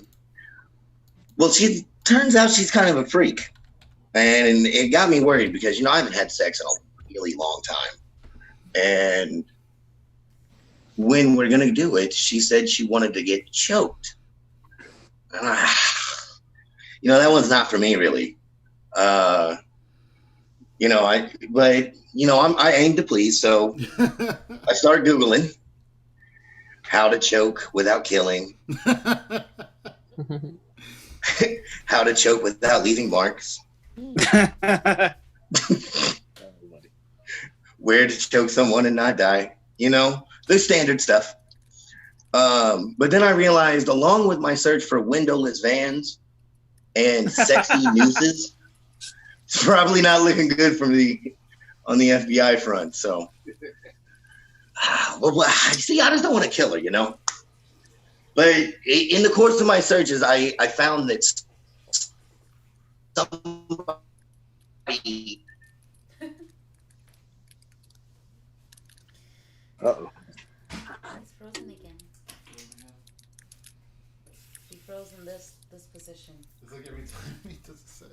well, she turns out she's kind of a freak. And it got me worried because, you know, I haven't had sex in a really long time. And when we're going to do it, she said she wanted to get choked. And you know, that one's not for me, really. You know, I aim to please. So I started Googling how to choke without killing, how to choke without leaving marks. Where to choke someone and not die, you know, the standard stuff. But then I realized, along with my search for windowless vans and sexy nooses, it's probably not looking good on the FBI front. So, well, see, I just don't want to kill her, you know. But in the course of my searches, I found that somebody. Uh-oh. It's frozen again. He froze in this position. It's like every time he does a set.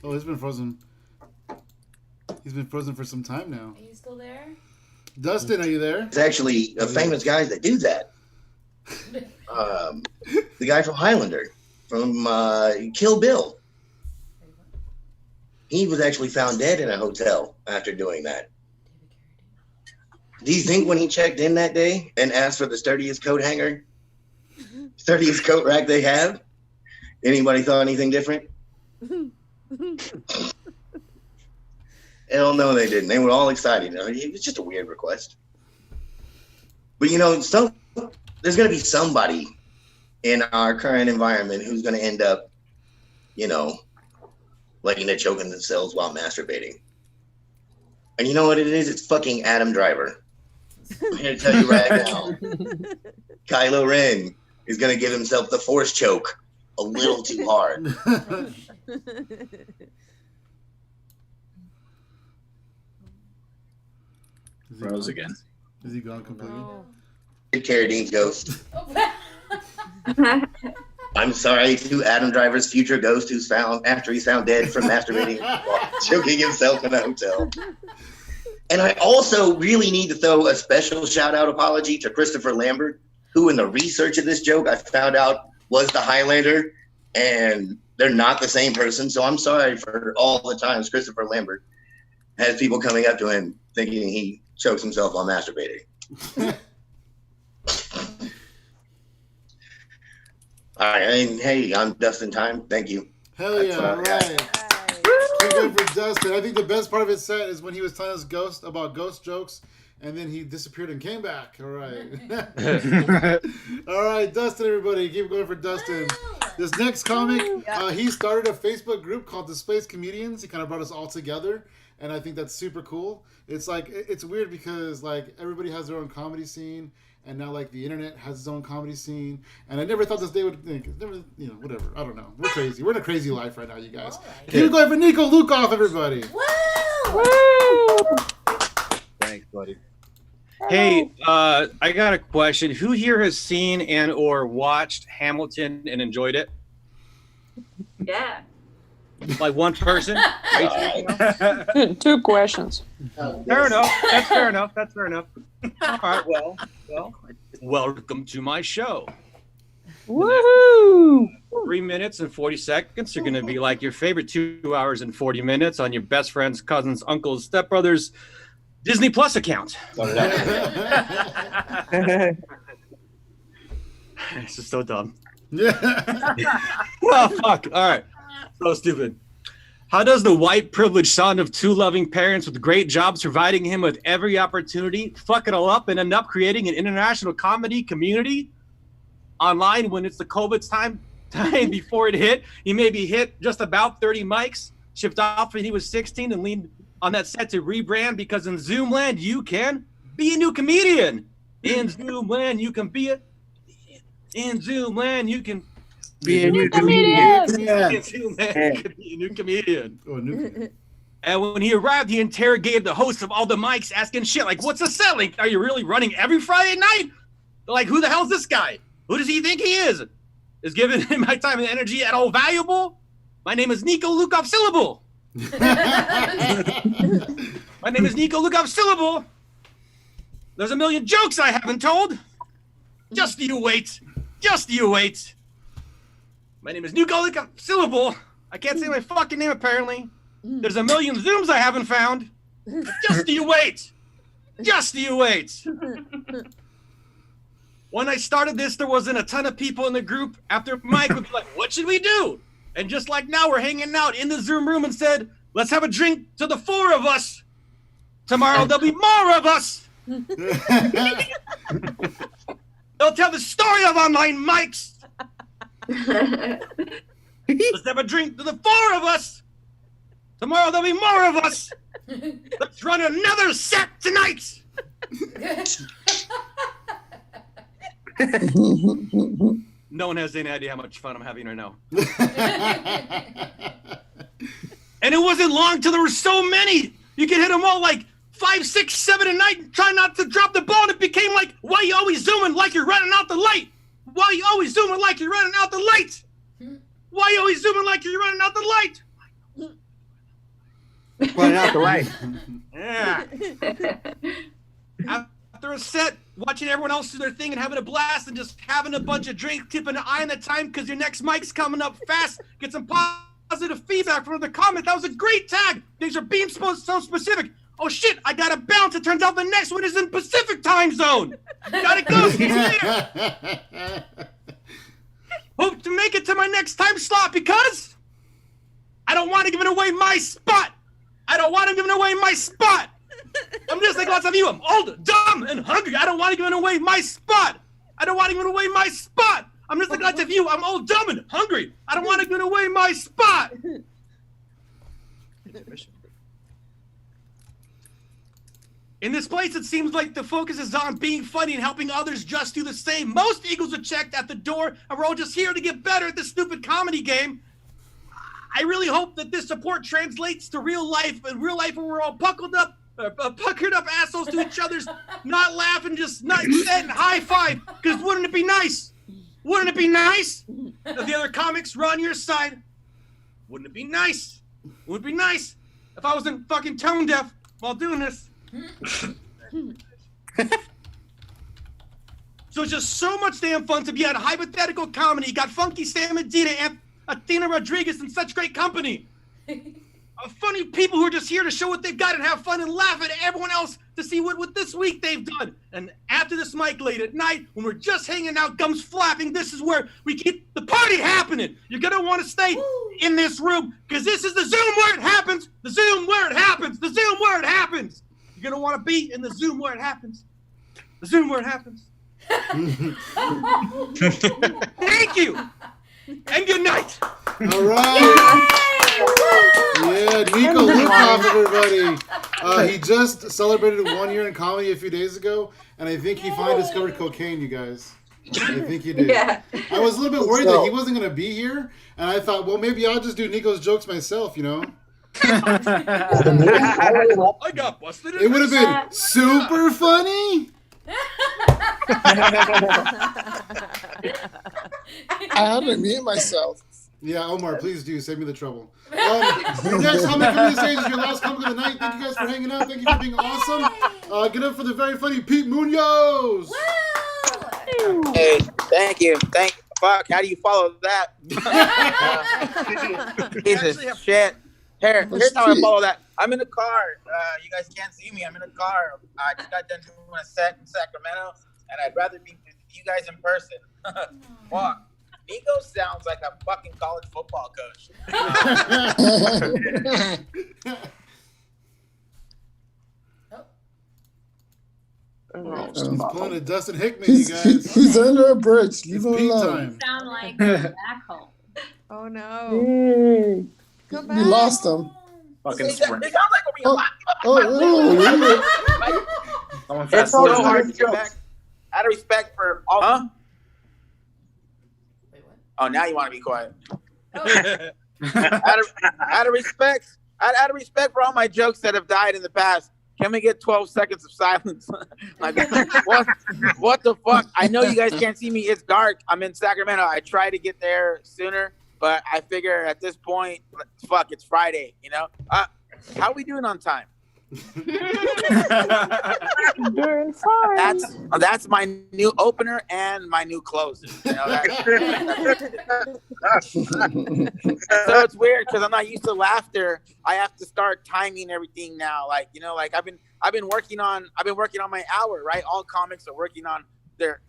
Oh, he's been frozen. He's been frozen for some time now. Are you still there? Dustin, are you there? It's actually a famous guy that do that. The guy from Highlander, from Kill Bill. He was actually found dead in a hotel after doing that. Do you think when he checked in that day and asked for the sturdiest coat hanger, sturdiest coat rack they have. Anybody thought anything different? Hell no, they didn't. They were all excited. It was just a weird request. But there's going to be somebody in our current environment who's going to end up, letting it choking themselves while masturbating. And you know what it is? It's fucking Adam Driver. I'm here to tell you right now. Kylo Ren is going to give himself the force choke a little too hard. Rose again. Is he gone completely? Carradine's ghost. I'm sorry to Adam Driver's future ghost who's found after he's found dead from masturbating while choking himself in a hotel. And I also really need to throw a special shout out apology to Christopher Lambert, who in the research of this joke I found out was the Highlander, and they're not the same person. So I'm sorry for all the times Christopher Lambert has people coming up to him thinking he chokes himself while masturbating. All right, hey, I'm Dustin Time. Thank you. Hell yeah, all right. We're good for Dustin. I think the best part of his set is when he was telling us about ghost jokes, and then he disappeared and came back. All right. All right, Dustin, everybody. Keep going for Dustin. This next comic, he started a Facebook group called Displaced Comedians. He kind of brought us all together, and I think that's super cool. It's like, it's weird because like everybody has their own comedy scene, and now like the internet has its own comedy scene, and I never thought this day would think, whatever. I don't know. We're crazy. We're in a crazy life right now, you guys. Keep going for Nico Lukoff, everybody. Woo! Thanks, buddy. Hey, I got a question. Who here has seen and or watched Hamilton and enjoyed it? Yeah. Like one person? 2 questions. Fair enough. That's fair enough. That's fair enough. All right. Well, welcome to my show. Woohoo! 3 minutes and 40 seconds are going to be like your favorite 2 hours and 40 minutes on your best friend's, cousins, uncles, stepbrothers, Disney Plus account. This is so dumb. Oh, fuck. All right. So stupid. How does the white privileged son of 2 loving parents with great jobs providing him with every opportunity fuck it all up and end up creating an international comedy community online when it's the COVID time before it hit? He maybe hit just about 30 mics, shipped off when he was 16 and leaned on that set to rebrand because in Zoom land you can be a new comedian. In Zoom land you can be a new comedian. And when he arrived, he interrogated the host of all the mics, asking shit like, "What's the set? Like, are you really running every Friday night? Like, who the hell's this guy? Who does he think he is? Is giving him my time and energy at all valuable? My name is Nico Lukoff Syllable. My name is Nico Lukoff Syllable. There's a million jokes I haven't told. Just you wait. Just you wait. My name is Nico Lukoff Syllable. I can't say my fucking name apparently. There's a million Zooms I haven't found. Just you wait. Just you wait. When I started this, there wasn't a ton of people in the group. After Mike would be like, what should we do? And just like now, we're hanging out in the Zoom room and said, let's have a drink to the 4 of us. Tomorrow there'll be more of us. They'll tell the story of online mics. Let's have a drink to the 4 of us. Tomorrow there'll be more of us. Let's run another set tonight. No one has any idea how much fun I'm having right now. And it wasn't long till there were so many. You could hit them all like 5, 6, 7 a night. Try not to drop the ball. And it became like, why you always zooming like you're running out the light? Why you always zooming like you're running out the light? Why you always zooming like you're running out the light? Running out the light. Yeah. After a set, watching everyone else do their thing and having a blast and just having a bunch of drinks, keeping an eye on the time because your next mic's coming up fast. Get some positive feedback from the comment. That was a great tag. These are being so specific. Oh shit, I gotta bounce. It turns out the next one is in Pacific time zone. Gotta go. See you later. hope to make it to my next time slot because I don't want to give away my spot. I don't want to give away my spot. I'm just like lots of you. I'm old, dumb, and hungry. I don't want to give away my spot. I don't want to give away my spot. I'm just like lots of you. I'm old, dumb, and hungry. I don't want to give away my spot. In this place, it seems like the focus is on being funny and helping others just do the same. Most egos are checked at the door, and we're all just here to get better at this stupid comedy game. I really hope that this support translates to real life, and real life where we're all puckered up assholes to each other's, not laughing, just not saying high five. Because wouldn't it be nice? Wouldn't it be nice if the other comics were on your side? Wouldn't it be nice? Would it be nice if I wasn't fucking tone deaf while doing this? So it's just so much damn fun to be at a Hypothetical Comedy. Got Funky Sam Medina and Athena Rodriguez in such great company. Funny people who are just here to show what they've got and have fun and laugh at everyone else to see what this week they've done. And after this mic late at night, when we're just hanging out, gums flapping, this is where we keep the party happening. You're going to want to stay in this room because this is the Zoom where it happens. The Zoom where it happens. The Zoom where it happens. You're going to want to be in the Zoom where it happens. The Zoom where it happens. Thank you. And good night. All right. Yeah, Nico Lukoff, everybody. He just celebrated 1 year in comedy a few days ago, and I think he finally discovered cocaine, you guys. I think he did. Yeah. I was a little bit worried that he wasn't going to be here, and I thought, well, maybe I'll just do Nico's jokes myself, you know? I got busted. It would have been super funny. I had to mute myself. Yeah, Omar, please do. Save me the trouble. Your next comic coming to the stage is your last comic of the night. Thank you guys for hanging out. Thank you for being awesome. Get up for the very funny Pete Munoz. Hey, thank you. Fuck, how do you follow that? Jesus shit. Here's how I follow that. I'm in the car. You guys can't see me. I'm in the car. I just got done doing a set in Sacramento, and I'd rather be with you guys in person. Fuck. Nico sounds like a fucking college football coach. He's pulling a Dustin Hickman, you guys. He's under a bridge. Leave him Pete alone. time. Sound like a black hole. Oh no. Come back. We lost him. Fucking sprint. It sounds like It's so hard to get back. Out of respect for all. Huh? Oh, now you want to be quiet. out of respect for all my jokes that have died in the past, can we get 12 seconds of silence? Like, what the fuck? I know you guys can't see me. It's dark. I'm in Sacramento. I try to get there sooner, but I figure at this point, fuck, it's Friday, you know? How are we doing on time? Doing fine. That's my new opener and my new closer. You know, so it's weird because I'm not used to laughter. I have to start timing everything now. Like, you know, like I've been working on my hour, right? All comics are working on their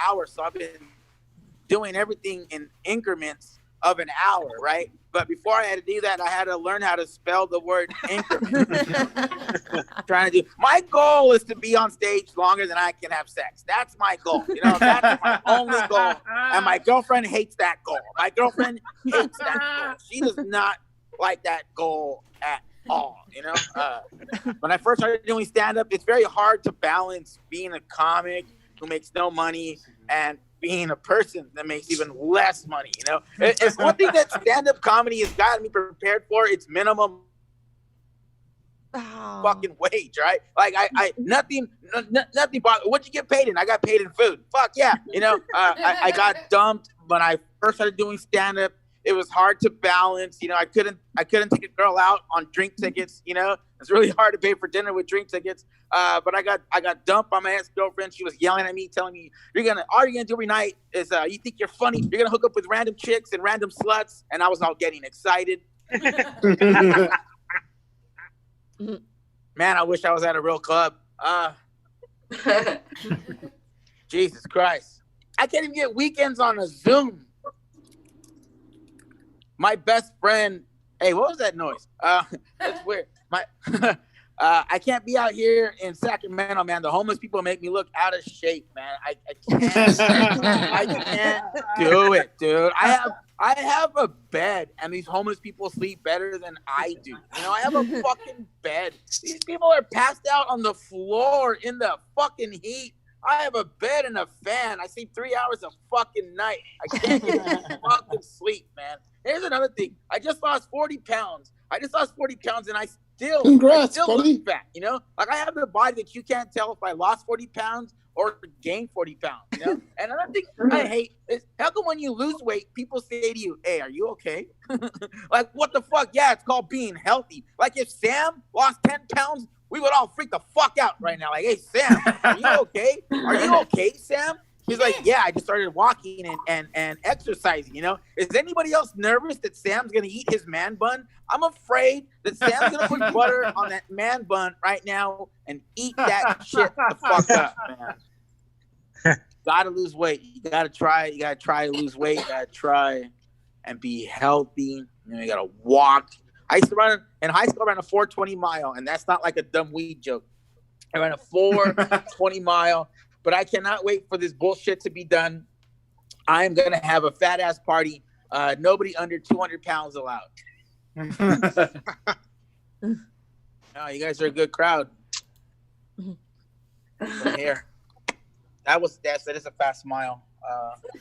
hour, so I've been doing everything in increments of an hour, right? But before I had to do that, I had to learn how to spell the word increment. Trying to do. My goal is to be on stage longer than I can have sex. That's my goal. You know, that's my only goal. And my girlfriend hates that goal. My girlfriend hates that goal. She does not like that goal at all. You know, when I first started doing stand-up, it's very hard to balance being a comic who makes no money and being a person that makes even less money. You know, it's one thing that stand-up comedy has gotten me prepared for. It's minimum fucking wage, right? Like nothing bothered. What'd you get paid in? I got paid in food. Fuck yeah. You know, I got dumped when I first started doing stand-up. It was hard to balance. You know, I couldn't take a girl out on drink tickets. You know, it's really hard to pay for dinner with drink tickets. But I got dumped by my ex-girlfriend. She was yelling at me, telling me, all you're gonna do every night is you think you're funny. You're gonna hook up with random chicks and random sluts. And I was all getting excited. Man, I wish I was at a real club. Jesus Christ. I can't even get weekends on a Zoom. my best friend. Hey, what was that noise? That's weird. I can't be out here in Sacramento, man. The homeless people make me look out of shape, man. I can't do it, dude. I have a bed, and these homeless people sleep better than I do. You know, I have a fucking bed. These people are passed out on the floor in the fucking heat. I have a bed and a fan. I sleep 3 hours a fucking night. I can't get fucking sleep, man. Here's another thing. I just lost 40 pounds. And I still buddy. look fat, you know? Like, I have the body that you can't tell if I lost 40 pounds or gained 40 pounds, you know? And another thing I hate is, how come when you lose weight, people say to you, hey, are you okay? Like, what the fuck? Yeah, it's called being healthy. Like, if Sam lost 10 pounds, we would all freak the fuck out right now. Like, hey, Sam, are you okay? Are you okay, Sam? He's like, yeah, I just started walking and exercising, you know? Is anybody else nervous that Sam's going to eat his man bun? I'm afraid that Sam's going to put butter on that man bun right now and eat that shit the fuck up, man. Gotta lose weight. You gotta try to lose weight. You gotta try and be healthy. You know, you gotta walk. I used to run in high school. I ran a 420 mile, and that's not like a dumb weed joke. I ran a 420 mile, but I cannot wait for this bullshit to be done. I'm gonna have a fat ass party. Nobody under 200 pounds allowed. Oh, you guys are a good crowd. Here. That is a fast mile.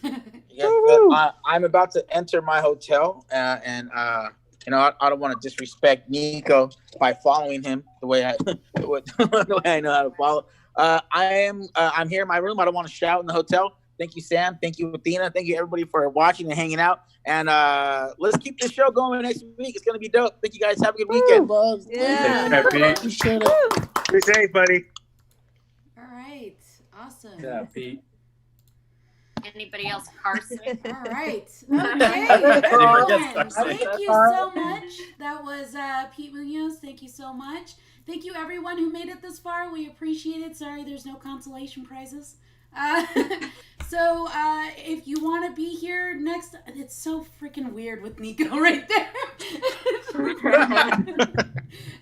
You guys, I'm about to enter my hotel, and you know, I don't want to disrespect Nico by following him the way I know how to follow. I'm here in my room. I don't want to shout in the hotel. Thank you, Sam. Thank you, Athena. Thank you, everybody, for watching and hanging out. And let's keep this show going next week. It's gonna be dope. Thank you guys. Have a good weekend. Yeah. Appreciate it. Be safe, buddy. All right. Awesome. Yeah, Pete. Anybody else, Carson? All right. Okay. Everyone, thank you so much. That was Pete Munoz. Thank you so much. Thank you, everyone who made it this far. We appreciate it. Sorry there's no consolation prizes. So if you want to be here next, it's so freaking weird with Nico right there.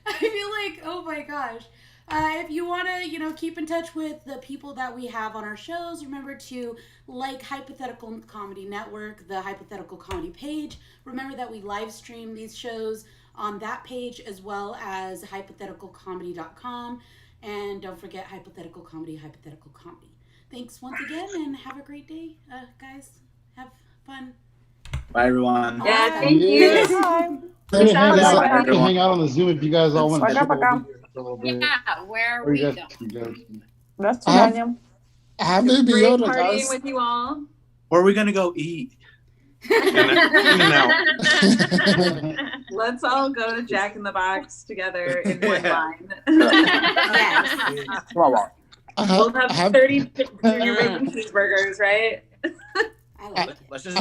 I feel like, oh my gosh. If you want to, keep in touch with the people that we have on our shows, remember to like Hypothetical Comedy Network, the Hypothetical Comedy page. Remember that we live stream these shows on that page as well as hypotheticalcomedy.com. And don't forget Hypothetical Comedy. Thanks once again and have a great day, guys. Have fun. Bye, everyone. Yeah, thank you. We can hang out on the Zoom if you guys all want to chip over here for a little bit. Yeah, where are Or we you going? guys. I have to be Great honest, partying guys. with you all. Where are we gonna go eat? Let's all go to Jack in the Box together in one line. Yes. We'll have 30 junior bacon cheeseburgers, right? I like it. Let's just